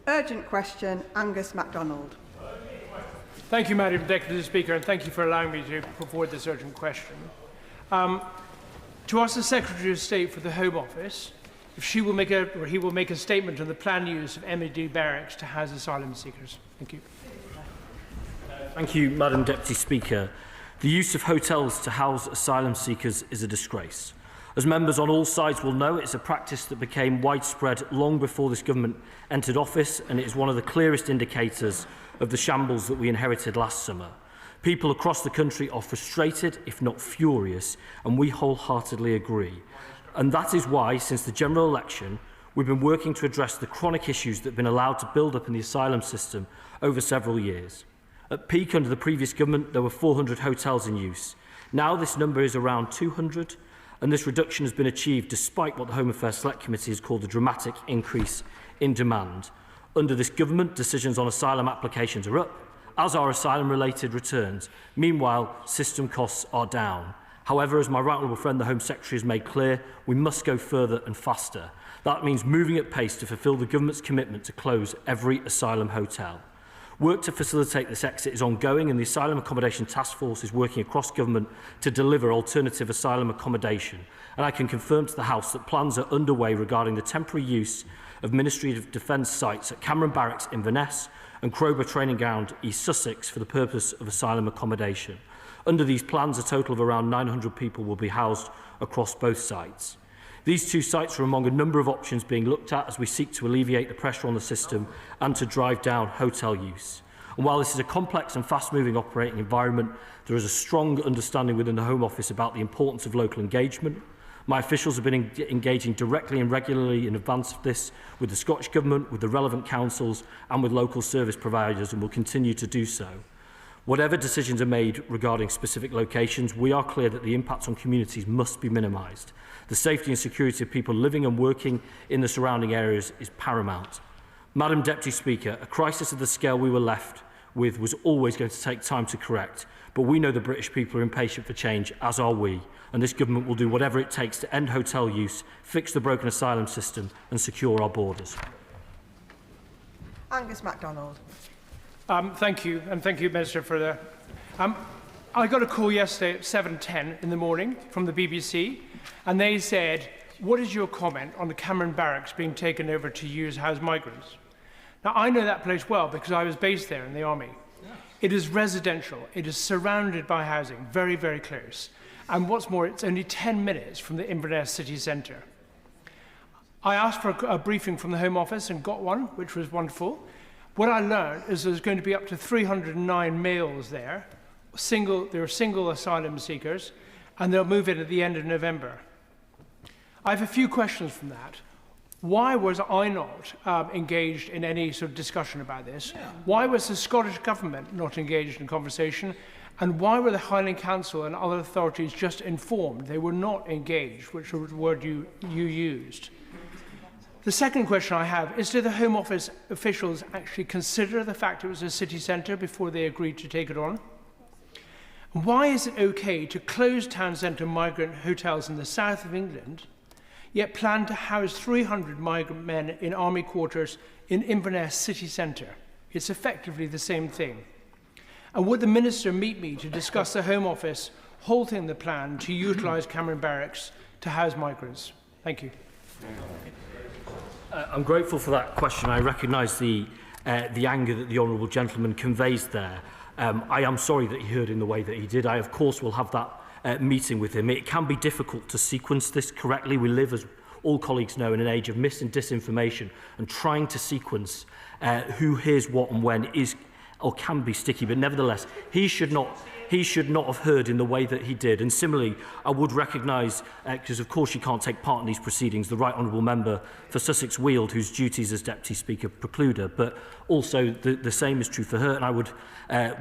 Urgent question, Angus MacDonald. Thank you, Madam Deputy Speaker, and thank you for allowing me to put forward this urgent question. To ask the Secretary of State for the Home Office if she will make he will make a statement on the planned use of MD barracks to house asylum seekers. Thank you. Thank you, Madam Deputy Speaker. The use of hotels to house asylum seekers is a disgrace. As members on all sides will know, it's a practice that became widespread long before this government entered office, and it is one of the clearest indicators of the shambles that we inherited last summer. People across the country are frustrated, if not furious, and we wholeheartedly agree. And that is why, since the general election, we've been working to address the chronic issues that have been allowed to build up in the asylum system over several years. At peak under the previous government, there were 400 hotels in use. Now this number is around 200, and this reduction has been achieved despite what the Home Affairs Select Committee has called a dramatic increase in demand. Under this government, decisions on asylum applications are up, as are asylum-related returns. Meanwhile, system costs are down. However, as my right honourable friend, the Home Secretary, has made clear, we must go further and faster. That means moving at pace to fulfil the government's commitment to close every asylum hotel. Work to facilitate this exit is ongoing, and the Asylum Accommodation Task Force is working across government to deliver alternative asylum accommodation. And I can confirm to the House that plans are underway regarding the temporary use of Ministry of Defence sites at Cameron Barracks, Inverness, and Crowber Training Ground, East Sussex, for the purpose of asylum accommodation. Under these plans, a total of around 900 people will be housed across both sites. These two sites are among a number of options being looked at as we seek to alleviate the pressure on the system and to drive down hotel use. And while this is a complex and fast-moving operating environment, there is a strong understanding within the Home Office about the importance of local engagement. My officials have been engaging directly and regularly in advance of this with the Scottish Government, with the relevant councils and with local service providers, and will continue to do so. Whatever decisions are made regarding specific locations, we are clear that the impact on communities must be minimised. The safety and security of people living and working in the surrounding areas is paramount. Madam Deputy Speaker, a crisis of the scale we were left with was always going to take time to correct, but we know the British people are impatient for change, as are we, and this government will do whatever it takes to end hotel use, fix the broken asylum system and secure our borders. Angus MacDonald. Thank you, and thank you, Minister, for the... I got a call yesterday at 7:10 in the morning from the BBC, and they said, what is your comment on the Cameron Barracks being taken over to use house migrants? Now, I know that place well because I was based there in the army. It is residential. It is surrounded by housing, very, very close. And what's more, it's only 10 minutes from the Inverness city centre. I asked for a briefing from the Home Office and got one, which was wonderful. What I learned is there's going to be up to 309 males there. They're single asylum seekers, and they'll move in at the end of November. I have a few questions from that. Why was I not engaged in any sort of discussion about this? Why was the Scottish Government not engaged in conversation? And why were the Highland Council and other authorities just informed? They were not engaged, which was the word you used. The second question I have is, did the Home Office officials actually consider the fact it was a city centre before they agreed to take it on? Why is it okay to close town centre migrant hotels in the south of England, yet plan to house 300 migrant men in army quarters in Inverness city centre? It's effectively the same thing. And would the Minister meet me to discuss the Home Office halting the plan to utilise Cameron Barracks to house migrants? Thank you. I'm grateful for that question. I recognise the anger that the honourable gentleman conveys there. I am sorry that he heard in the way that he did. I, of course, will have that meeting with him. It can be difficult to sequence this correctly. We live, as all colleagues know, in an age of mis and disinformation, and trying to sequence who hears what and when is or can be sticky. But nevertheless, he should not have heard in the way that he did. And similarly, I would recognise, because of course you can't take part in these proceedings, the Right Honourable Member for Sussex Weald, whose duties as Deputy Speaker preclude her, but also the same is true for her. And I would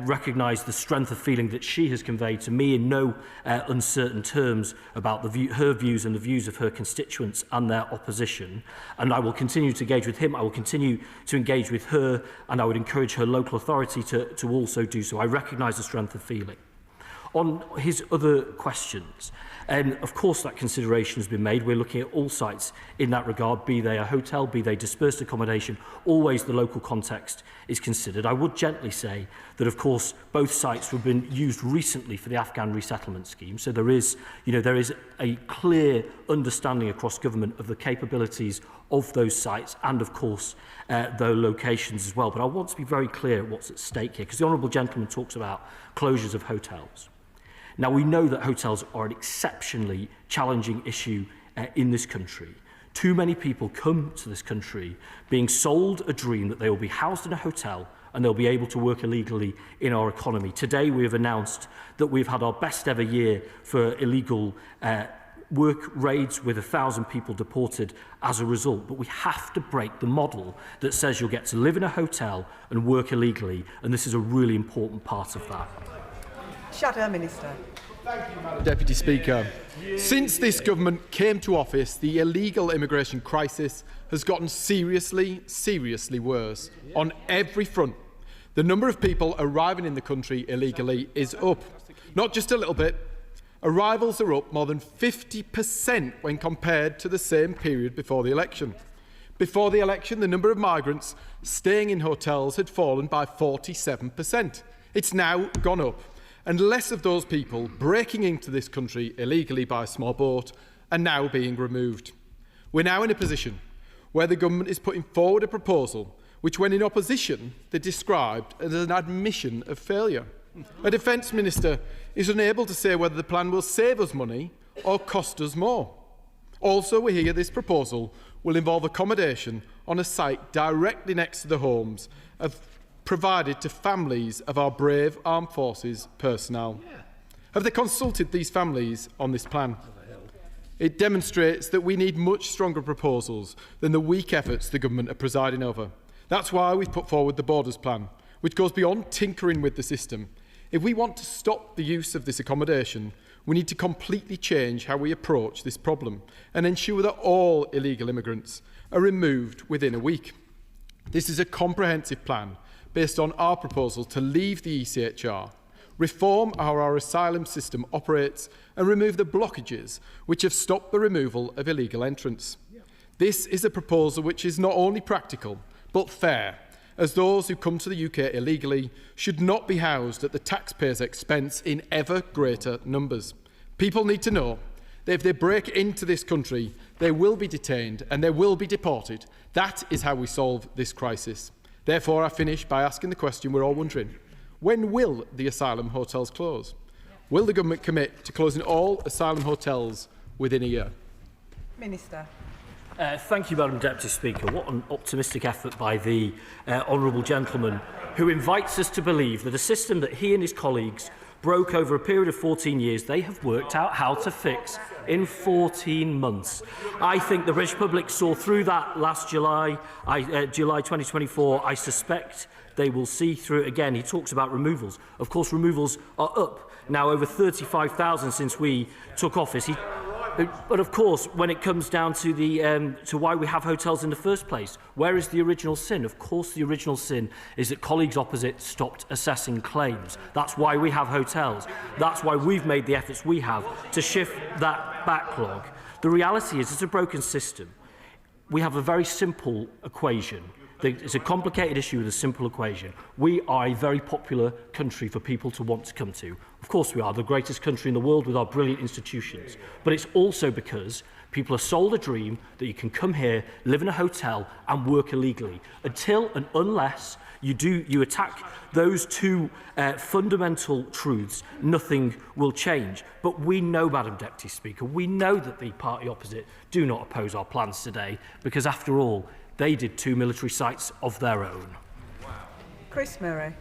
recognise the strength of feeling that she has conveyed to me in no uncertain terms about her views and the views of her constituents and their opposition. And I will continue to engage with him. I will continue to engage with her, and I would encourage her local authority to also do so. I recognise the strength of feeling. On his other questions, of course that consideration has been made. We're looking at all sites in that regard, be they a hotel, be they dispersed accommodation. Always the local context is considered. I would gently say that, of course, both sites have been used recently for the Afghan resettlement scheme. So there is a clear understanding across government of the capabilities of those sites and, of course, their locations as well. But I want to be very clear what's at stake here, because the honourable gentleman talks about closures of hotels. Now, we know that hotels are an exceptionally challenging issue in this country. Too many people come to this country being sold a dream that they will be housed in a hotel and they'll be able to work illegally in our economy. Today, we have announced that we've had our best ever year for illegal work raids, with 1,000 people deported as a result. But we have to break the model that says you'll get to live in a hotel and work illegally, and this is a really important part of that. Shadow Minister. Thank you, Madam Deputy Speaker. Since this government came to office, the illegal immigration crisis has gotten seriously worse on every front. The number of people arriving in the country illegally is up. Not just a little bit. Arrivals are up more than 50% when compared to the same period before the election. Before the election, the number of migrants staying in hotels had fallen by 47%. It's now gone up, and less of those people breaking into this country illegally by a small boat are now being removed. We're now in a position where the government is putting forward a proposal which, when in opposition, they described as an admission of failure. A Defence Minister is unable to say whether the plan will save us money or cost us more. Also, we hear this proposal will involve accommodation on a site directly next to the homes provided to families of our brave armed forces personnel. Have they consulted these families on this plan? It demonstrates that we need much stronger proposals than the weak efforts the government are presiding over. That's why we've put forward the Borders Plan, which goes beyond tinkering with the system. If we want to stop the use of this accommodation, we need to completely change how we approach this problem and ensure that all illegal immigrants are removed within a week. This is a comprehensive plan based on our proposal to leave the ECHR, reform how our asylum system operates and remove the blockages which have stopped the removal of illegal entrants. This is a proposal which is not only practical but fair, as those who come to the UK illegally should not be housed at the taxpayers' expense in ever greater numbers. People need to know that if they break into this country, they will be detained and they will be deported. That is how we solve this crisis. Therefore, I finish by asking the question we're all wondering. When will the asylum hotels close? Will the government commit to closing all asylum hotels within a year? Minister. Thank you, Madam Deputy Speaker. What an optimistic effort by the honourable gentleman who invites us to believe that a system that he and his colleagues broke over a period of 14 years, they have worked out how to fix in 14 months. I think the British public saw through that last July, July 2024. I suspect they will see through it again. He talks about removals. Of course, removals are up now over 35,000 since we took office. But of course, when it comes down to to why we have hotels in the first place, where is the original sin? Of course, the original sin is that colleagues opposite stopped assessing claims. That's why we have hotels. That's why we've made the efforts we have to shift that backlog. The reality is it's a broken system. We have a very simple equation. It's a complicated issue with a simple equation. We are a very popular country for people to want to come to. Of course we are the greatest country in the world with our brilliant institutions. But it's also because people are sold a dream that you can come here, live in a hotel and work illegally. Until and unless you attack those two fundamental truths, nothing will change. But we know, Madam Deputy Speaker, we know that the party opposite do not oppose our plans today because, after all, they did 2 military sites of their own. Chris Murray.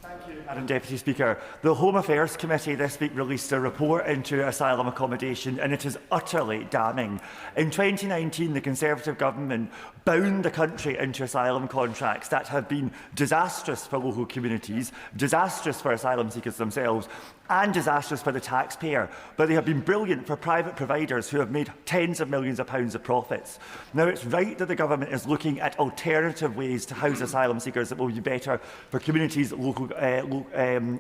Thank you, Madam Deputy Speaker. The Home Affairs Committee this week released a report into asylum accommodation, and it is utterly damning. In 2019, the Conservative government bound the country into asylum contracts that have been disastrous for local communities, disastrous for asylum seekers themselves, and disastrous for the taxpayer, but they have been brilliant for private providers who have made tens of millions of pounds of profits. Now, it's right that the government is looking at alternative ways to house asylum seekers that will be better for communities, local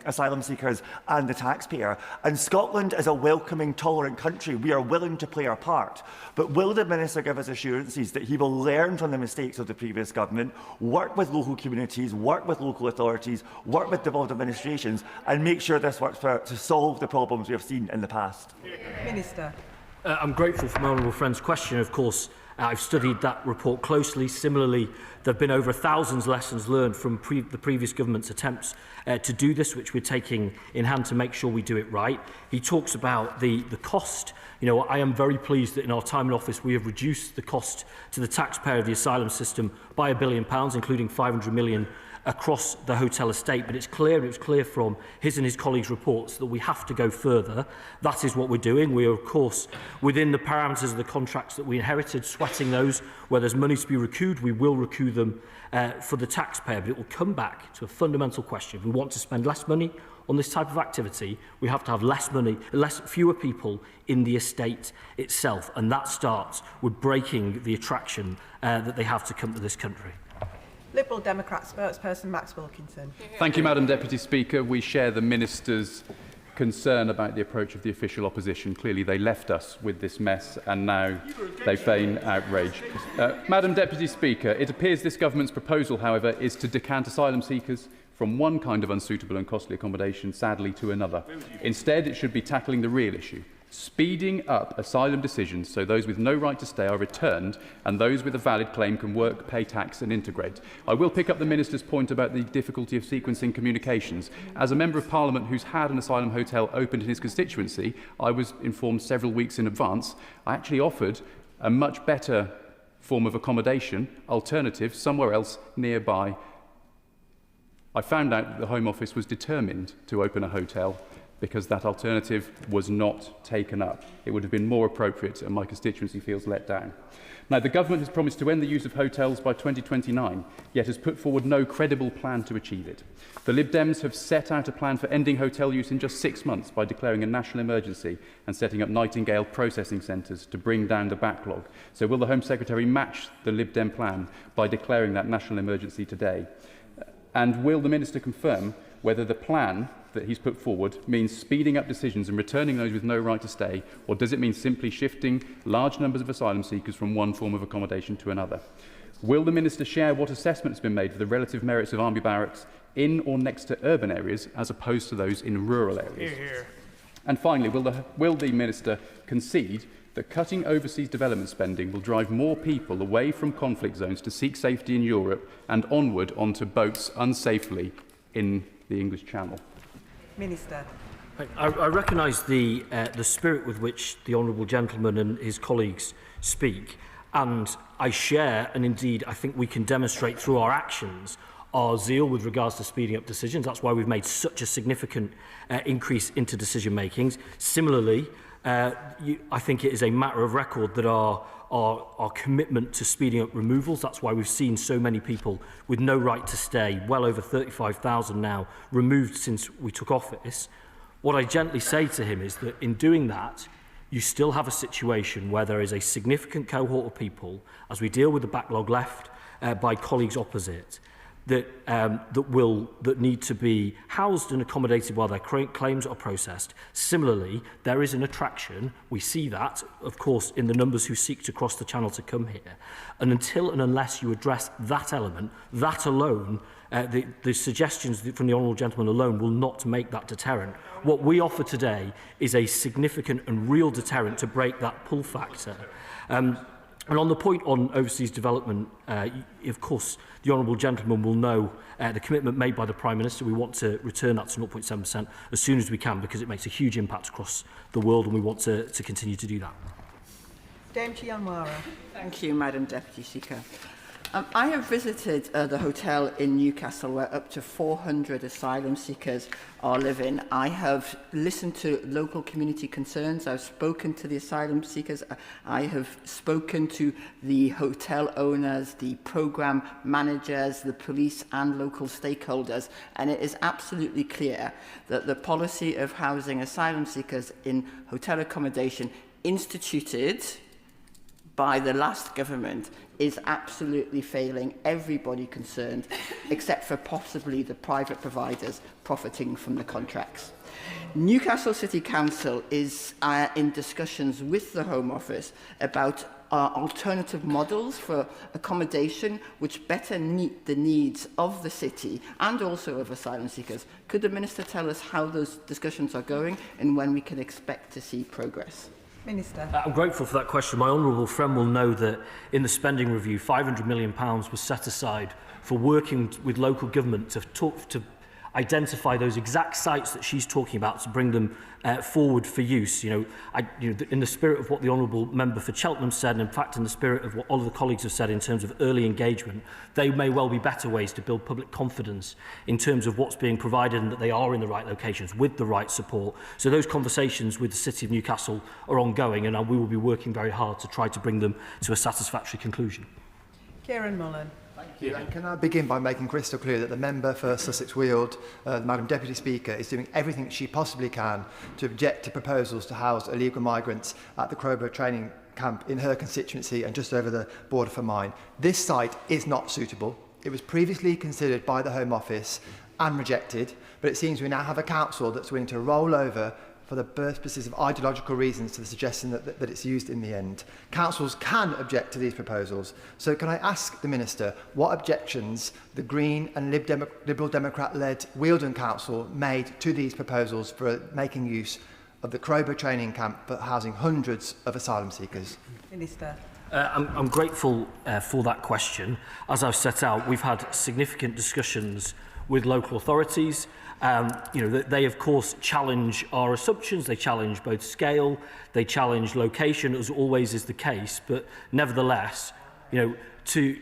asylum seekers and the taxpayer. And Scotland is a welcoming, tolerant country. We are willing to play our part. But will the Minister give us assurances that he will learn from the mistakes of the previous government, work with local communities, work with local authorities, work with devolved administrations, and make sure this works to solve the problems we have seen in the past? Minister. I'm grateful for my honourable friend's question. Of course, I've studied that report closely. Similarly, there have been over 1,000 lessons learned from the previous government's attempts to do this, which we're taking in hand to make sure we do it right. He talks about the cost. You know, I am very pleased that in our time in office we have reduced the cost to the taxpayer of the asylum system by £1 billion, including £500 million across the hotel estate. But it's clear, and it was clear from his and his colleagues' reports, that we have to go further. That is what we're doing. We are, of course, within the parameters of the contracts that we inherited, sweating those. Where there's money to be recouped, we will recoup them for the taxpayer. But it will come back to a fundamental question. If we want to spend less money on this type of activity, we have to have fewer people in the estate itself. And that starts with breaking the attraction that they have to come to this country. Liberal Democrat spokesperson Max Wilkinson. Thank you, Madam Deputy Speaker. We share the Minister's concern about the approach of the official opposition. Clearly, they left us with this mess, and now they feign outrage. Madam Deputy Speaker, it appears this government's proposal, however, is to decant asylum seekers from one kind of unsuitable and costly accommodation, sadly, to another. Instead, it should be tackling the real issue, Speeding up asylum decisions so those with no right to stay are returned and those with a valid claim can work, pay tax and integrate. I will pick up the Minister's point about the difficulty of sequencing communications. As a Member of Parliament who's had an asylum hotel opened in his constituency, I was informed several weeks in advance. I actually offered a much better form of accommodation, alternative, somewhere else nearby. I found out that the Home Office was determined to open a hotel because that alternative was not taken up. It would have been more appropriate, and my constituency feels let down. Now, the government has promised to end the use of hotels by 2029, yet has put forward no credible plan to achieve it. The Lib Dems have set out a plan for ending hotel use in just 6 months by declaring a national emergency and setting up Nightingale processing centres to bring down the backlog. So will the Home Secretary match the Lib Dem plan by declaring that national emergency today? And will the Minister confirm whether the plan that he's put forward means speeding up decisions and returning those with no right to stay, or does it mean simply shifting large numbers of asylum seekers from one form of accommodation to another? Will the Minister share what assessment has been made for the relative merits of army barracks in or next to urban areas as opposed to those in rural areas? Hear, hear. And finally, will the Minister concede that cutting overseas development spending will drive more people away from conflict zones to seek safety in Europe and onward onto boats unsafely in the English Channel? Minister. I recognise the spirit with which the honourable gentleman and his colleagues speak, and I share, and indeed I think we can demonstrate through our actions, our zeal with regards to speeding up decisions. That's why we've made such a significant increase into decision makings. Similarly, I think it is a matter of record that our commitment to speeding up removals, that's why we've seen so many people with no right to stay, well over 35,000 now, removed since we took office. What I gently say to him is that in doing that, you still have a situation where there is a significant cohort of people, as we deal with the backlog left by colleagues opposite, that need to be housed and accommodated while their claims are processed. Similarly, there is an attraction. We see that, of course, in the numbers who seek to cross the channel to come here. And until and unless you address that element, that alone, the suggestions from the honourable gentleman alone will not make that deterrent. What we offer today is a significant and real deterrent to break that pull factor. And on the point on overseas development, of course, the honourable gentleman will know the commitment made by the Prime Minister. We want to return that to 0.7% as soon as we can because it makes a huge impact across the world and we want to continue to do that. Dame Chianwara. Thank you, Madam Deputy Speaker. I have visited the hotel in Newcastle where up to 400 asylum seekers are living. I have listened to local community concerns. I've spoken to the asylum seekers. I have spoken to the hotel owners, the programme managers, the police and local stakeholders. And it is absolutely clear that the policy of housing asylum seekers in hotel accommodation instituted by the last government is absolutely failing everybody concerned, except for possibly the private providers profiting from the contracts. Newcastle City Council is in discussions with the Home Office about alternative models for accommodation which better meet the needs of the city and also of asylum seekers. Could the Minister tell us how those discussions are going and when we can expect to see progress? Minister. I'm grateful for that question. My honourable friend will know that in the spending review, £500 million was set aside for working with local government to identify those exact sites that she's talking about to bring them forward for use. In the spirit of what the honourable member for Cheltenham said, and in fact in the spirit of what all of the colleagues have said in terms of early engagement, they may well be better ways to build public confidence in terms of what's being provided and that they are in the right locations with the right support. So those conversations with the City of Newcastle are ongoing, and we will be working very hard to try to bring them to a satisfactory conclusion. Kieran Mullen. Thank you. And can I begin by making crystal clear that the member for Sussex Weald, Madam Deputy Speaker, is doing everything she possibly can to object to proposals to house illegal migrants at the Crowborough training camp in her constituency and just over the border for mine. This site is not suitable. It was previously considered by the Home Office and rejected, but it seems we now have a council that's willing to roll over for the purposes of ideological reasons to the suggestion that it's used in the end. Councils can object to these proposals. So can I ask the Minister what objections the Green and Liberal Democrat-led Wealdon Council made to these proposals for making use of the Crowborough training camp but housing hundreds of asylum seekers? Minister. I'm grateful for that question. As I've set out, we've had significant discussions with local authorities. They of course challenge our assumptions, they challenge both scale, they challenge location, as always is the case, but nevertheless, to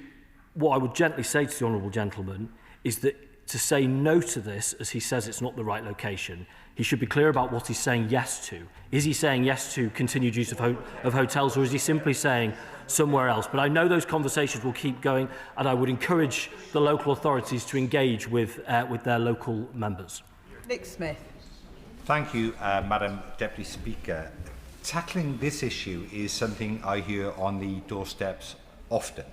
what I would gently say to the honourable gentleman is that to say no to this, as he says it's not the right location, he should be clear about what he's saying yes to. Is he saying yes to continued use of hotels, or is he simply saying somewhere else? But I know those conversations will keep going, and I would encourage the local authorities to engage with their local members. Nick Smith. Thank you, Madam Deputy Speaker. Tackling this issue is something I hear on the doorsteps often.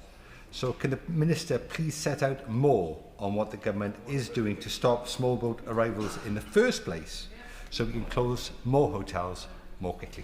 So can the Minister please set out more on what the government is doing to stop small boat arrivals in the first place, so we can close more hotels more quickly?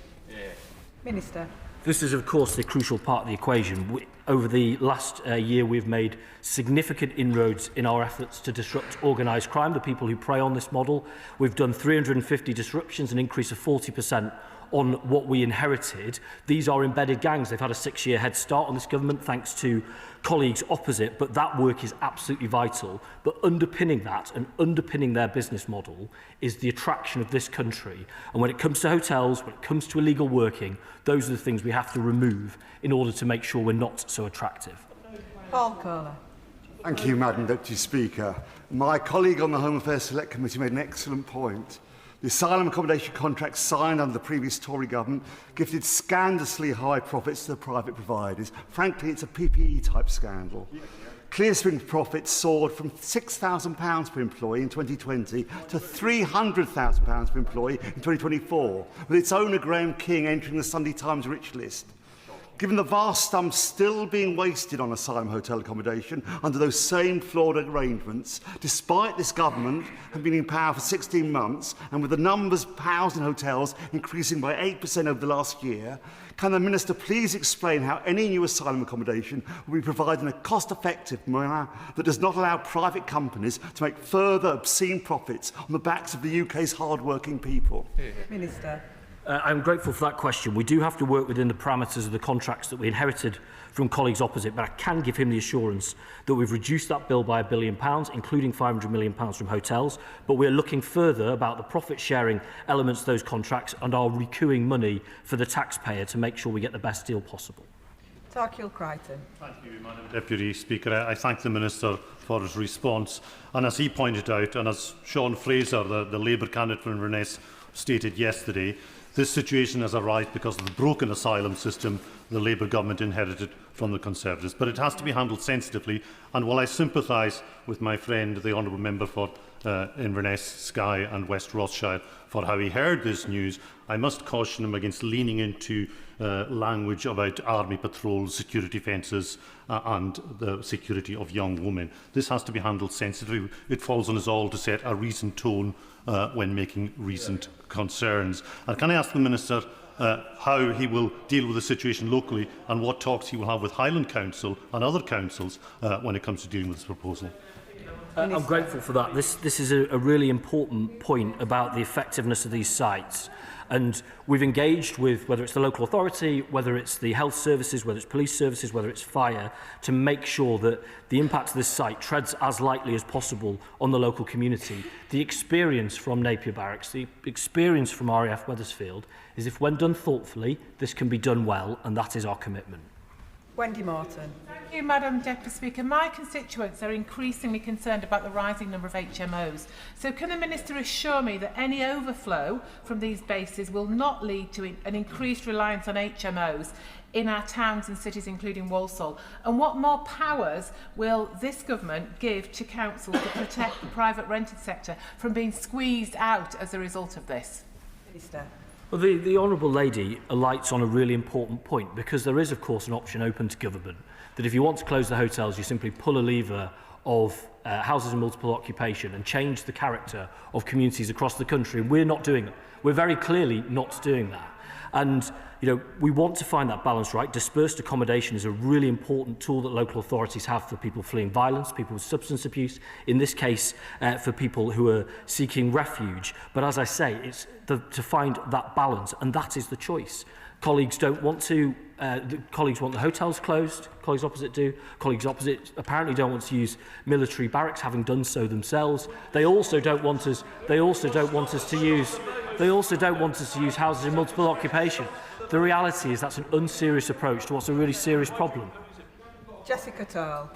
Minister. This is, of course, the crucial part of the equation. Over the last year, we've made significant inroads in our efforts to disrupt organised crime, the people who prey on this model. We've done 350 disruptions, an increase of 40% on what we inherited. These are embedded gangs. They've had a 6-year head start on this government thanks to colleagues opposite, but that work is absolutely vital. But underpinning that and underpinning their business model is the attraction of this country. And when it comes to hotels, when it comes to illegal working, those are the things we have to remove in order to make sure we're not so attractive. Paul Kohler. Thank you, Madam Deputy Speaker. My colleague on the Home Affairs Select Committee made an excellent point. The asylum accommodation contracts signed under the previous Tory government gifted scandalously high profits to the private providers. Frankly, it's a PPE-type scandal. Clearspring profits soared from £6,000 per employee in 2020 to £300,000 per employee in 2024, with its owner Graham King entering the Sunday Times rich list. Given the vast sums still being wasted on asylum hotel accommodation under those same flawed arrangements, despite this government having been in power for 16 months and with the numbers housed in hotels increasing by 8% over the last year, can the Minister please explain how any new asylum accommodation will be provided in a cost-effective manner that does not allow private companies to make further obscene profits on the backs of the UK's hard-working people? Minister. I'm grateful for that question. We do have to work within the parameters of the contracts that we inherited from colleagues opposite, but I can give him the assurance that we've reduced that bill by £1 billion, including £500 million from hotels, but we're looking further about the profit-sharing elements of those contracts and are recouping money for the taxpayer to make sure we get the best deal possible. Tarkil Crichton. Thank you, Madam Deputy Speaker. I thank the Minister for his response. And as he pointed out, and as Sean Fraser, the Labour candidate for Inverness, stated yesterday, this situation has arisen because of the broken asylum system the Labour government inherited from the Conservatives. But it has to be handled sensitively, and while I sympathise with my friend, the Honourable Member for Inverness, Skye and West Rothschild, for how he heard this news, I must caution him against leaning into language about army patrols, security fences and the security of young women. This has to be handled sensitively. It falls on us all to set a reasoned tone when making recent concerns. And can I ask the Minister how he will deal with the situation locally and what talks he will have with Highland Council and other councils when it comes to dealing with this proposal? I'm grateful for that. This is a really important point about the effectiveness of these sites. And we've engaged with, whether it's the local authority, whether it's the health services, whether it's police services, whether it's fire, to make sure that the impact of this site treads as lightly as possible on the local community. The experience from Napier Barracks, the experience from RAF Wethersfield, is if when done thoughtfully, this can be done well, and that is our commitment. Wendy Martin. Thank you, Madam Deputy Speaker. My constituents are increasingly concerned about the rising number of HMOs. So can the Minister assure me that any overflow from these bases will not lead to an increased reliance on HMOs in our towns and cities, including Walsall? And what more powers will this government give to councils to protect the private rented sector from being squeezed out as a result of this? Minister. Well, the Honourable Lady alights on a really important point, because there is, of course, an option open to government that if you want to close the hotels, you simply pull a lever of houses of multiple occupation and change the character of communities across the country. And we're not doing it. We're very clearly not doing that. And we want to find that balance right. Dispersed accommodation is a really important tool that local authorities have for people fleeing violence, people with substance abuse, in this case for people who are seeking refuge. But as I say, it's to find that balance, and that is the choice. Colleagues don't want to. Colleagues want the hotels closed. Colleagues opposite do. Colleagues opposite apparently don't want to use military barracks, having done so themselves. They also don't want us. They also don't want us to use. They also don't want us to use houses in multiple occupation. The reality is that's an unserious approach to what's a really serious problem. Jessica Turl.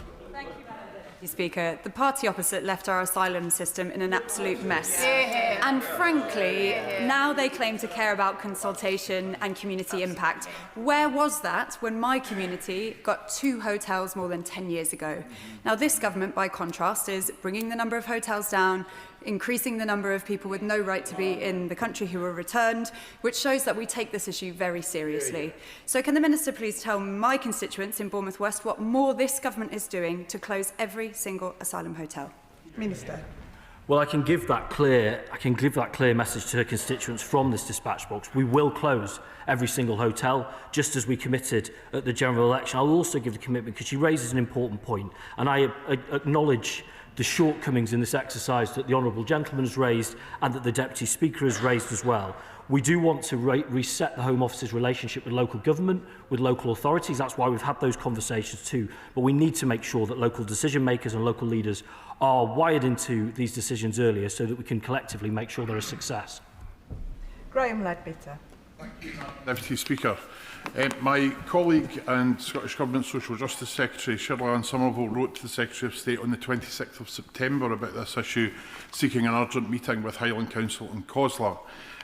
Mr. Speaker, the party opposite left our asylum system in an absolute mess. And frankly, now they claim to care about consultation and community impact. Where was that when my community got 2 hotels more than 10 years ago? Now, this government, by contrast, is bringing the number of hotels down, increasing the number of people with no right to be in the country who were returned, which shows that we take this issue very seriously. So can the Minister please tell my constituents in Bournemouth West what more this government is doing to close every single asylum hotel? Minister. Well, I can give that clear message to her constituents from this dispatch box. We will close every single hotel, just as we committed at the general election. I'll also give the commitment, because she raises an important point, and I acknowledge the shortcomings in this exercise that the Honourable Gentleman has raised and that the Deputy Speaker has raised as well. We do want to reset the Home Office's relationship with local government, with local authorities. That's why we've had those conversations too. But we need to make sure that local decision makers and local leaders are wired into these decisions earlier so that we can collectively make sure they're a success. Graham Ledbetter. Thank you, Deputy Speaker. My colleague and Scottish Government Social Justice Secretary Shirley Somerville wrote to the Secretary of State on the 26th of September about this issue, seeking an urgent meeting with Highland Council and COSLA.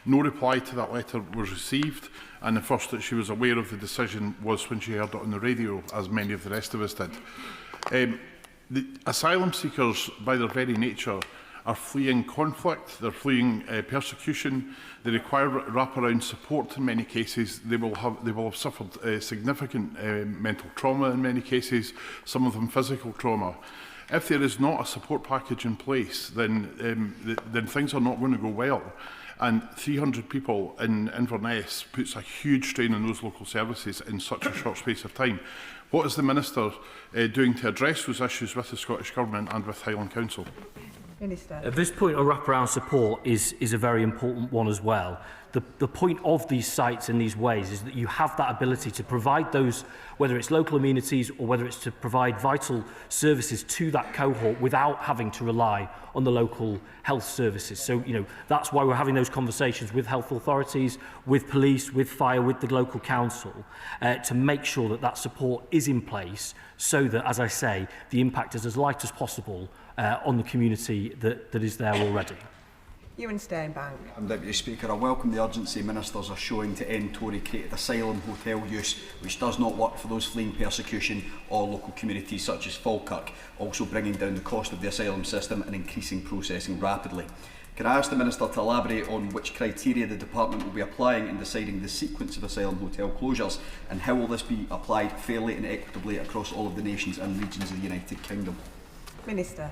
No reply to that letter was received, and the first that she was aware of the decision was when she heard it on the radio, as many of the rest of us did. The asylum seekers, by their very nature, are fleeing conflict, they're fleeing persecution, they require wraparound support in many cases, they will have suffered significant mental trauma in many cases, some of them physical trauma. If there is not a support package in place, then things are not going to go well. And 300 people in Inverness puts a huge strain on those local services in such a short space of time. What is the Minister doing to address those issues with the Scottish Government and with Highland Council? Minister. At this point, on wraparound support is a very important one as well. The point of these sites in these ways is that you have that ability to provide those, whether it's local amenities or whether it's to provide vital services to that cohort without having to rely on the local health services. So, that's why we're having those conversations with health authorities, with police, with fire, with the local council, to make sure that that support is in place so that, as I say, the impact is as light as possible on the community that is there already. Ewan Steinbank. Deputy Speaker, I welcome the urgency ministers are showing to end Tory-created asylum hotel use, which does not work for those fleeing persecution or local communities such as Falkirk, also bringing down the cost of the asylum system and increasing processing rapidly. Can I ask the Minister to elaborate on which criteria the Department will be applying in deciding the sequence of asylum hotel closures, and how will this be applied fairly and equitably across all of the nations and regions of the United Kingdom? Minister.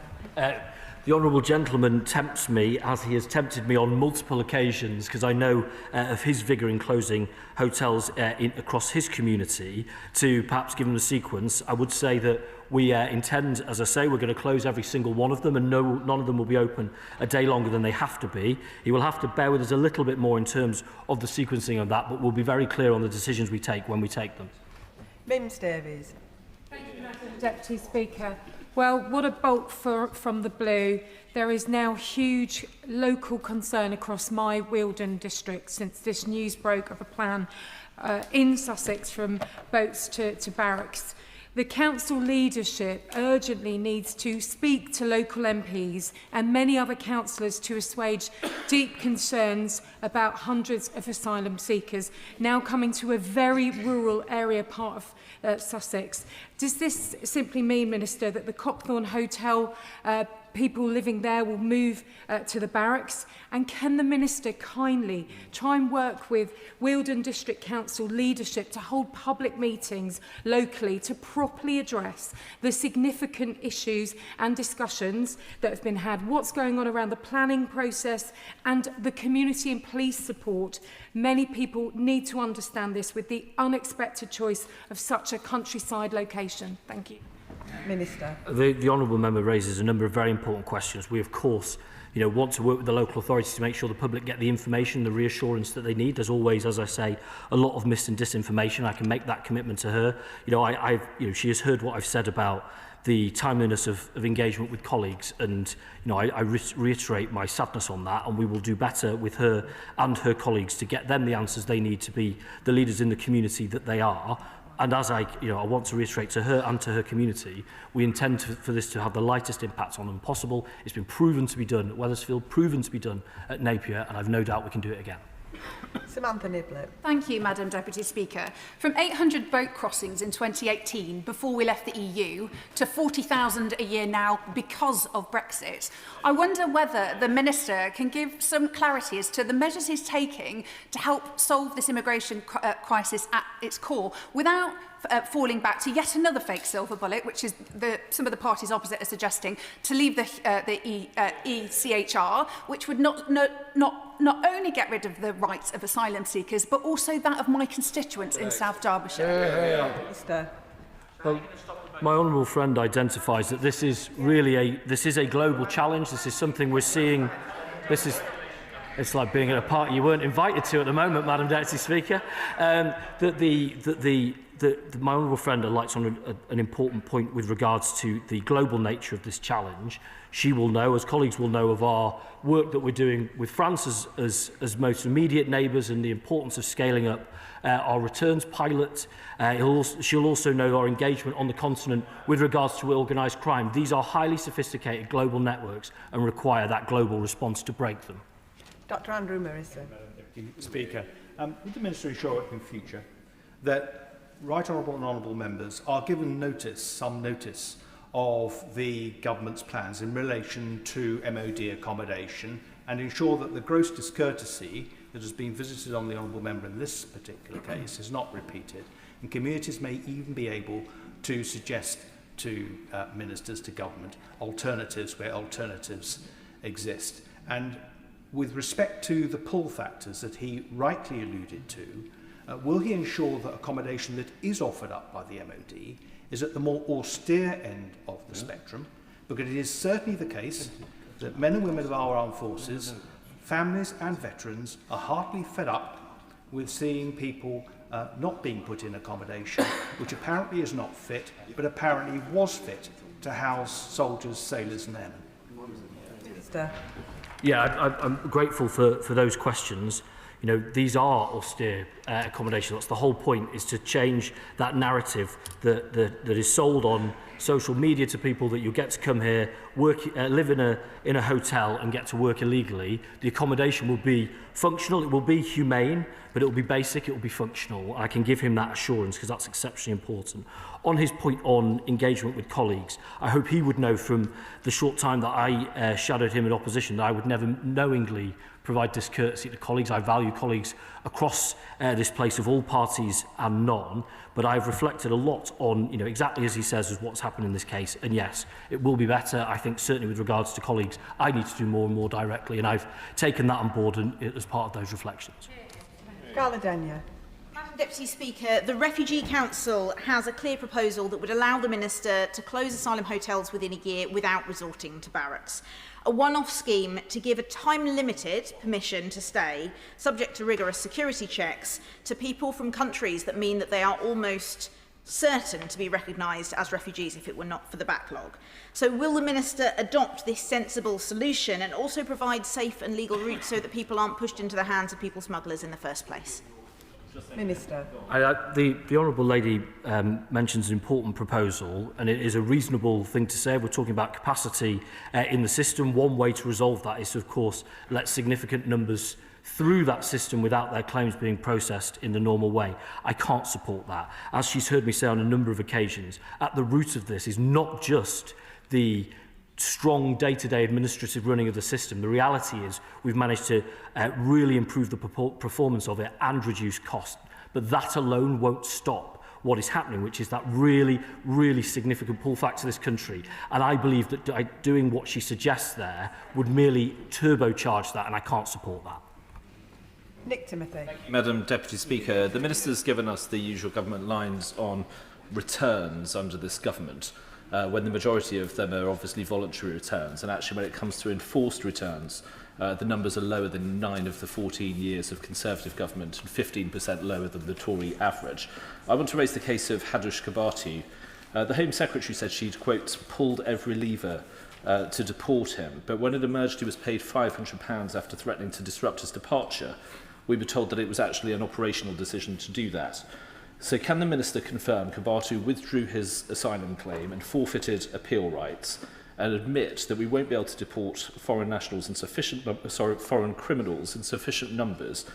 The Honourable Gentleman tempts me, as he has tempted me on multiple occasions, because I know of his vigour in closing hotels across his community, to perhaps give him a sequence. I would say that we intend, as I say, we're going to close every single one of them, and none of them will be open a day longer than they have to be. He will have to bear with us a little bit more in terms of the sequencing of that, but we'll be very clear on the decisions we take when we take them. Mims Davies. Thank you, Madam Deputy Speaker. Well, what a bolt from the blue. There is now huge local concern across my Wealdon district since this news broke of a plan in Sussex from boats to barracks. The council leadership urgently needs to speak to local MPs and many other councillors to assuage deep concerns about hundreds of asylum seekers now coming to a very rural area part of Sussex, Does this simply mean, Minister, that the Copthorne Hotel people living there will move to the barracks? And can the Minister kindly try and work with Wealdon District Council leadership to hold public meetings locally to properly address the significant issues and discussions that have been had, what's going on around the planning process and the community and police support? Many people need to understand this with the unexpected choice of such a countryside location. Thank you. Minister. The honourable member raises a number of very important questions. We, of course, want to work with the local authorities to make sure the public get the information, the reassurance that they need. There's always, as I say, a lot of mis and disinformation. I can make that commitment to her. She has heard what I've said about the timeliness of engagement with colleagues, and I reiterate my sadness on that, and we will do better with her and her colleagues to get them the answers they need to be the leaders in the community that they are. And as I want to reiterate to her and to her community, we intend for this to have the lightest impact on them possible. It's been proven to be done at Wethersfield, proven to be done at Napier, and I've no doubt we can do it again. Samantha Niblett. Thank you, Madam Deputy Speaker. From 800 boat crossings in 2018, before we left the EU, to 40,000 a year now because of Brexit, I wonder whether the Minister can give some clarity as to the measures he's taking to help solve this immigration crisis at its core without falling back to yet another fake silver bullet, which is some of the parties opposite are suggesting, to leave the ECHR, which would not only get rid of the rights of asylum seekers, but also that of my constituents in South Derbyshire. Well, my honourable friend identifies that this is really a global challenge. This is something we're seeing. It's like being at a party you weren't invited to at the moment, Madam Deputy Speaker. My honourable friend lights on an important point with regards to the global nature of this challenge. She will know, as colleagues will know, of our work that we're doing with France as most immediate neighbours and the importance of scaling up our returns pilot. She'll also know our engagement on the continent with regards to organised crime. These are highly sophisticated global networks and require that global response to break them. Dr Andrew Morrison. Madam Deputy Speaker, would the Minister ensure in future that right honourable and honourable members are given some notice of the government's plans in relation to MOD accommodation, and ensure that the gross discourtesy that has been visited on the honourable member in this particular case is not repeated, and communities may even be able to suggest to ministers, to government, alternatives where alternatives exist. And with respect to the pull factors that he rightly alluded to, will he ensure that accommodation that is offered up by the MOD is at the more austere end of the spectrum? Because it is certainly the case that men and women of our armed forces, families and veterans, are heartily fed up with seeing people not being put in accommodation, which apparently is not fit, but apparently was fit to house soldiers, sailors and airmen. Minister. Yeah, I'm grateful for those questions. These are austere accommodation. That's the whole point, is to change that narrative that is sold on social media to people that you'll get to come here, live in a hotel and get to work illegally. The accommodation will be functional, it will be humane, but it will be basic, it will be functional. I can give him that assurance because that's exceptionally important. On his point on engagement with colleagues, I hope he would know from the short time that I shadowed him in opposition that I would never knowingly provide discourtesy to colleagues. I value colleagues across this place of all parties and none, but I've reflected a lot on, exactly as he says, is what's happened in this case. And yes, it will be better, I think, certainly with regards to colleagues. I need to do more and more directly, and I've taken that on board as part of those reflections. Galadenia. Madam Deputy Speaker, the Refugee Council has a clear proposal that would allow the Minister to close asylum hotels within a year without resorting to barracks. A one-off scheme to give a time-limited permission to stay, subject to rigorous security checks, to people from countries that mean that they are almost certain to be recognised as refugees if it were not for the backlog. So will the Minister adopt this sensible solution and also provide safe and legal routes so that people aren't pushed into the hands of people smugglers in the first place? Minister. The Honourable Lady mentions an important proposal, and it is a reasonable thing to say. We're talking about capacity in the system. One way to resolve that is to, of course, let significant numbers through that system without their claims being processed in the normal way. I can't support that. As she's heard me say on a number of occasions, at the root of this is not just the strong day-to-day administrative running of the system. The reality is we've managed to really improve the performance of it and reduce cost. But that alone won't stop what is happening, which is that really, really significant pull factor to this country. And I believe that doing what she suggests there would merely turbocharge that, and I can't support that. Nick Timothy. Madam Deputy Speaker, the Minister's given us the usual government lines on returns under this government, when the majority of them are obviously voluntary returns. And actually, when it comes to enforced returns, the numbers are lower than 9 of the 14 years of Conservative government and 15% lower than the Tory average. I want to raise the case of Hadush Kabatu. The Home Secretary said she'd, quote, pulled every lever to deport him, but when it emerged he was paid £500 after threatening to disrupt his departure, we were told that it was actually an operational decision to do that. So can the Minister confirm Kabatu withdrew his asylum claim and forfeited appeal rights, and admit that we won't be able to deport foreign nationals in foreign criminals in sufficient numbers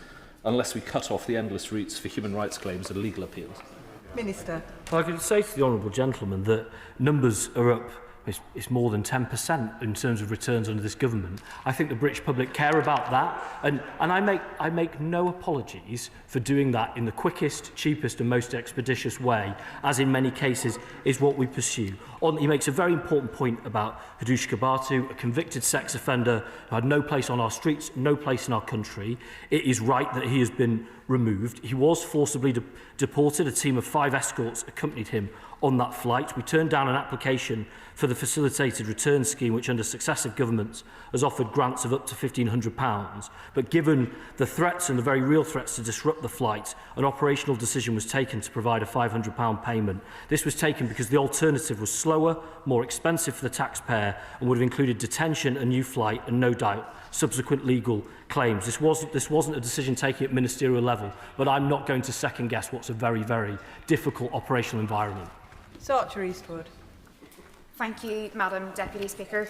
unless we cut off the endless routes for human rights claims and legal appeals? Minister. Well, I could say to the honourable gentleman that numbers are up. It's more than 10% in terms of returns under this government. I think the British public care about that, and I make no apologies for doing that in the quickest, cheapest and most expeditious way, as in many cases is what we pursue. He makes a very important point about Hadush Kabatu, a convicted sex offender who had no place on our streets, no place in our country. It is right that he has been removed. He was forcibly deported. A team of 5 escorts accompanied him on that flight. We turned down an application for the facilitated return scheme, which under successive governments has offered grants of up to £1,500. But given the threats and the very real threats to disrupt the flight, an operational decision was taken to provide a £500 payment. This was taken because the alternative was slower, more expensive for the taxpayer, and would have included detention, a new flight, and no doubt subsequent legal claims. This wasn't a decision taken at ministerial level, but I'm not going to second guess what's a very, very difficult operational environment. Archer Eastwood. Thank you, Madam Deputy Speaker.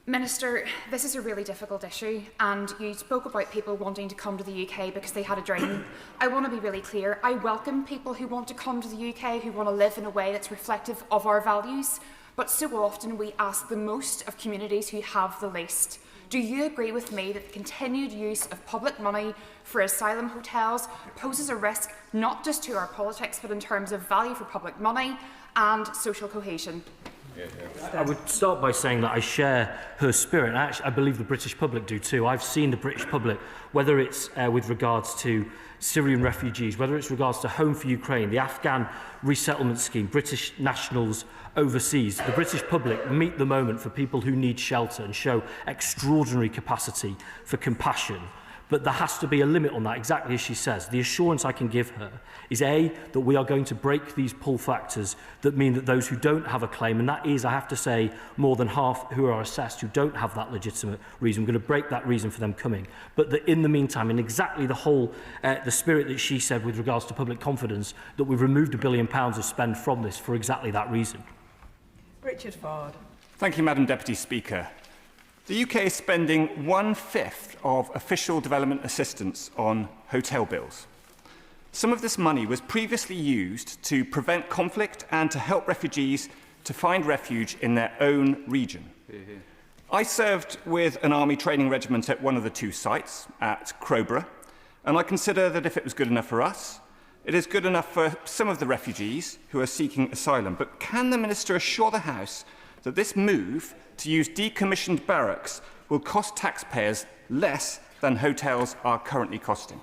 Minister, this is a really difficult issue, and you spoke about people wanting to come to the UK because they had a dream. I want to be really clear. I welcome people who want to come to the UK, who want to live in a way that's reflective of our values, but so often we ask the most of communities who have the least. Do you agree with me that the continued use of public money for asylum hotels poses a risk not just to our politics, but in terms of value for public money and social cohesion? I would start by saying that I share her spirit, and actually I believe the British public do too. I've seen the British public, whether it's with regards to Syrian refugees, whether it's regards to Home for Ukraine, the Afghan resettlement scheme, British nationals overseas. The British public meet the moment for people who need shelter and show extraordinary capacity for compassion. But there has to be a limit on that, exactly as she says. The assurance I can give her is A, that we are going to break these pull factors that mean that those who don't have a claim, and that is, I have to say, more than half who are assessed who don't have that legitimate reason. We're going to break that reason for them coming. But that in the meantime, in exactly the whole, the spirit that she said with regards to public confidence, that we've removed £1 billion of spend from this for exactly that reason. Richard Ford. Thank you, Madam Deputy Speaker. The UK is spending 1/5 of official development assistance on hotel bills. Some of this money was previously used to prevent conflict and to help refugees to find refuge in their own region. I served with an army training regiment at one of the 2 sites, at Crowborough, and I consider that if it was good enough for us, it is good enough for some of the refugees who are seeking asylum. But can the Minister assure the House that this move to use decommissioned barracks will cost taxpayers less than hotels are currently costing?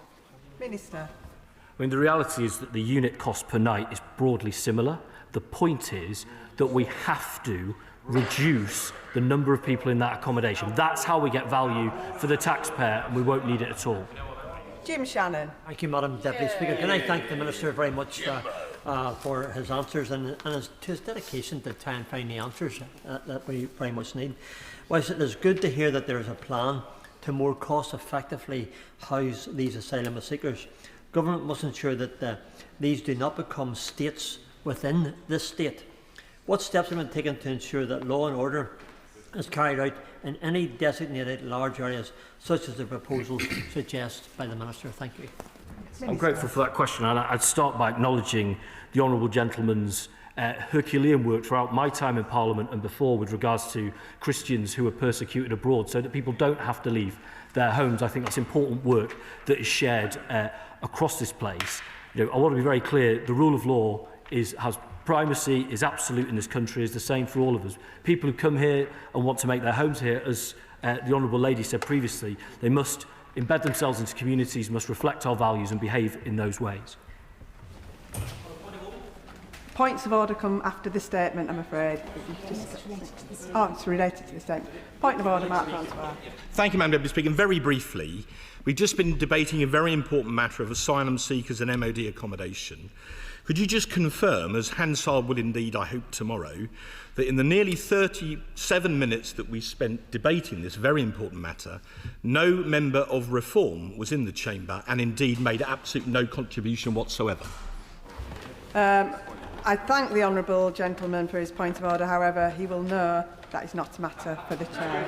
Minister. I mean, the reality is that the unit cost per night is broadly similar. The point is that we have to reduce the number of people in that accommodation. That's how we get value for the taxpayer, and we won't need it at all. Jim Shannon. Thank you, Madam Deputy Speaker. Can I thank the Minister very much for his answers and to his dedication to try and find the answers that we very much need. Whilst it is good to hear that there is a plan to more cost-effectively house these asylum seekers, government must ensure that these do not become states within this state. What steps have been taken to ensure that law and order is carried out in any designated large areas, such as the proposals suggest by the Minister? Thank you. I'm grateful for that question, and I'd start by acknowledging the honourable gentleman's Herculean work throughout my time in Parliament and before with regards to Christians who are persecuted abroad, so that people don't have to leave their homes. I think that's important work that is shared across this place. You know, I want to be very clear, the rule of law has primacy, is absolute in this country, is the same for all of us. People who come here and want to make their homes here, as the Honourable Lady said previously, they must embed themselves into communities, must reflect our values and behave in those ways. Points of order come after the statement, I'm afraid. It's related to the statement. Point of order, Mark Francois. Thank you, Madam Deputy Speaker. And very briefly, we've just been debating a very important matter of asylum seekers and MOD accommodation. Could you just confirm, as Hansard will indeed, I hope, tomorrow, that in the nearly 37 minutes that we spent debating this very important matter, no member of Reform was in the chamber and indeed made absolutely no contribution whatsoever? I thank the honourable gentleman for his point of order. However, he will know that is not a matter for the chair.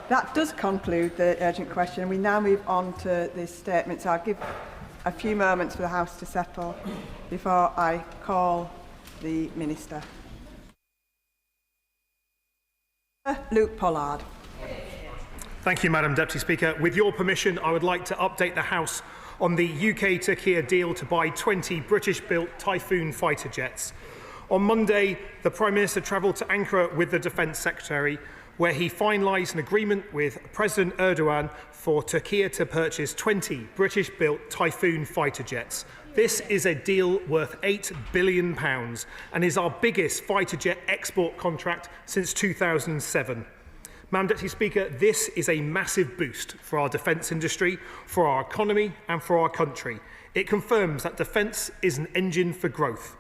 That does conclude the urgent question. We now move on to the statements. I'll give a few moments for the House to settle before I call the Minister. Luke Pollard. Thank you, Madam Deputy Speaker. With your permission, I would like to update the House on the UK-Turkey deal to buy 20 British-built Typhoon fighter jets. On Monday, the Prime Minister travelled to Ankara with the Defence Secretary, where he finalised an agreement with President Erdogan for Turkey to purchase 20 British-built Typhoon fighter jets. This is a deal worth £8 billion and is our biggest fighter jet export contract since 2007. Madam Deputy Speaker, this is a massive boost for our defence industry, for our economy and for our country. It confirms that defence is an engine for growth.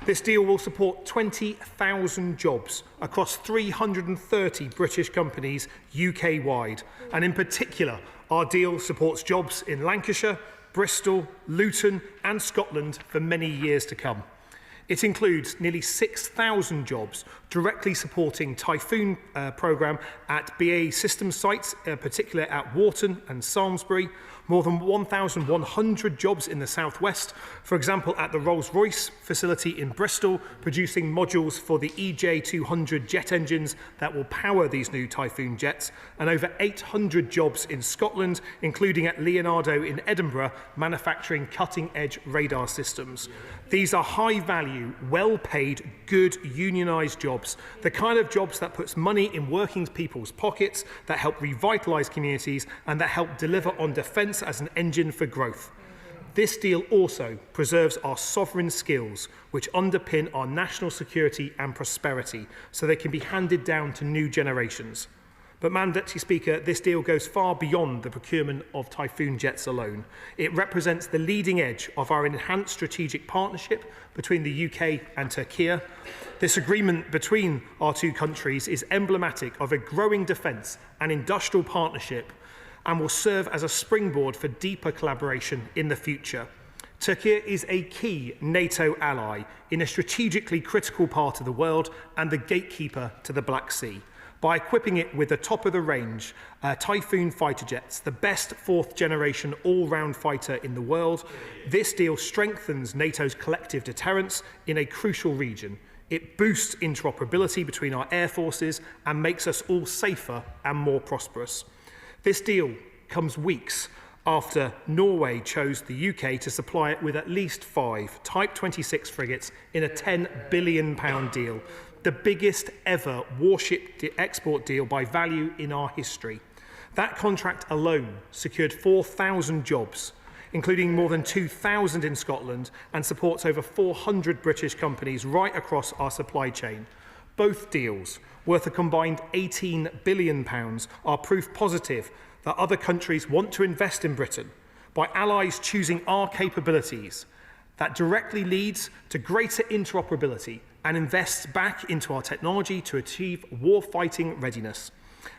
This deal will support 20,000 jobs across 330 British companies UK-wide. And in particular, our deal supports jobs in Lancashire, Bristol, Luton and Scotland for many years to come. It includes nearly 6,000 jobs directly supporting Typhoon programme at BAE Systems sites, particularly at Wharton and Samlesbury, more than 1,100 jobs in the southwest, for example at the Rolls-Royce facility in Bristol, producing modules for the EJ200 jet engines that will power these new Typhoon jets, and over 800 jobs in Scotland, including at Leonardo in Edinburgh, manufacturing cutting-edge radar systems. These are high-value, well-paid, good unionised jobs, the kind of jobs that puts money in working people's pockets, that help revitalise communities and that help deliver on defence as an engine for growth. This deal also preserves our sovereign skills, which underpin our national security and prosperity, so they can be handed down to new generations. But, Madam Deputy Speaker, this deal goes far beyond the procurement of Typhoon jets alone. It represents the leading edge of our enhanced strategic partnership between the UK and Turkey. This agreement between our two countries is emblematic of a growing defence and industrial partnership and will serve as a springboard for deeper collaboration in the future. Turkey is a key NATO ally in a strategically critical part of the world and the gatekeeper to the Black Sea. By equipping it with the top-of-the-range Typhoon fighter jets, the best fourth-generation all-round fighter in the world, this deal strengthens NATO's collective deterrence in a crucial region. It boosts interoperability between our air forces and makes us all safer and more prosperous. This deal comes weeks after Norway chose the UK to supply it with at least 5 Type 26 frigates in a £10 billion deal, the biggest ever warship export deal by value in our history. That contract alone secured 4,000 jobs, including more than 2,000 in Scotland, and supports over 400 British companies right across our supply chain. Both deals, worth a combined £18 billion, are proof positive that other countries want to invest in Britain by allies choosing our capabilities. That directly leads to greater interoperability and invests back into our technology to achieve war-fighting readiness.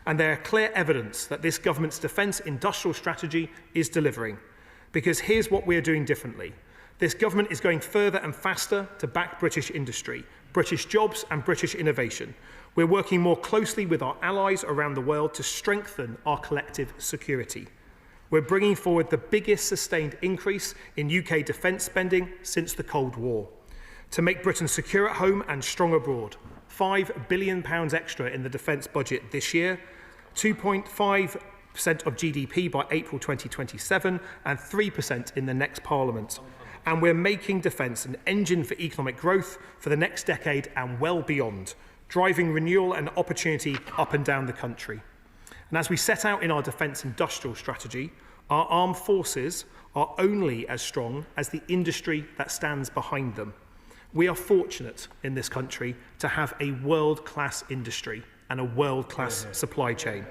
And there are clear evidence that this government's defence industrial strategy is delivering. Because here's what we're doing differently. This government is going further and faster to back British industry, British jobs and British innovation. We're working more closely with our allies around the world to strengthen our collective security. We're bringing forward the biggest sustained increase in UK defence spending since the Cold War, to make Britain secure at home and strong abroad. £5 billion extra in the defence budget this year, 2.5% of GDP by April 2027 and 3% in the next Parliament. And we're making defence an engine for economic growth for the next decade and well beyond, driving renewal and opportunity up and down the country. And as we set out in our defence industrial strategy, our armed forces are only as strong as the industry that stands behind them. We are fortunate in this country to have a world-class industry and a world-class supply chain.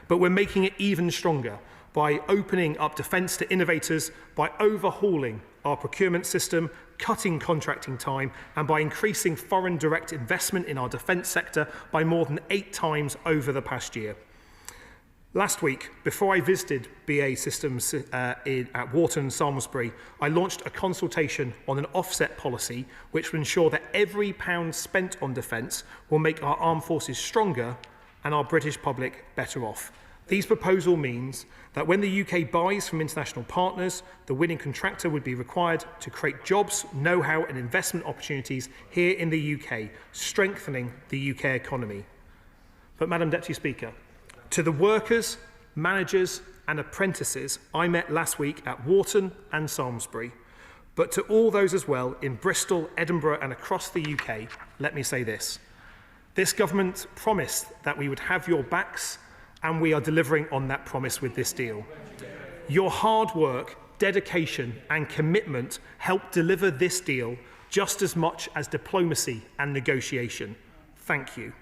But we're making it even stronger by opening up defence to innovators, by overhauling our procurement system, cutting contracting time, and by increasing foreign direct investment in our defence sector by more than 8 times over the past year. Last week, before I visited BAE Systems at Warton and Salisbury, I launched a consultation on an offset policy which will ensure that every pound spent on defence will make our armed forces stronger and our British public better off. These proposal means that when the UK buys from international partners, the winning contractor would be required to create jobs, know-how and investment opportunities here in the UK, strengthening the UK economy. But, Madam Deputy Speaker, to the workers, managers and apprentices I met last week at Warton and Salisbury, but to all those as well in Bristol, Edinburgh and across the UK, let me say this. This government promised that we would have your backs, and we are delivering on that promise with this deal. Your hard work, dedication and commitment helped deliver this deal just as much as diplomacy and negotiation. Thank you.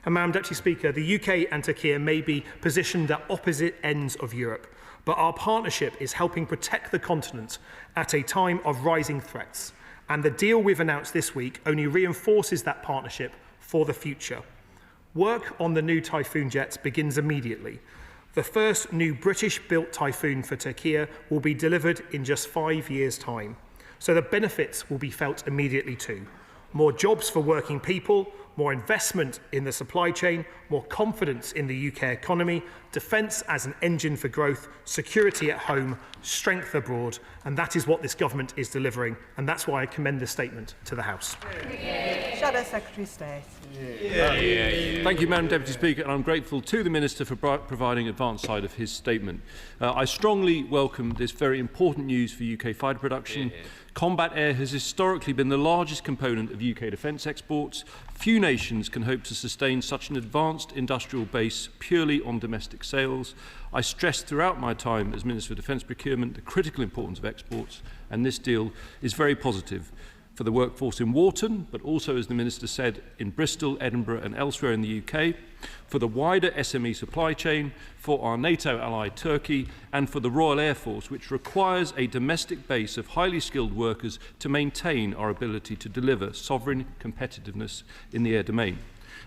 And Madam Deputy Speaker, the UK and Turkey may be positioned at opposite ends of Europe, but our partnership is helping protect the continent at a time of rising threats. And the deal we've announced this week only reinforces that partnership for the future. Work on the new Typhoon jets begins immediately. The first new British-built Typhoon for Turkey will be delivered in just 5 years' time. So the benefits will be felt immediately too. More jobs for working people, more investment in the supply chain, more confidence in the UK economy, defence as an engine for growth, security at home, strength abroad, and that is what this government is delivering, and that's why I commend this statement to the House. Shadow Secretary of State. Thank you, Madam Deputy Speaker, and I'm grateful to the Minister for providing advance side of his statement. I strongly welcome this very important news for UK fighter production. Combat air has historically been the largest component of UK defence exports. Few nations can hope to sustain such an advanced industrial base purely on domestic sales. I stressed throughout my time as Minister for Defence Procurement the critical importance of exports, and this deal is very positive for the workforce in Warton, but also, as the Minister said, in Bristol, Edinburgh and elsewhere in the UK, for the wider SME supply chain, for our NATO ally Turkey, and for the Royal Air Force, which requires a domestic base of highly skilled workers to maintain our ability to deliver sovereign competitiveness in the air domain.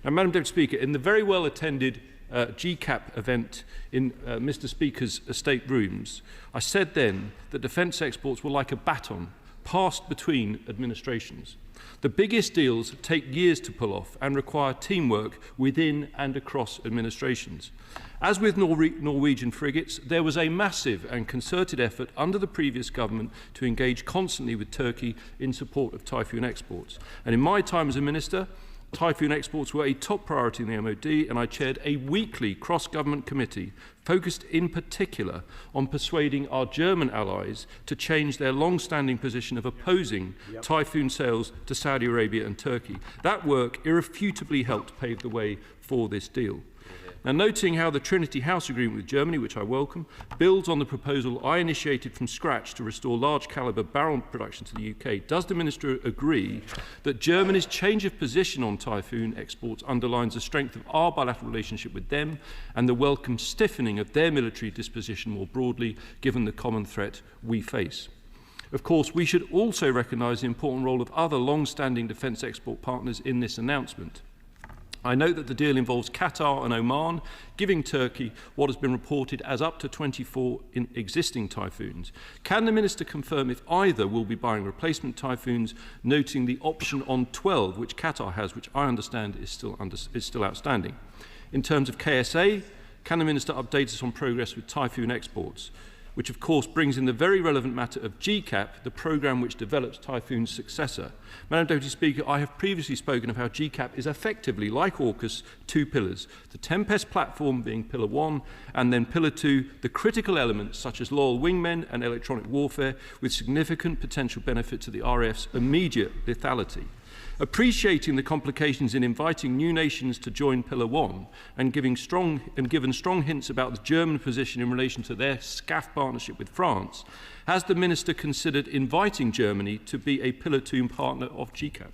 Now, Madam Deputy Speaker, in the very well-attended GCAP event in Mr Speaker's estate rooms, I said then that defence exports were like a baton passed between administrations. The biggest deals take years to pull off and require teamwork within and across administrations. As with Norwegian frigates, there was a massive and concerted effort under the previous government to engage constantly with Turkey in support of Typhoon exports. And in my time as a minister, Typhoon exports were a top priority in the MOD, and I chaired a weekly cross-government committee focused in particular on persuading our German allies to change their long-standing position of opposing Typhoon sales to Saudi Arabia and Turkey. That work irrefutably helped pave the way for this deal. Now, noting how the Trinity House agreement with Germany, which I welcome, builds on the proposal I initiated from scratch to restore large-calibre barrel production to the UK, does the Minister agree that Germany's change of position on Typhoon exports underlines the strength of our bilateral relationship with them and the welcome stiffening of their military disposition more broadly, given the common threat we face? Of course, we should also recognise the important role of other long-standing defence export partners in this announcement. I note that the deal involves Qatar and Oman, giving Turkey what has been reported as up to 24 existing Typhoons. Can the Minister confirm if either will be buying replacement Typhoons, noting the option on 12, which Qatar has, which I understand is still outstanding? In terms of KSA, can the Minister update us on progress with Typhoon exports? Which of course brings in the very relevant matter of GCAP, the programme which develops Typhoon's successor. Madam Deputy Speaker, I have previously spoken of how GCAP is effectively, like AUKUS, two pillars. The Tempest platform being Pillar 1, and then Pillar 2, the critical elements such as loyal wingmen and electronic warfare, with significant potential benefit to the RAF's immediate lethality. Appreciating the complications in inviting new nations to join Pillar 1 and given strong hints about the German position in relation to their SCAF partnership with France, has the Minister considered inviting Germany to be a Pillar 2 partner of GCAP?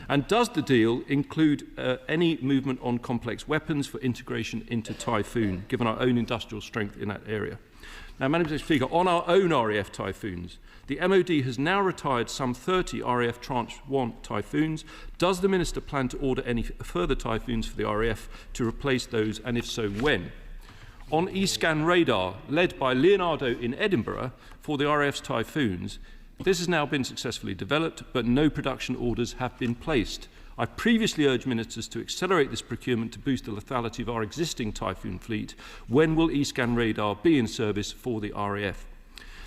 And does the deal include any movement on complex weapons for integration into Typhoon, given our own industrial strength in that area? Now, Madam Deputy Speaker, on our own RAF Typhoons, the MOD has now retired some 30 RAF Tranche 1 Typhoons. Does the Minister plan to order any further Typhoons for the RAF to replace those, and if so, when? On E-scan radar, led by Leonardo in Edinburgh for the RAF's Typhoons, this has now been successfully developed, but no production orders have been placed. I previously urged ministers to accelerate this procurement to boost the lethality of our existing Typhoon fleet. When will E-scan radar be in service for the RAF?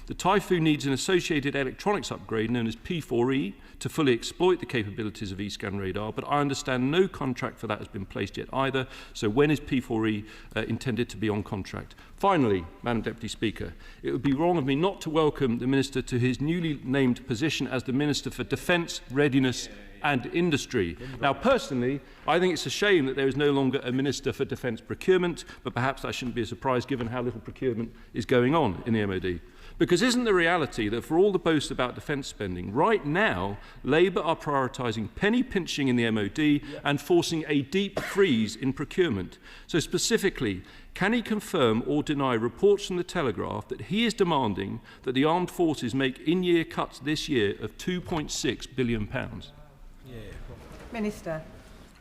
The Typhoon needs an associated electronics upgrade known as P4E to fully exploit the capabilities of E-scan radar, but I understand no contract for that has been placed yet either, so when is P4E intended to be on contract? Finally, Madam Deputy Speaker, it would be wrong of me not to welcome the Minister to his newly named position as the Minister for Defence, Readiness and Industry. Now, personally, I think it's a shame that there is no longer a Minister for Defence Procurement, but perhaps that shouldn't be a surprise given how little procurement is going on in the MOD. Because isn't the reality that for all the boast about defence spending, right now, Labour are prioritising penny pinching in the MOD and forcing a deep freeze in procurement? So specifically, can he confirm or deny reports from the Telegraph that he is demanding that the armed forces make in-year cuts this year of £2.6 billion? Minister.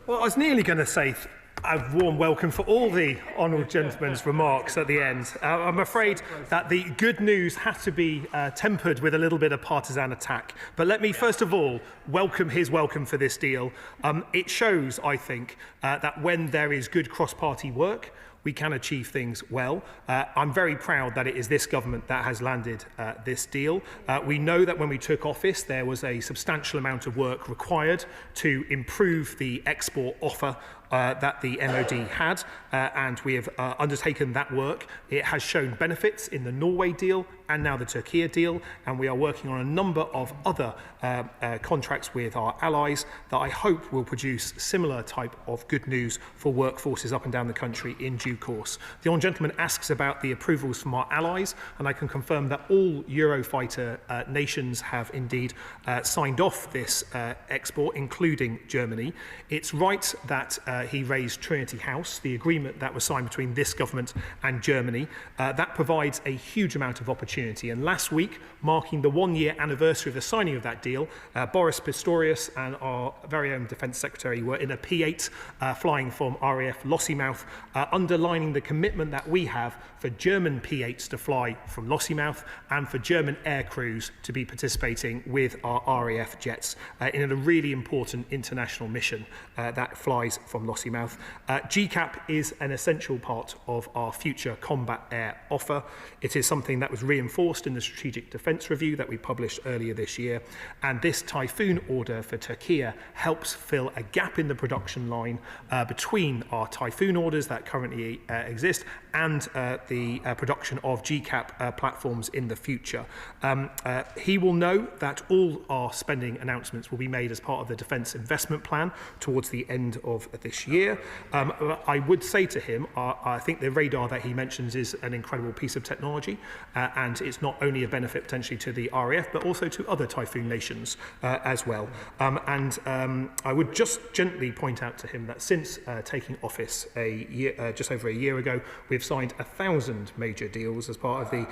Well, I was nearly going to say a warm welcome for all the honourable gentleman's remarks at the end. I'm afraid that the good news has to be tempered with a little bit of partisan attack. But let me first of all welcome his welcome for this deal. It shows, I think, that when there is good cross-party work, we can achieve things well. I'm very proud that it is this government that has landed this deal. We know that when we took office, there was a substantial amount of work required to improve the export offer that the MOD had, and we have undertaken that work. It has shown benefits in the Norway deal and now the Turkey deal, and we are working on a number of other contracts with our allies that I hope will produce similar type of good news for workforces up and down the country in due course. The honourable gentleman asks about the approvals from our allies, and I can confirm that all Eurofighter nations have indeed signed off this export, including Germany. It's right that he raised Trinity House, the agreement that was signed between this government and Germany. That provides a huge amount of opportunity. And last week, marking the one-year anniversary of the signing of that deal, Boris Pistorius and our very own Defence Secretary were in a P8 flying from RAF Lossiemouth, underlining the commitment that we have for German P8s to fly from Lossiemouth and for German air crews to be participating with our RAF jets in a really important international mission that flies from Lossiemouth. GCAP is an essential part of our future combat air offer. It is something that was reinforced in the Strategic Defence Review that we published earlier this year, and this Typhoon order for Turkey helps fill a gap in the production line between our Typhoon orders that currently exist and the production of GCAP platforms in the future. He will know that all our spending announcements will be made as part of the Defence Investment Plan towards the end of this year. I would say to him, I think the radar that he mentions is an incredible piece of technology, and it's not only a benefit potentially to the RAF, but also to other Typhoon nations as well. I would just gently point out to him that since taking office just over a year ago, we've signed 1,000 major deals as part of the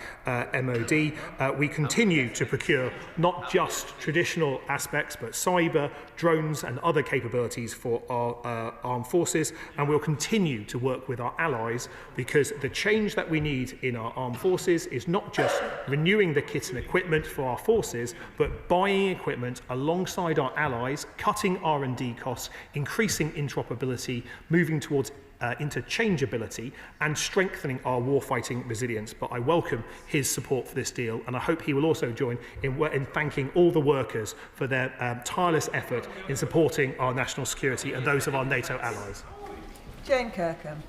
MOD. We continue to procure not just traditional aspects, but cyber, drones and other capabilities for our armed armed forces, and we'll continue to work with our allies, because the change that we need in our armed forces is not just renewing the kit and equipment for our forces, but buying equipment alongside our allies, cutting R&D costs, increasing interoperability, moving towards interchangeability, and strengthening our warfighting resilience. But I welcome his support for this deal, and I hope he will also join in thanking all the workers for their tireless effort in supporting our national security and those of our NATO allies. Jane Kirkham.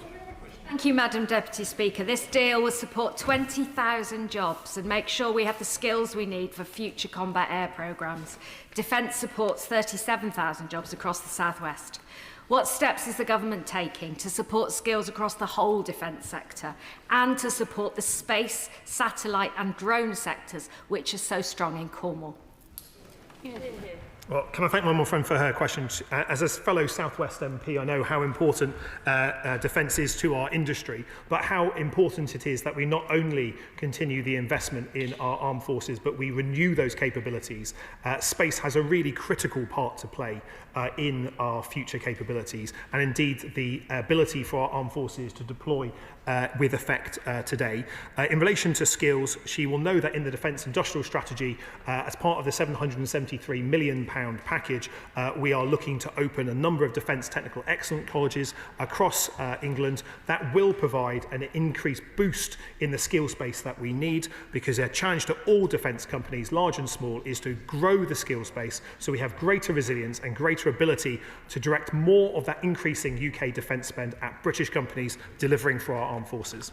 Thank you, Madam Deputy Speaker. This deal will support 20,000 jobs and make sure we have the skills we need for future combat air programmes. Defence supports 37,000 jobs across the South West. What steps is the government taking to support skills across the whole defence sector and to support the space, satellite and drone sectors, which are so strong in Cornwall? Well, can I thank my friend for her question? As a fellow South West MP, I know how important defence is to our industry, but how important it is that we not only continue the investment in our armed forces, but we renew those capabilities. Space has a really critical part to play in our future capabilities, and indeed the ability for our armed forces to deploy with effect today. In relation to skills, she will know that in the Defence Industrial Strategy, as part of the £773 million package, we are looking to open a number of Defence Technical Excellence colleges across England that will provide an increased boost in the skill space that we need, because a challenge to all defence companies, large and small, is to grow the skill space so we have greater resilience and greater ability to direct more of that increasing UK defence spend at British companies delivering for our armed forces.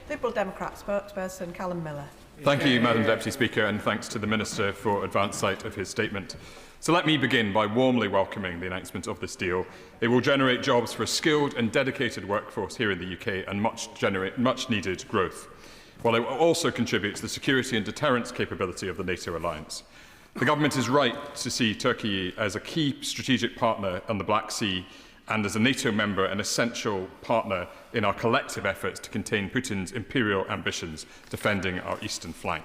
Liberal Democrat spokesperson Callum Miller. Thank you, Madam Deputy Speaker, and thanks to the Minister for advance sight of his statement. So let me begin by warmly welcoming the announcement of this deal. It will generate jobs for a skilled and dedicated workforce here in the UK and generate much needed growth, while it will also contribute to the security and deterrence capability of the NATO alliance. The government is right to see Turkey as a key strategic partner on the Black Sea and as a NATO member an essential partner in our collective efforts to contain Putin's imperial ambitions defending our eastern flank.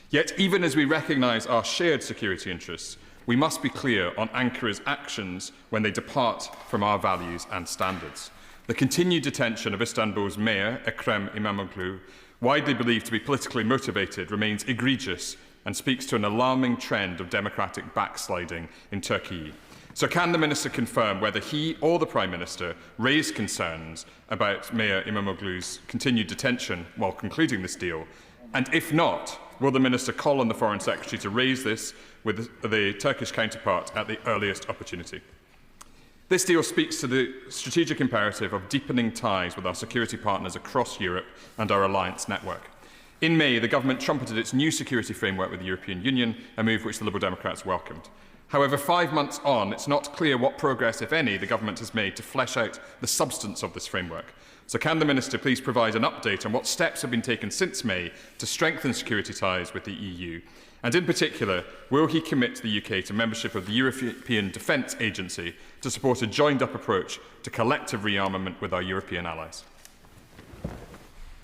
Yet, even as we recognise our shared security interests, we must be clear on Ankara's actions when they depart from our values and standards. The continued detention of Istanbul's mayor, Ekrem İmamoğlu, widely believed to be politically motivated, remains egregious and speaks to an alarming trend of democratic backsliding in Turkey. So can the Minister confirm whether he or the Prime Minister raised concerns about Mayor İmamoğlu's continued detention while concluding this deal? And if not, will the Minister call on the Foreign Secretary to raise this with the Turkish counterpart at the earliest opportunity? This deal speaks to the strategic imperative of deepening ties with our security partners across Europe and our alliance network. In May, the government trumpeted its new security framework with the European Union, a move which the Liberal Democrats welcomed. However, 5 months on, it's not clear what progress, if any, the government has made to flesh out the substance of this framework. So can the Minister please provide an update on what steps have been taken since May to strengthen security ties with the EU? And in particular, will he commit the UK to membership of the European Defence Agency to support a joined-up approach to collective rearmament with our European allies?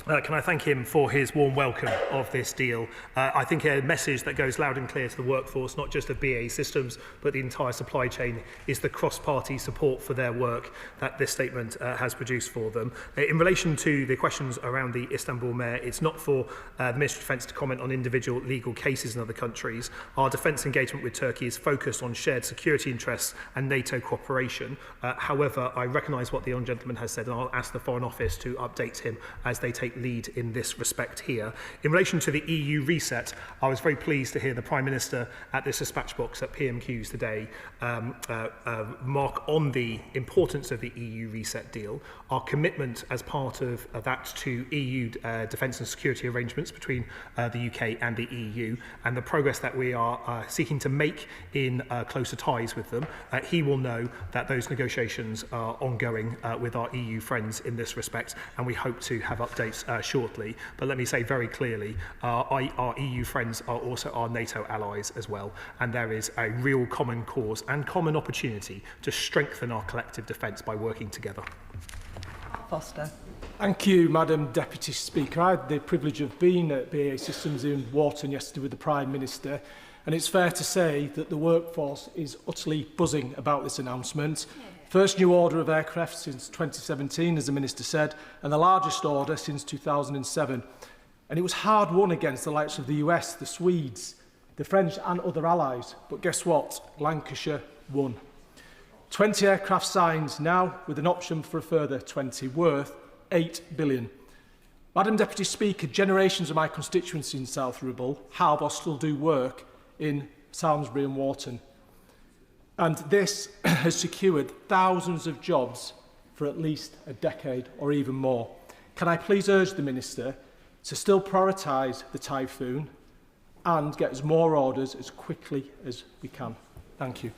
Can I thank him for his warm welcome of this deal? I think a message that goes loud and clear to the workforce, not just of BAE Systems, but the entire supply chain, is the cross-party support for their work that this statement has produced for them. In relation to the questions around the Istanbul mayor, it's not for the Ministry of Defence to comment on individual legal cases in other countries. Our defence engagement with Turkey is focused on shared security interests and NATO cooperation. However, I recognise what the honourable gentleman has said, and I'll ask the Foreign Office to update him as they take lead in this respect here. In relation to the EU reset, I was very pleased to hear the Prime Minister at this dispatch box at PMQs today mark on the importance of the EU reset deal, our commitment as part of that to EU defence and security arrangements between the UK and the EU, and the progress that we are seeking to make in closer ties with them. He will know that those negotiations are ongoing with our EU friends in this respect, and we hope to have updates shortly. But let me say very clearly, our EU friends are also our NATO allies as well, and there is a real common cause and common opportunity to strengthen our collective defence by working together. Foster. Thank you, Madam Deputy Speaker. I had the privilege of being at BAE Systems in Wharton yesterday with the Prime Minister, and it's fair to say that the workforce is utterly buzzing about this announcement. First new order of aircraft since 2017, as the Minister said, and the largest order since 2007. And it was hard won against the likes of the US, the Swedes, the French and other allies. But guess what? Lancashire won. 20 aircraft signed now, with an option for a further 20, worth £8 billion. Madam Deputy Speaker, generations of my constituency in South Ribble have or still do work in Samlesbury and Wharton. And this has secured thousands of jobs for at least a decade or even more. Can I please urge the Minister to still prioritise the Typhoon and get us more orders as quickly as we can? Thank you.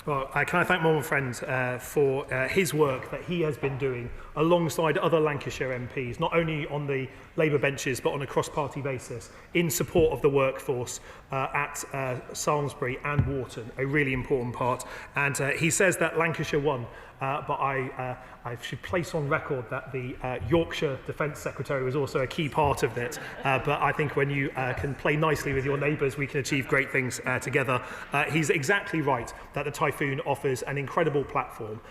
Well, can I thank my friend for his work that he has been doing alongside other Lancashire MPs, not only on the Labour benches but on a cross-party basis, in support of the workforce at Salisbury and Wharton, a really important part. And he says that Lancashire won, but I should place on record that the Yorkshire Defence Secretary was also a key part of it. But I think when you can play nicely with your neighbours, we can achieve great things together. He's exactly right that the Typhoon offers an incredible platform.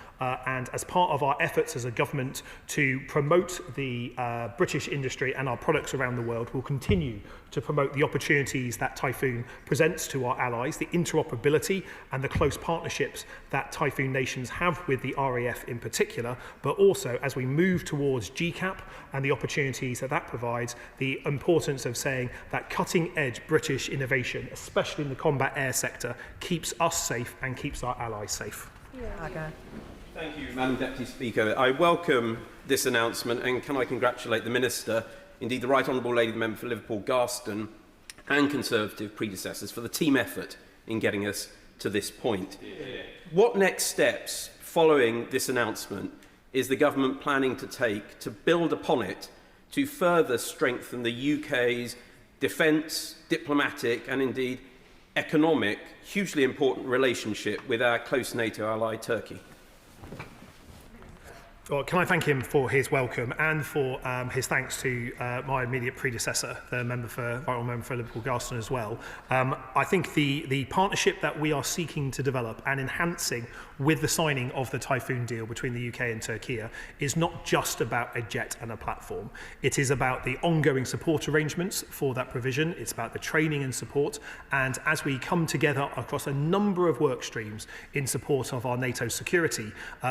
And as part of our efforts as a government to promote the British industry and our products around the world, we'll continue to promote the opportunities that Typhoon presents to our allies, the interoperability and the close partnerships that Typhoon nations have with the RAF in particular, but also as we move towards GCAP and the opportunities that that provides, the importance of saying that cutting-edge British innovation, especially in the combat air sector, keeps us safe and keeps our allies safe. Thank you, Madam Deputy Speaker. I welcome this announcement and can I congratulate the Minister, indeed the Right Honourable Lady Member for Liverpool Garston and Conservative predecessors for the team effort in getting us to this point. What next steps following this announcement is the government planning to take to build upon it to further strengthen the UK's defence, diplomatic and indeed economic, hugely important relationship with our close NATO ally Turkey? Well, can I thank him for his welcome and for his thanks to my immediate predecessor, the Honourable Member for Liverpool Garston as well. I think the partnership that we are seeking to develop and enhancing with the signing of the Typhoon deal between the UK and Turkey is not just about a jet and a platform. It is about the ongoing support arrangements for that provision. It's about the training and support. And as we come together across a number of work streams in support of our NATO security,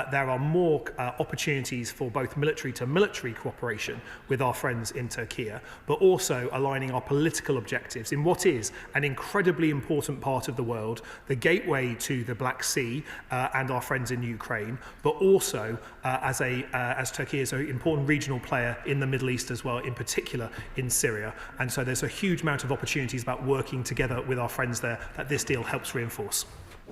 there are more opportunities for both military to military cooperation with our friends in Turkey, but also aligning our political objectives in what is an incredibly important part of the world, the gateway to the Black Sea and our friends in Ukraine, but also as Turkey is an important regional player in the Middle East as well, in particular in Syria. And so there's a huge amount of opportunities about working together with our friends there that this deal helps reinforce.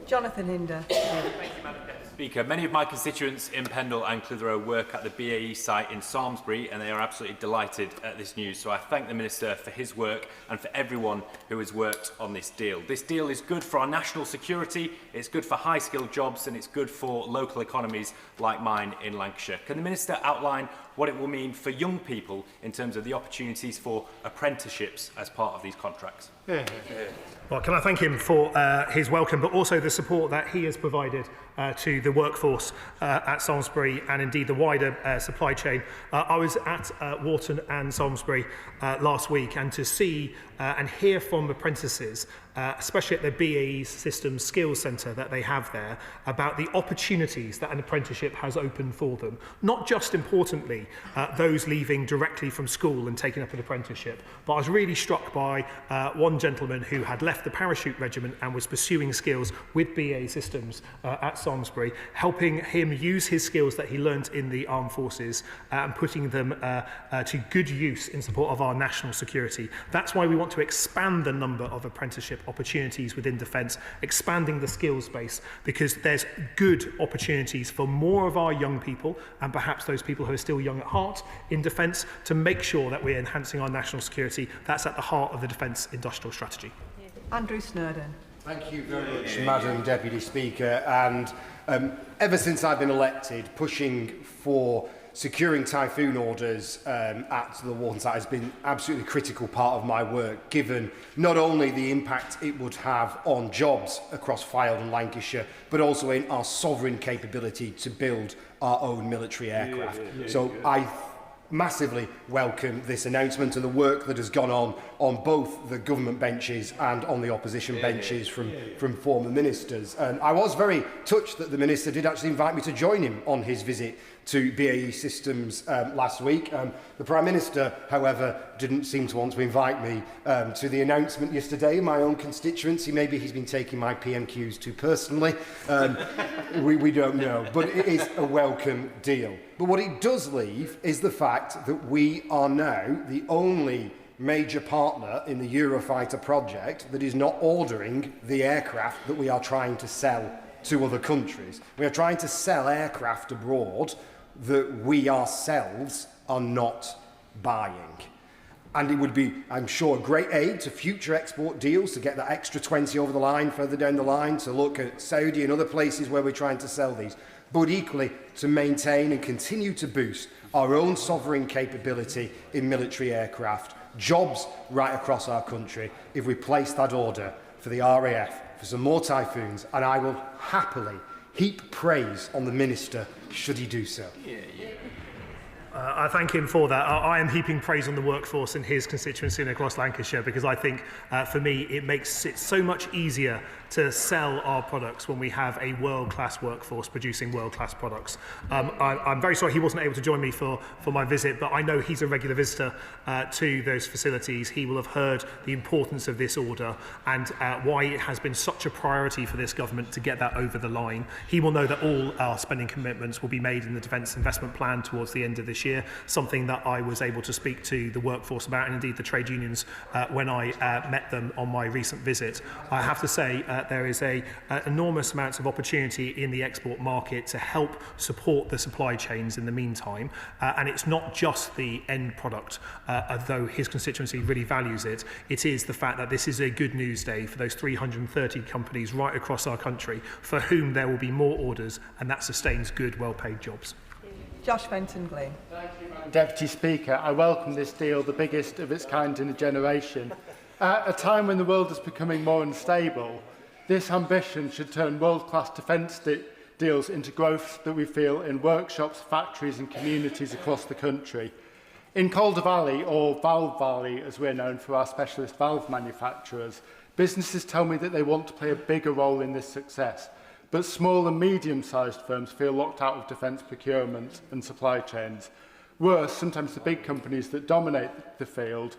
Jonathan Hinder. Thank you, Madam Speaker. Many of my constituents in Pendle and Clitheroe work at the BAE site in Samlesbury and they are absolutely delighted at this news. So I thank the Minister for his work and for everyone who has worked on this deal. This deal is good for our national security, it's good for high-skilled jobs and it's good for local economies like mine in Lancashire. Can the Minister outline what it will mean for young people in terms of the opportunities for apprenticeships as part of these contracts? Well, can I thank him for his welcome, but also the support that he has provided to the workforce at Salisbury and indeed the wider supply chain. I was at Wharton and Salisbury last week, and to see and hear from apprentices, especially at the BAE Systems Skills Centre that they have there, about the opportunities that an apprenticeship has opened for them. Not just importantly, those leaving directly from school and taking up an apprenticeship, but I was really struck by one gentleman who had left the parachute regiment and was pursuing skills with BAE Systems at Salisbury, helping him use his skills that he learnt in the armed forces and putting them to good use in support of our national security. That's why we want to expand the number of apprenticeship opportunities within defence, expanding the skills base, because there's good opportunities for more of our young people, and perhaps those people who are still young at heart, in defence, to make sure that we're enhancing our national security. That's at the heart of the defence industrial strategy. Andrew Snowden. Thank you very much, Madam Deputy Speaker. And ever since I've been elected, pushing for securing Typhoon orders at the Warden site has been absolutely critical part of my work, given not only the impact it would have on jobs across Fylde and Lancashire, but also in our sovereign capability to build our own military aircraft. So I massively welcome this announcement and the work that has gone on both the government benches and on the opposition benches from former ministers. And I was very touched that the minister did actually invite me to join him on his visit to BAE Systems last week. The Prime Minister, however, didn't seem to want to invite me to the announcement yesterday in my own constituency. Maybe he's been taking my PMQs too personally. We don't know, but it is a welcome deal. But what it does leave is the fact that we are now the only major partner in the Eurofighter project that is not ordering the aircraft that we are trying to sell to other countries. We are trying to sell aircraft abroad that we ourselves are not buying. And it would be, I'm sure, a great aid to future export deals to get that extra 20 over the line, further down the line, to look at Saudi and other places where we're trying to sell these, but equally to maintain and continue to boost our own sovereign capability in military aircraft, jobs right across our country, if we place that order for the RAF for some more Typhoons, and I will happily heap praise on the Minister should he do so. I thank him for that. I am heaping praise on the workforce in his constituency and across Lancashire, because I think, for me, it makes it so much easier to sell our products when we have a world-class workforce producing world-class products. I'm very sorry he wasn't able to join me for my visit, but I know he's a regular visitor to those facilities. He will have heard the importance of this order and why it has been such a priority for this government to get that over the line. He will know that all our spending commitments will be made in the Defence Investment Plan towards the end of this year, something that I was able to speak to the workforce about, and indeed the trade unions when I met them on my recent visit. I have to say there is an enormous amount of opportunity in the export market to help support the supply chains in the meantime, and it's not just the end product, though his constituency really values it. It is the fact that this is a good news day for those 330 companies right across our country for whom there will be more orders, and that sustains good, well-paid jobs. Josh Fenton-Glynn. Deputy Speaker, I welcome this deal, the biggest of its kind in a generation. At a time when the world is becoming more unstable, this ambition should turn world-class defence deals into growth that we feel in workshops, factories and communities across the country. In Calder Valley, or Valve Valley as we're known for our specialist valve manufacturers, businesses tell me that they want to play a bigger role in this success. But small and medium-sized firms feel locked out of defence procurement and supply chains. Worse, sometimes the big companies that dominate the field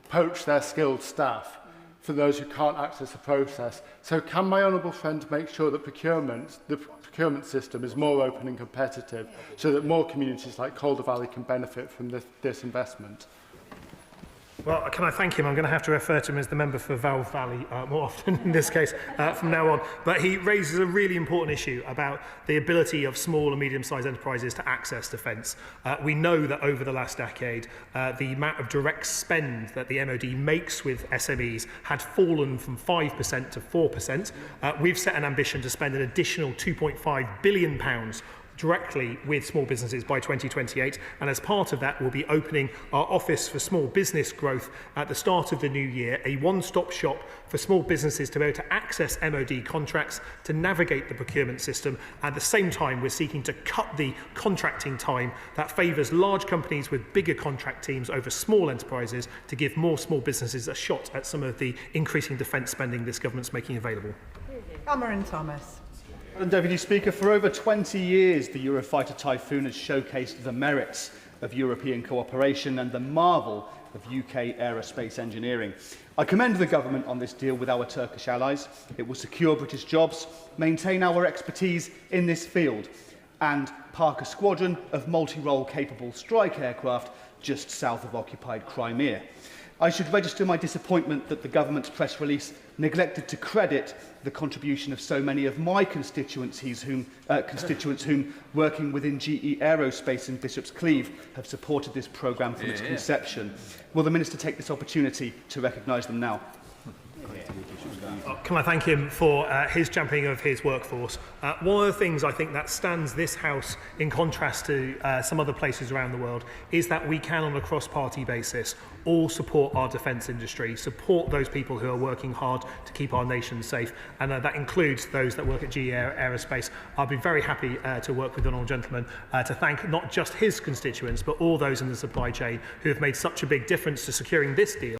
poach their skilled staff for those who can't access the process. So can my honourable friend make sure that the procurement system is more open and competitive so that more communities like Calder Valley can benefit from this investment? Well, can I thank him? I'm going to have to refer to him as the member for Valve Valley more often in this case from now on. But he raises a really important issue about the ability of small and medium-sized enterprises to access defence. We know that over the last decade, the amount of direct spend that the MOD makes with SMEs had fallen from 5% to 4%. We've set an ambition to spend an additional £2.5 billion directly with small businesses by 2028, and as part of that we'll be opening our Office for Small Business Growth at the start of the new year, a one-stop shop for small businesses to be able to access MOD contracts, to navigate the procurement system. At the same time, we're seeking to cut the contracting time that favours large companies with bigger contract teams over small enterprises to give more small businesses a shot at some of the increasing defence spending this government's making available. Cameron Thomas. Madam Deputy Speaker, for over 20 years, the Eurofighter Typhoon has showcased the merits of European cooperation and the marvel of UK aerospace engineering. I commend the government on this deal with our Turkish allies. It will secure British jobs, maintain our expertise in this field, and park a squadron of multi-role capable strike aircraft just south of occupied Crimea. I should register my disappointment that the government's press release neglected to credit the contribution of so many of my constituents whom, working within GE Aerospace in Bishop's Cleeve, have supported this programme from its conception. Will the Minister take this opportunity to recognise them now? Can I thank him for his championing of his workforce? One of the things I think that stands this House in contrast to some other places around the world is that we can, on a cross-party basis, all support our defence industry, support those people who are working hard to keep our nation safe, and that includes those that work at GE Aerospace. I'll be very happy to work with the honourable gentleman to thank not just his constituents, but all those in the supply chain who have made such a big difference to securing this deal.